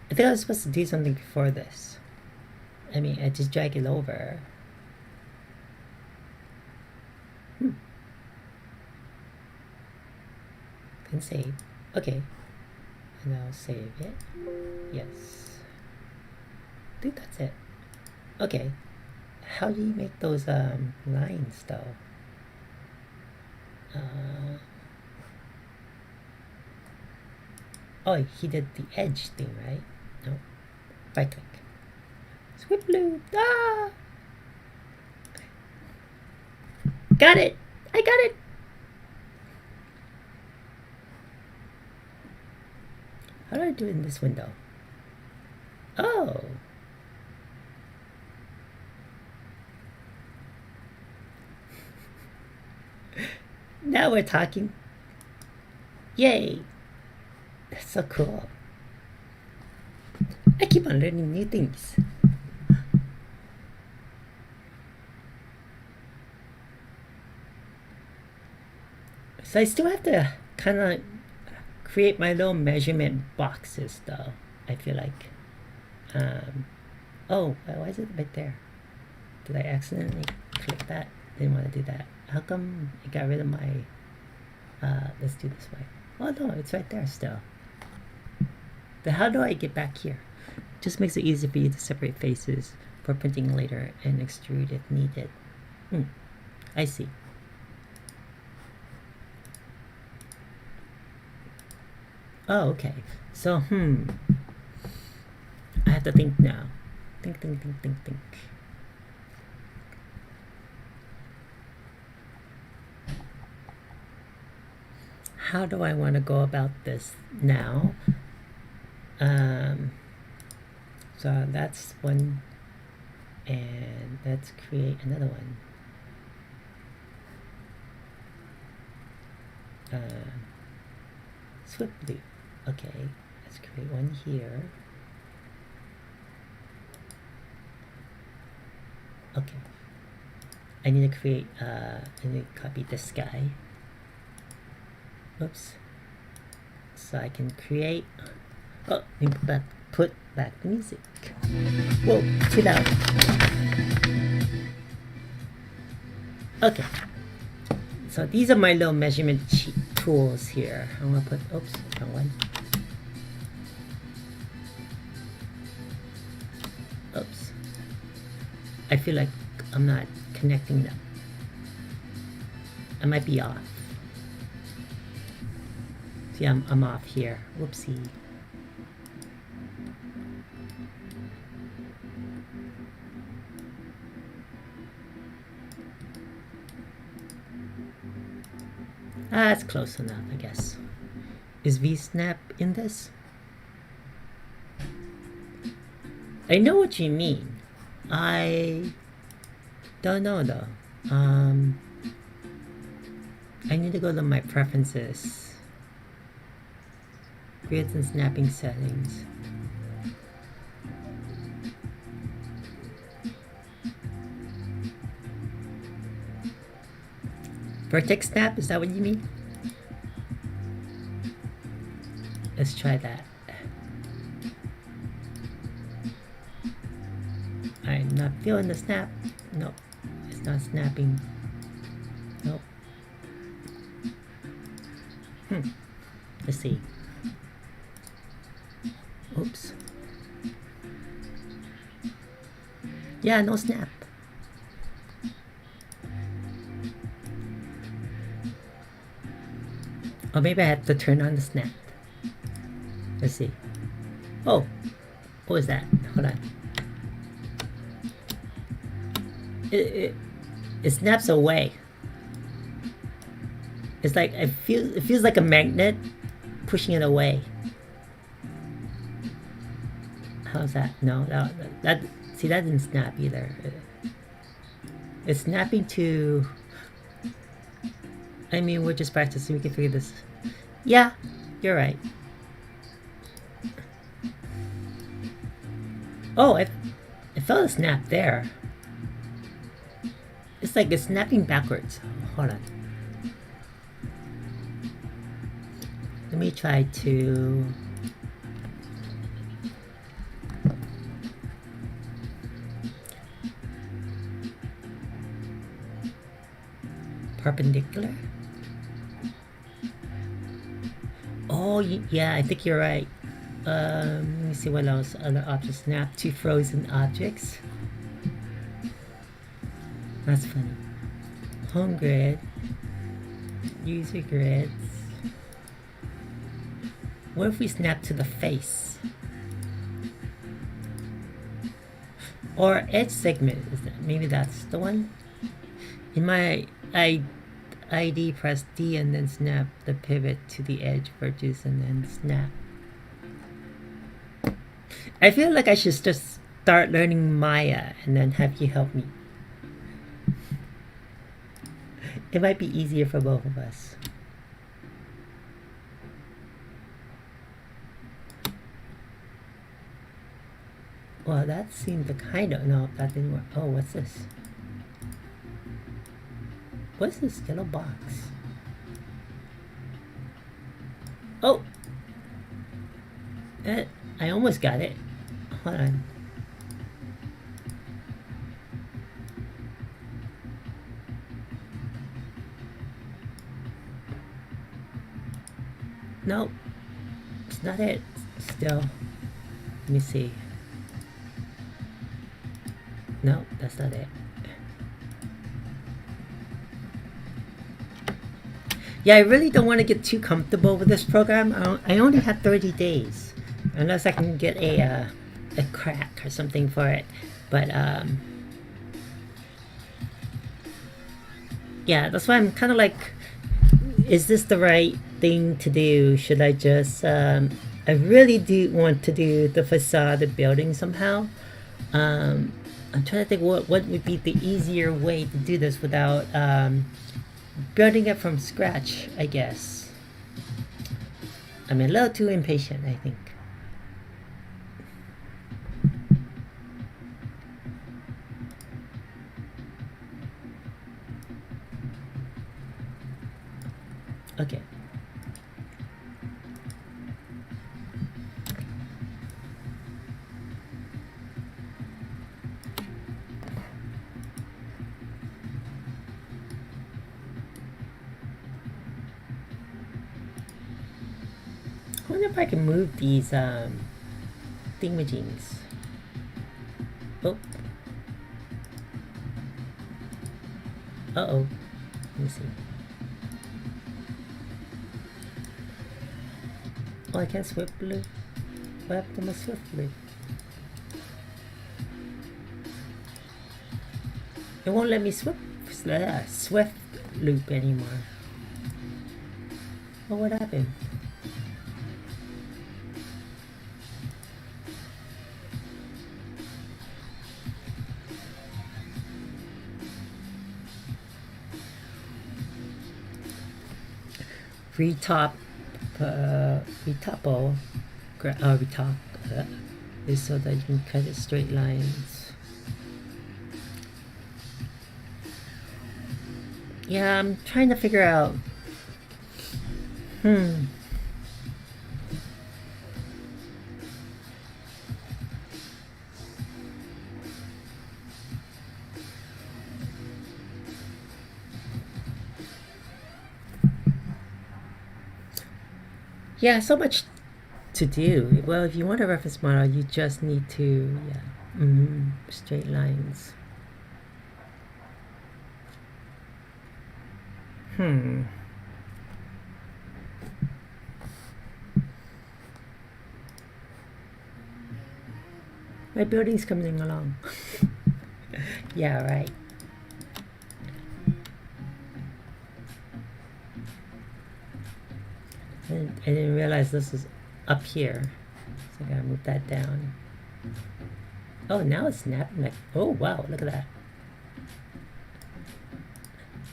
I think I was supposed to do something before this. I mean, I just drag it over. can save. Okay. And I'll save it. Yes. I think that's it. Okay. How do you make those lines though? Oh, he did the edge thing, right? No. Right click. Squip loop. Ah! Got it! I got it! How do I do it in this window? Oh! Now we're talking. Yay! That's so cool. I keep on learning new things. So I still have to kind of create my little measurement boxes though, I feel like. Oh, why is it right there? Did I accidentally click that? Didn't want to do that. How come it got rid of my... let's do this way. Oh no, it's right there still. Then how do I get back here? Just makes it easy for you to separate faces for printing later and extrude if needed. I see. Oh, okay. So, I have to think now. Think. How do I want to go about this now? So that's one, and let's create another one. Swiftly. Okay, let's create one here. Okay. I need to create, I need to copy this guy. Oops. So I can create, oh, put back the music. Whoa, too loud. Okay. So these are my little measurement tools here. I'm gonna put, oops, wrong one. Oops. I feel like I'm not connecting them. I might be off. See, I'm off here. Whoopsie. That's close enough, I guess. Is VSnap in this? I know what you mean. I don't know though. I need to go to my preferences. Grids and snapping settings. Vertex snap, is that what you mean? Let's try that. I'm not feeling the snap. Nope, it's not snapping. Nope. Let's see. Oops. Yeah, no snap. Or maybe I have to turn on the snap. Let's see. Oh, what was that? Hold on. It snaps away. It's like it feels like a magnet pushing it away. How's that? No, that see, that didn't snap either. It's snapping to. I mean, we're just practicing. We can figure this. Yeah, you're right. Oh, I felt a snap there. It's like it's snapping backwards. Hold on. Let me try to. Perpendicular. Oh, yeah, I think you're right. Let me see what else. Other objects snap to frozen objects. That's funny. Home grid. User grids. What if we snap to the face? Or edge segment. Maybe that's the one? In my ID, press D and then snap the pivot to the edge vertex and then snap. I feel like I should just start learning Maya and then have you help me. It might be easier for both of us. Well, that seemed to kind of... No, that didn't work. Oh, what's this? What's this yellow box? Oh! I almost got it. Hold on. Nope. It's not it. Still. Let me see. No, that's not it. Yeah, I really don't want to get too comfortable with this program. I only had 30 days. Unless I can get a crack or something for it. But, yeah, that's why I'm kind of like, is this the right thing to do? Should I just, I really do want to do the facade of the building somehow. I'm trying to think what would be the easier way to do this without building it from scratch, I guess. I'm a little too impatient, I think. Okay. I wonder if I can move these thingamajiggies. Oh. Uh-oh. Let me see. Oh, I can't swift loop. What happened to my swift loop? It won't let me swift loop anymore. Oh, what happened? Retop is so that you can cut it straight lines. Yeah, I'm trying to figure out. Yeah, so much to do. Well, if you want a reference model, you just need to, straight lines. My building's coming along. Yeah, right. I didn't realize this is up here. So I gotta move that down. Oh, now it's snapping like, oh wow, look at that.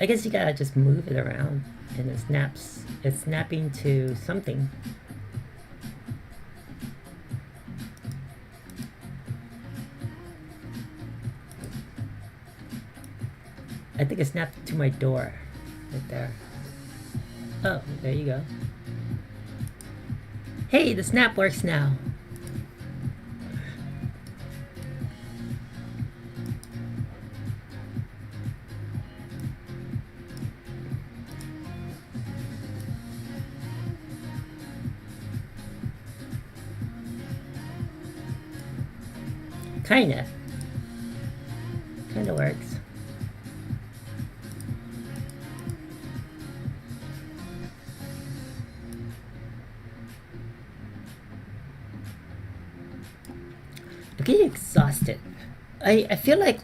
I guess you gotta just move it around and it snaps. It's snapping to something. I think it snapped to my door right there. Oh, there you go. Hey, the snap works now. Kinda works. I'm getting exhausted. I feel like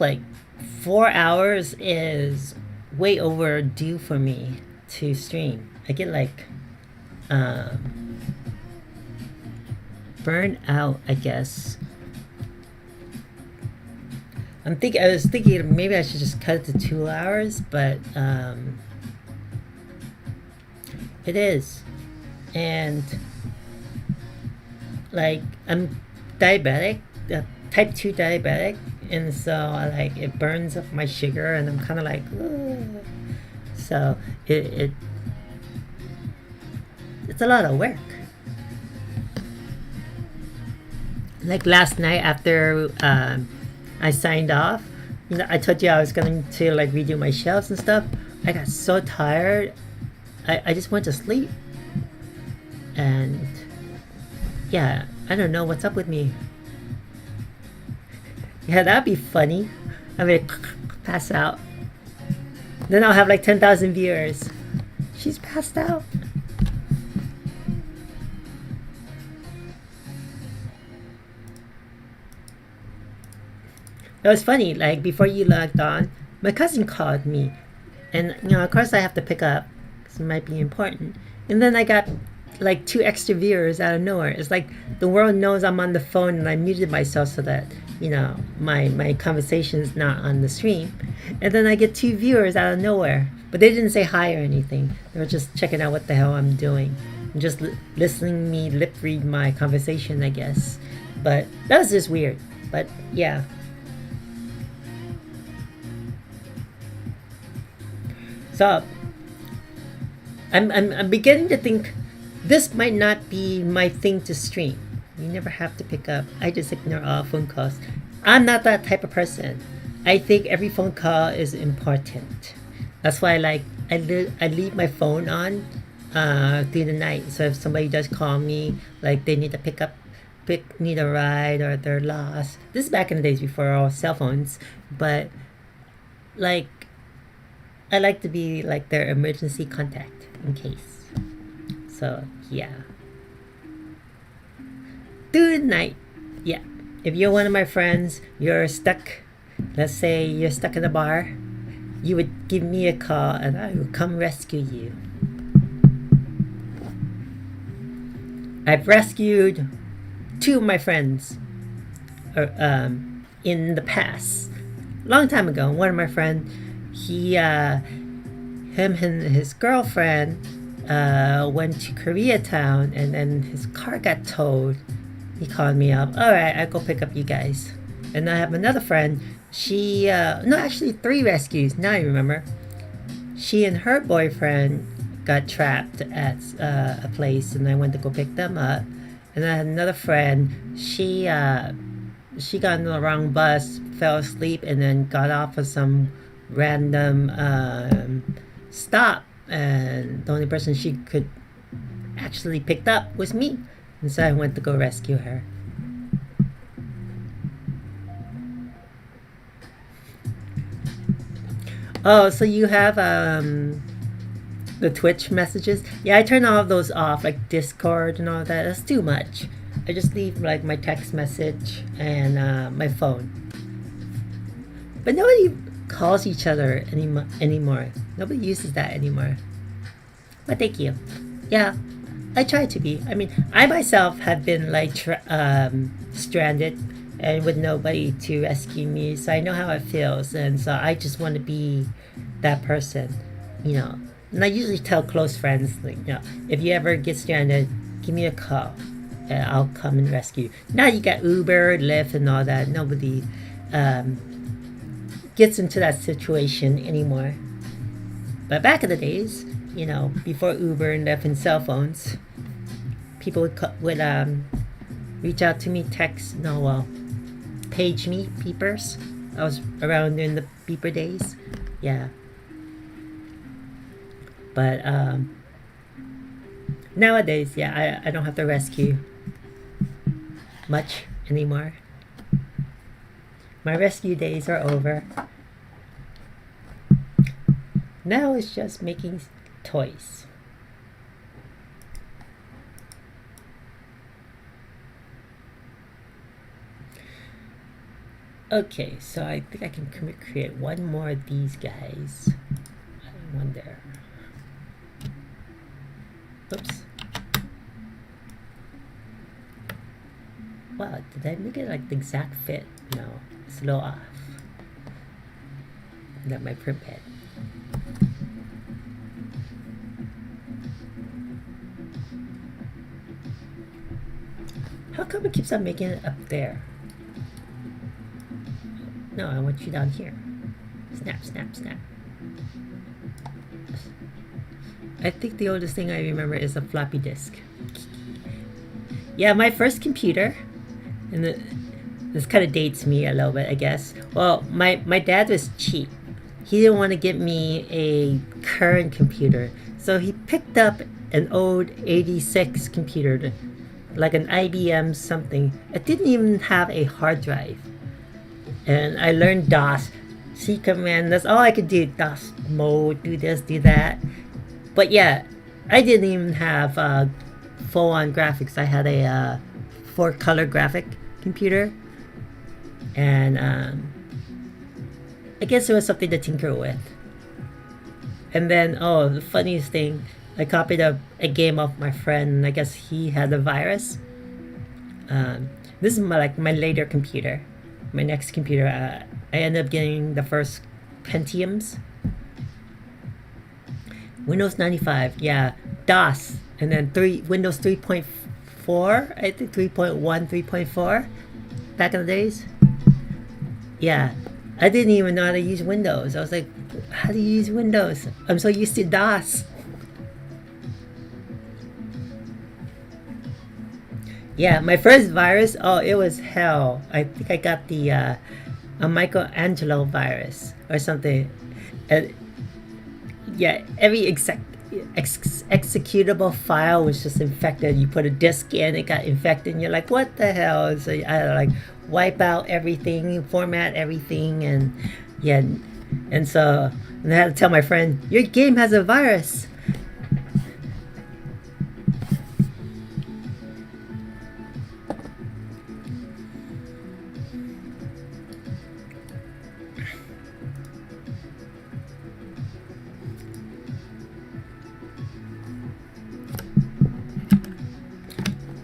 4 hours is way overdue for me to stream. I get burnt out, I guess. I was thinking maybe I should just cut it to 2 hours, but it is, and I'm diabetic, type 2 diabetic, and so it burns up my sugar, and I'm kind of like, ugh. So it's a lot of work. Like last night after I signed off, I told you I was going to redo my shelves and stuff. I got so tired, I just went to sleep, and yeah, I don't know what's up with me. Yeah, that'd be funny. I'm gonna pass out. Then I'll have 10,000 viewers. She's passed out. It was funny, before you logged on, my cousin called me. And, of course I have to pick up, because it might be important. And then I got, 2 extra viewers out of nowhere. It's like the world knows I'm on the phone and I muted myself so that, my conversation is not on the stream. And then I get 2 viewers out of nowhere. But they didn't say hi or anything. They were just checking out what the hell I'm doing. And just listening me lip read my conversation, I guess. But that was just weird. But, yeah. So I'm beginning to think this might not be my thing to stream. You never have to pick up. I just ignore all phone calls. I'm not that type of person. I think every phone call is important. That's why I leave my phone on through the night. So if somebody does call me, they need to need a ride, or they're lost. This is back in the days before all cell phones, but I like to be their emergency contact in case. So yeah. Through the night, yeah. If you're one of my friends, you're stuck. Let's say you're stuck in a bar. You would give me a call, and I will come rescue you. I've rescued 2 of my friends, in the past, long time ago. One of my friends, him and his girlfriend went to Koreatown, and then his car got towed. He called me up. All right, I'll go pick up you guys. And I have another friend. She no, actually 3 rescues. Now I remember. She and her boyfriend got trapped at a place, and I went to go pick them up. And I had another friend. She got on the wrong bus, fell asleep, and then got off of some random stop, and the only person she could actually picked up was me, and so I went to go rescue her. Oh, so you have the Twitch messages? Yeah, I turn all of those off, like Discord and all that. That's too much. I just leave my text message and my phone. But nobody calls each other anymore. Nobody uses that anymore. But thank you. Yeah, I try to be. I mean, I myself have been stranded and with nobody to rescue me, so I know how it feels, and so I just want to be that person, And I usually tell close friends, if you ever get stranded, give me a call, and I'll come and rescue. Now you got Uber, Lyft, and all that. Nobody gets into that situation anymore. But back in the days, before Uber and Lyft and cell phones, people would reach out to me, page me, beepers. I was around in the beeper days. Yeah. But nowadays, I don't have to rescue much anymore. My rescue days are over. Now it's just making toys. Okay, so I think I can create one more of these guys. I wonder. Oops. Wow, did I make it like the exact fit? No, it's a little off. Not my print bed. How come it keeps on making it up there? No, I want you down here. Snap, snap, snap. I think the oldest thing I remember is a floppy disk. Yeah, my first computer, and this kind of dates me a little bit, I guess. Well, my dad was cheap. He didn't want to get me a current computer, so he picked up an old 86 computer, like an IBM something. It didn't even have a hard drive. And I learned DOS, C command, that's all I could do. DOS mode, do this, do that. But yeah, I didn't even have full-on graphics. I had a 4-color graphic computer. And I guess it was something to tinker with. And then, oh, the funniest thing, I copied a game off my friend. I guess he had a virus. This is my later computer. My next computer, I ended up getting the first Pentiums. Windows 95, yeah. DOS, and then Windows 3.4, I think 3.1, 3.4, back in the days. Yeah, I didn't even know how to use Windows. I was like, how do you use Windows? I'm so used to DOS. Yeah, my first virus, oh, it was hell. I think I got the a Michelangelo virus or something. Yeah, every executable file was just infected. You put a disk in, it got infected, and you're like, what the hell? So I had to like wipe out everything, format everything, and yeah, and so and I had to tell my friend, your game has a virus.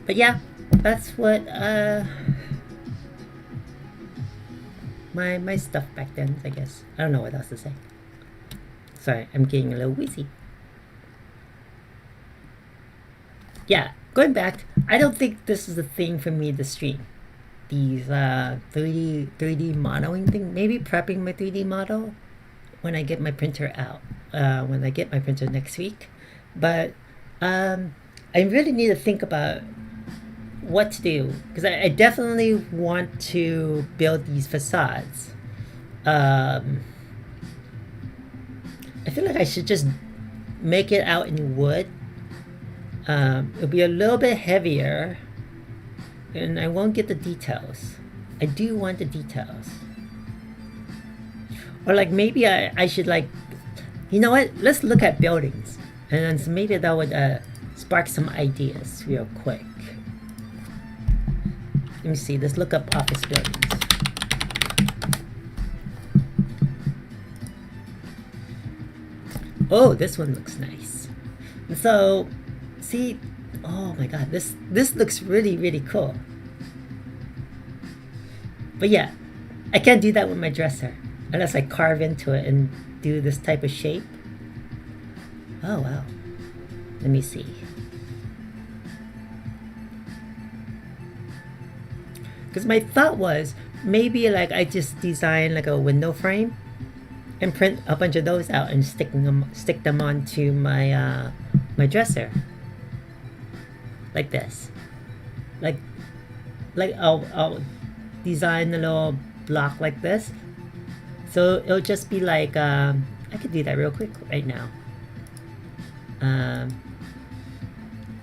But yeah, that's what my stuff back then, I guess. I don't know what else to say. Sorry, I'm getting a little wheezy. Yeah, going back, I don't think this is a thing for me to stream. These 3D modeling thing. Maybe prepping my 3D model when I get my printer out. When I get my printer next week. But I really need to think about what to do, because I definitely want to build these facades. I feel like I should just make it out in wood. It'll be a little bit heavier, and I won't get the details. I do want the details. Or like maybe I should like, you know what? Let's look at buildings, and then so maybe that would spark some ideas real quick. Let me see, let's look up office buildings. Oh, this one looks nice. So, see, oh my god, this looks really, really cool. But yeah, I can't do that with my dresser unless I carve into it and do this type of shape. Oh wow. Let me see. Because my thought was maybe like I just design like a window frame and print a bunch of those out and stick them onto my my dresser like this. Like I'll design a little block like this, so it'll just be like I could do that real quick right now.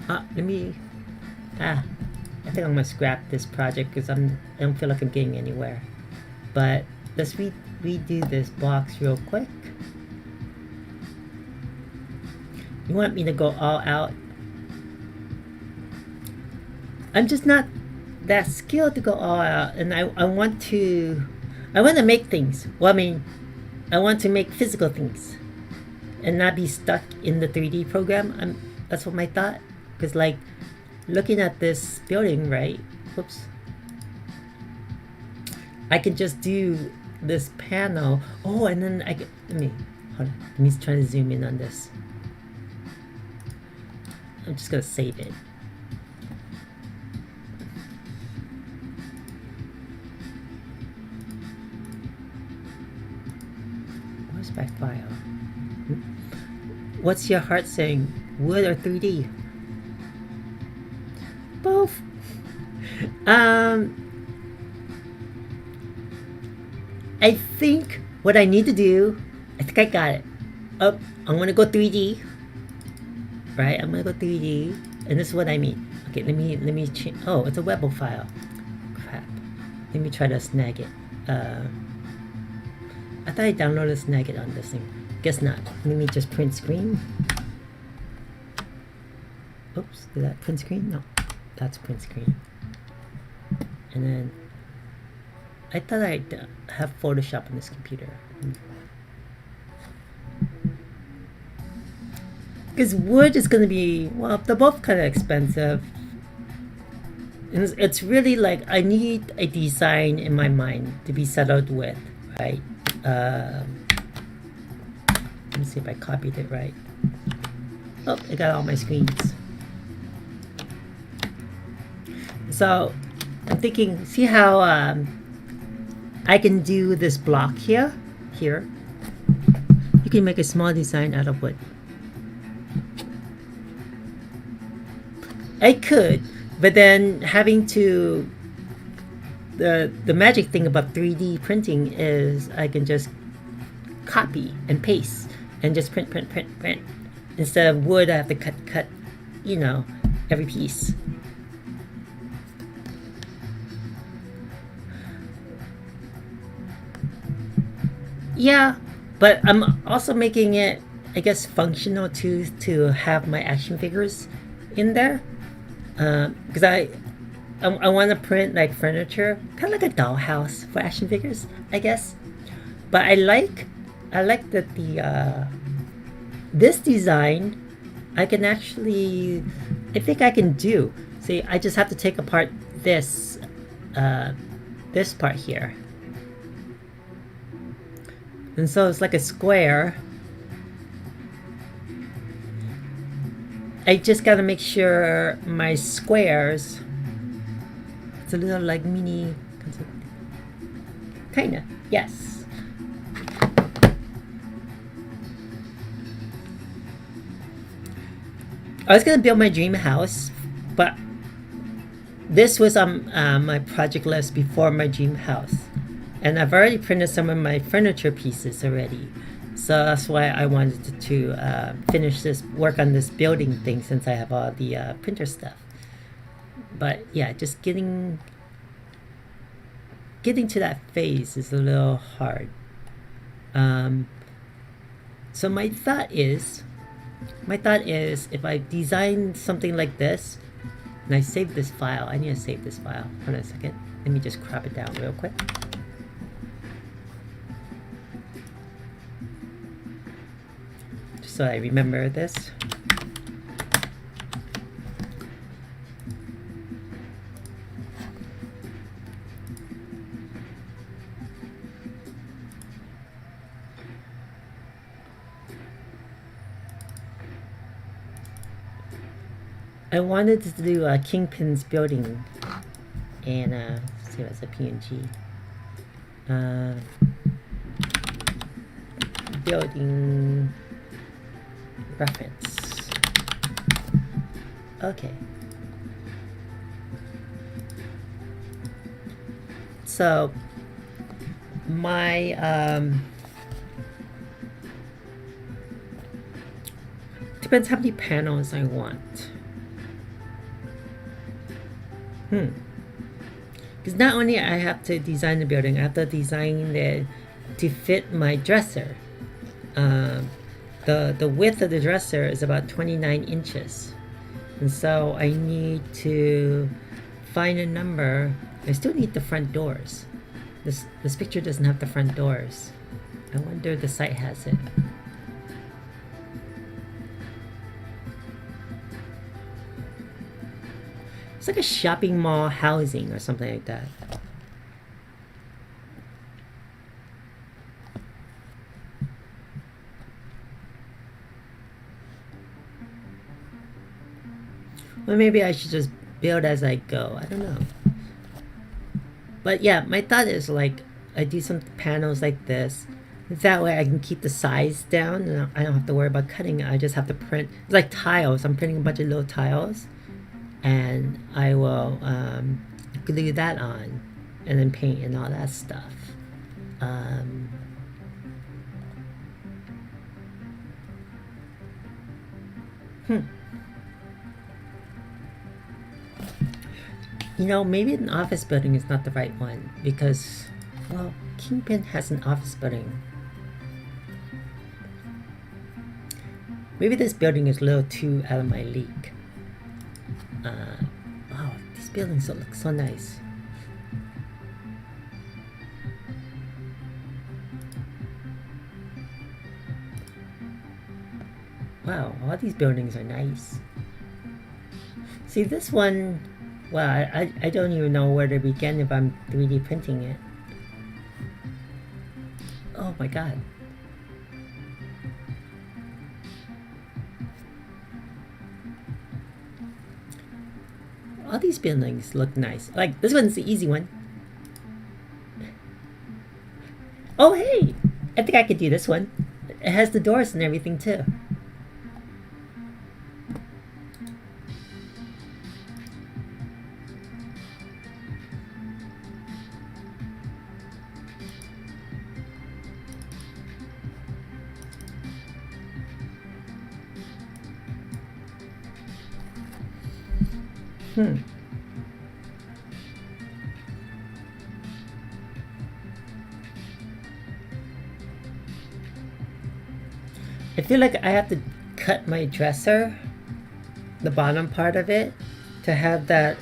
Let me I think I'm gonna scrap this project because I don't feel like I'm getting anywhere. But let's redo this box real quick. You want me to go all out? I'm just not that skilled to go all out, and I want to make things. Well, I mean, I want to make physical things and not be stuck in the 3D program. That's what my thought. Because like looking at this building, right? Whoops. I can just do this panel. Oh, and then I can, hold on. Let me try to zoom in on this. I'm just gonna save it. Where's my file? What's your heart saying? Wood or 3D? Both. I think what I need to do, I think I got it. Oh, I'm gonna go 3D. Right, I'm gonna go 3D, and this is what I mean. Okay, let me change. Oh, it's a Webble file. Crap. Let me try to snag it. I thought I downloaded Snagit on this thing. Guess not. Let me just print screen. Oops, did that print screen? No, that's print screen. And then I thought I'd have Photoshop on this computer. Because wood is going to be, well, they're both kind of expensive. And it's really like I need a design in my mind to be settled with, right? Let me see if I copied it right. Oh, I got all my screens. So I'm thinking, see how I can do this block here? You can make a small design out of wood. I could, but then having to, the magic thing about 3D printing is I can just copy and paste and just print. Instead of wood, I have to cut, you know, every piece. Yeah, but I'm also making it, I guess, functional to have my action figures in there. Because I want to print like furniture, kind of like a dollhouse for action figures, I guess. But I like that the this design I can actually, I think I can do. See, I just have to take apart this this part here, and so it's like a square. I just gotta make sure my squares, it's a little like mini, kinda, yes. I was gonna build my dream house, but this was on my project list before my dream house. And I've already printed some of my furniture pieces already. So that's why I wanted to finish this, work on this building thing since I have all the printer stuff. But yeah, just getting to that phase is a little hard. So my thought is if I design something like this, and I save this file, I need to save this file. Hold on a second. Let me just crop it down real quick. So I remember this. I wanted to do a Kingpin's building, and let's see what's a PNG. Building reference. Okay. So my depends how many panels I want. Because not only I have to design the building, I have to design it to fit my dresser. The width of the dresser is about 29 inches. And so I need to find a number. I still need the front doors. This picture doesn't have the front doors. I wonder if the site has it. It's like a shopping mall housing or something like that. Or maybe I should just build as I go. I don't know. But yeah, my thought is like I do some panels like this. That way I can keep the size down and I don't have to worry about cutting it. I just have to print. It's like tiles. I'm printing a bunch of little tiles. And I will glue that on. And then paint and all that stuff. You know, maybe an office building is not the right one because, well, Kingpin has an office building. Maybe this building is a little too out of my league. Wow, these buildings look so nice. Wow, all these buildings are nice. See, this one, well, I don't even know where to begin if I'm 3D printing it. Oh my god. All these buildings look nice. Like, this one's the easy one. Oh, hey! I think I could do this one. It has the doors and everything, too. I feel like I have to cut my dresser, the bottom part of it, to have that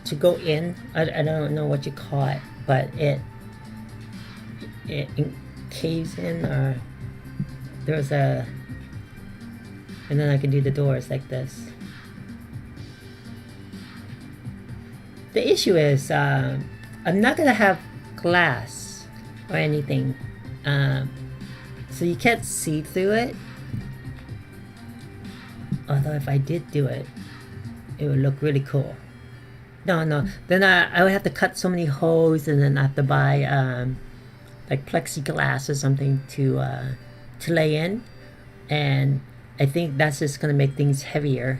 to go in. I don't know what you call it, but it caves in, or there's a, and then I can do the doors like this. The issue is I'm not gonna have glass or anything, so you can't see through it. Although if I did do it, it would look really cool. No, then I would have to cut so many holes, and then I have to buy like plexiglass or something to lay in, and I think that's just gonna make things heavier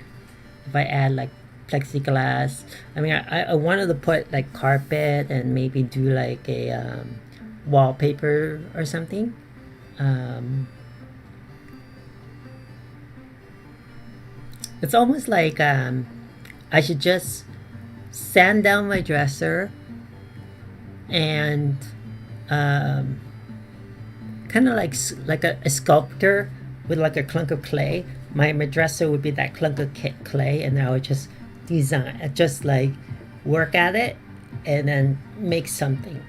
if I add like plexiglass. I mean, I wanted to put like carpet and maybe do like a wallpaper or something. It's almost like I should just sand down my dresser and kind of like a sculptor with like a clunk of clay. My dresser would be that clunk of clay, and I would just design, just like work at it and then make something.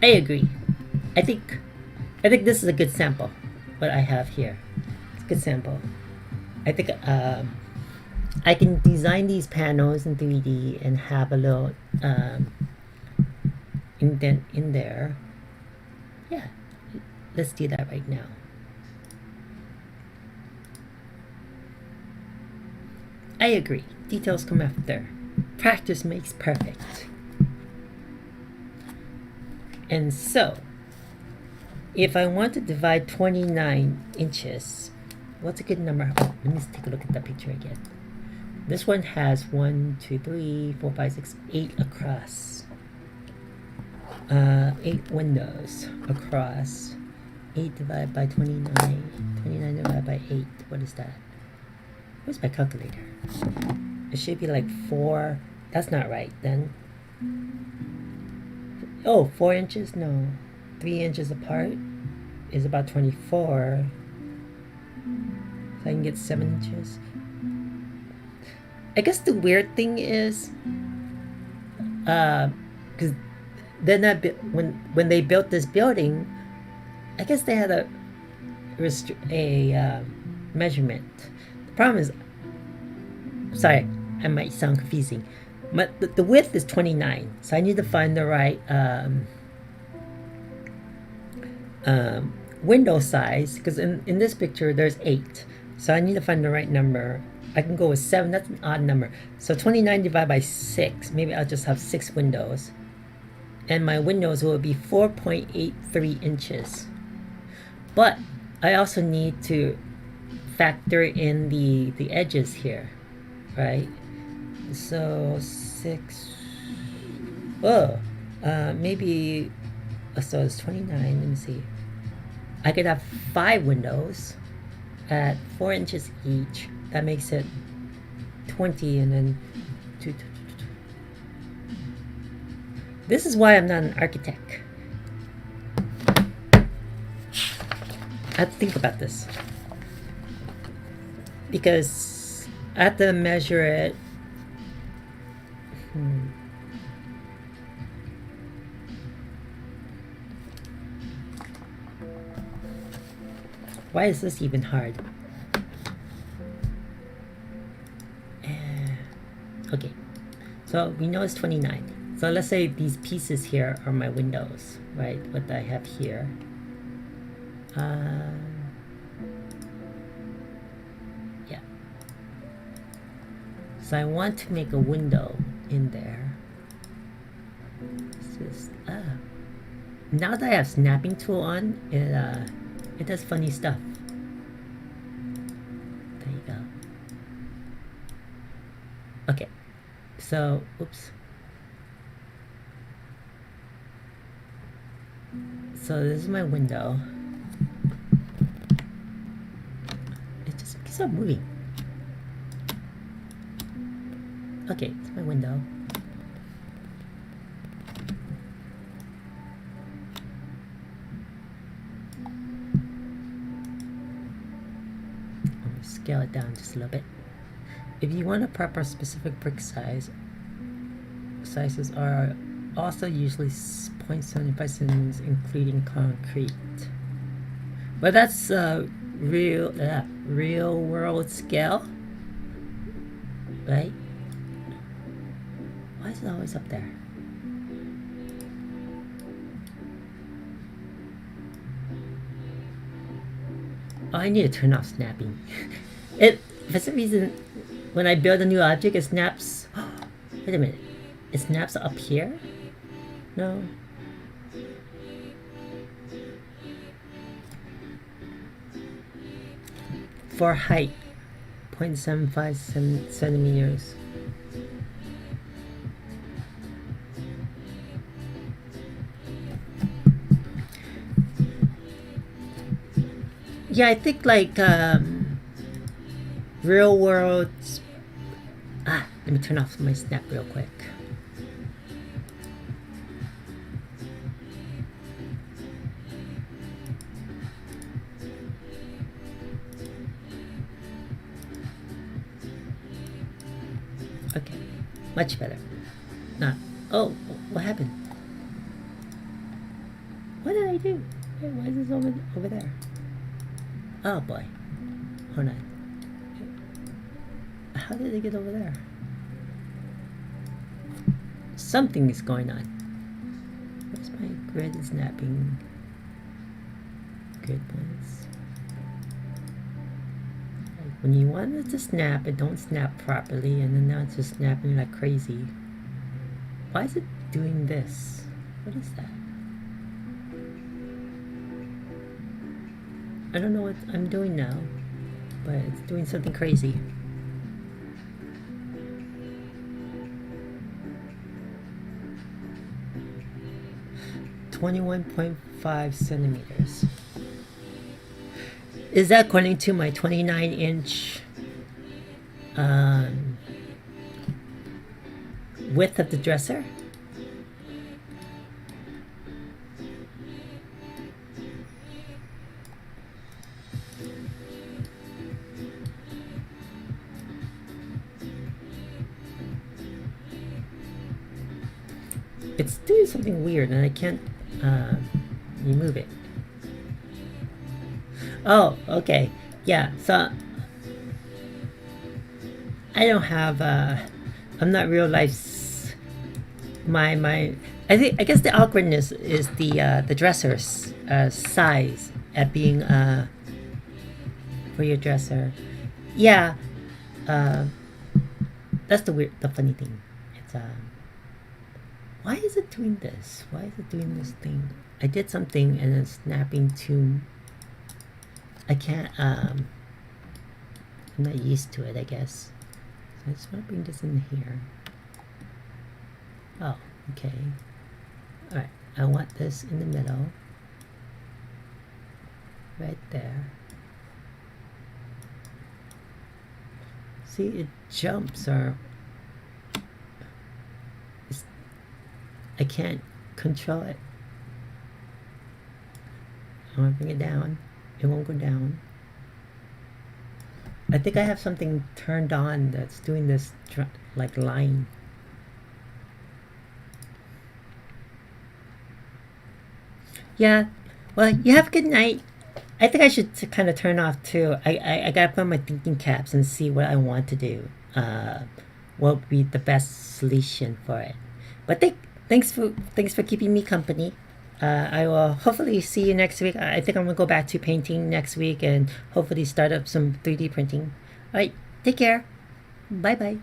I agree. I think this is a good sample. What I have here, it's a good sample. I think I can design these panels in 3D and have a little indent in there. Yeah, let's do that right now. I agree. Details come after. Practice makes perfect. And so, if I want to divide 29 inches, what's a good number? Oh, let me take a look at that picture again. This one has 1, 2, 3, 4, 5, 6, 8 across. 8 windows across. 8 divided by 29. 29 divided by 8. What is that? Where's my calculator? it should be like 4. That's not right then. Oh, 4 inches? No. 3 inches apart is about 24. So I can get 7 inches. I guess the weird thing is, because then when they built this building, I guess they had a measurement. The problem is, sorry, I might sound confusing, but the width is 29, so I need to find the right window size, because in this picture there's 8, so I need to find the right number. I can go with 7. That's an odd number. So 29 divided by 6. Maybe I'll just have 6 windows. And my windows will be 4.83 inches. But I also need to factor in the edges here, right? So 6. Oh, maybe. So it's 29. Let me see. I could have 5 windows at 4 inches each. That makes it 20, and then 2. This is why I'm not an architect. I have to think about this, because I have to measure it. Why is this even hard? Okay, so we know it's 29. So let's say these pieces here are my windows, right? What I have here. Yeah. So I want to make a window in there. This is, now that I have snapping tool on, it does funny stuff. There you go. Okay. So, oops. So this is my window. It just keeps on moving. Okay, it's my window. Let me scale it down just a little bit. If you want a proper specific brick size, sizes are also usually 0.75 centimeters, including concrete. But that's real world scale, right? Why is it always up there? Oh, I need to turn off snapping. For some reason, when I build a new object, it snaps. Wait a minute. It snaps up here? No. For height, 0.75 centimeters. Yeah, I think like real world. Let me turn off my snap real quick. Okay, much better. Oh, what happened? What did I do? Wait, why is this over there? Oh boy. Hold on. How did they get over there? Something is going on. Where's my grid snapping? Grid points. Like when you want it to snap, it don't snap properly, and then now it's just snapping like crazy. Why is it doing this? What is that? I don't know what I'm doing now, but it's doing something crazy. .5 centimeters. Is that according to my 29-inch width of the dresser. It's doing something weird and I can't remove it. Oh, okay. Yeah, so I don't have I'm not real life I guess the awkwardness is the dresser's size at being for your dresser. Yeah. That's the funny thing. It's why is it doing this? Why is it doing this thing? I did something and it's snapping to. I can't. I'm not used to it, I guess. So I just want to bring this in here. Oh, okay. All right. I want this in the middle. Right there. See, it jumps or. I can't control it. I want to bring it down. It won't go down. I think I have something turned on that's doing this like line. Yeah. Well, you have a good night. I think I should kind of turn off too. I gotta put on my thinking caps and see what I want to do. What would be the best solution for it? But thanks for keeping me company. I will hopefully see you next week. I think I'm gonna go back to painting next week and hopefully start up some 3D printing. All right, take care. Bye bye.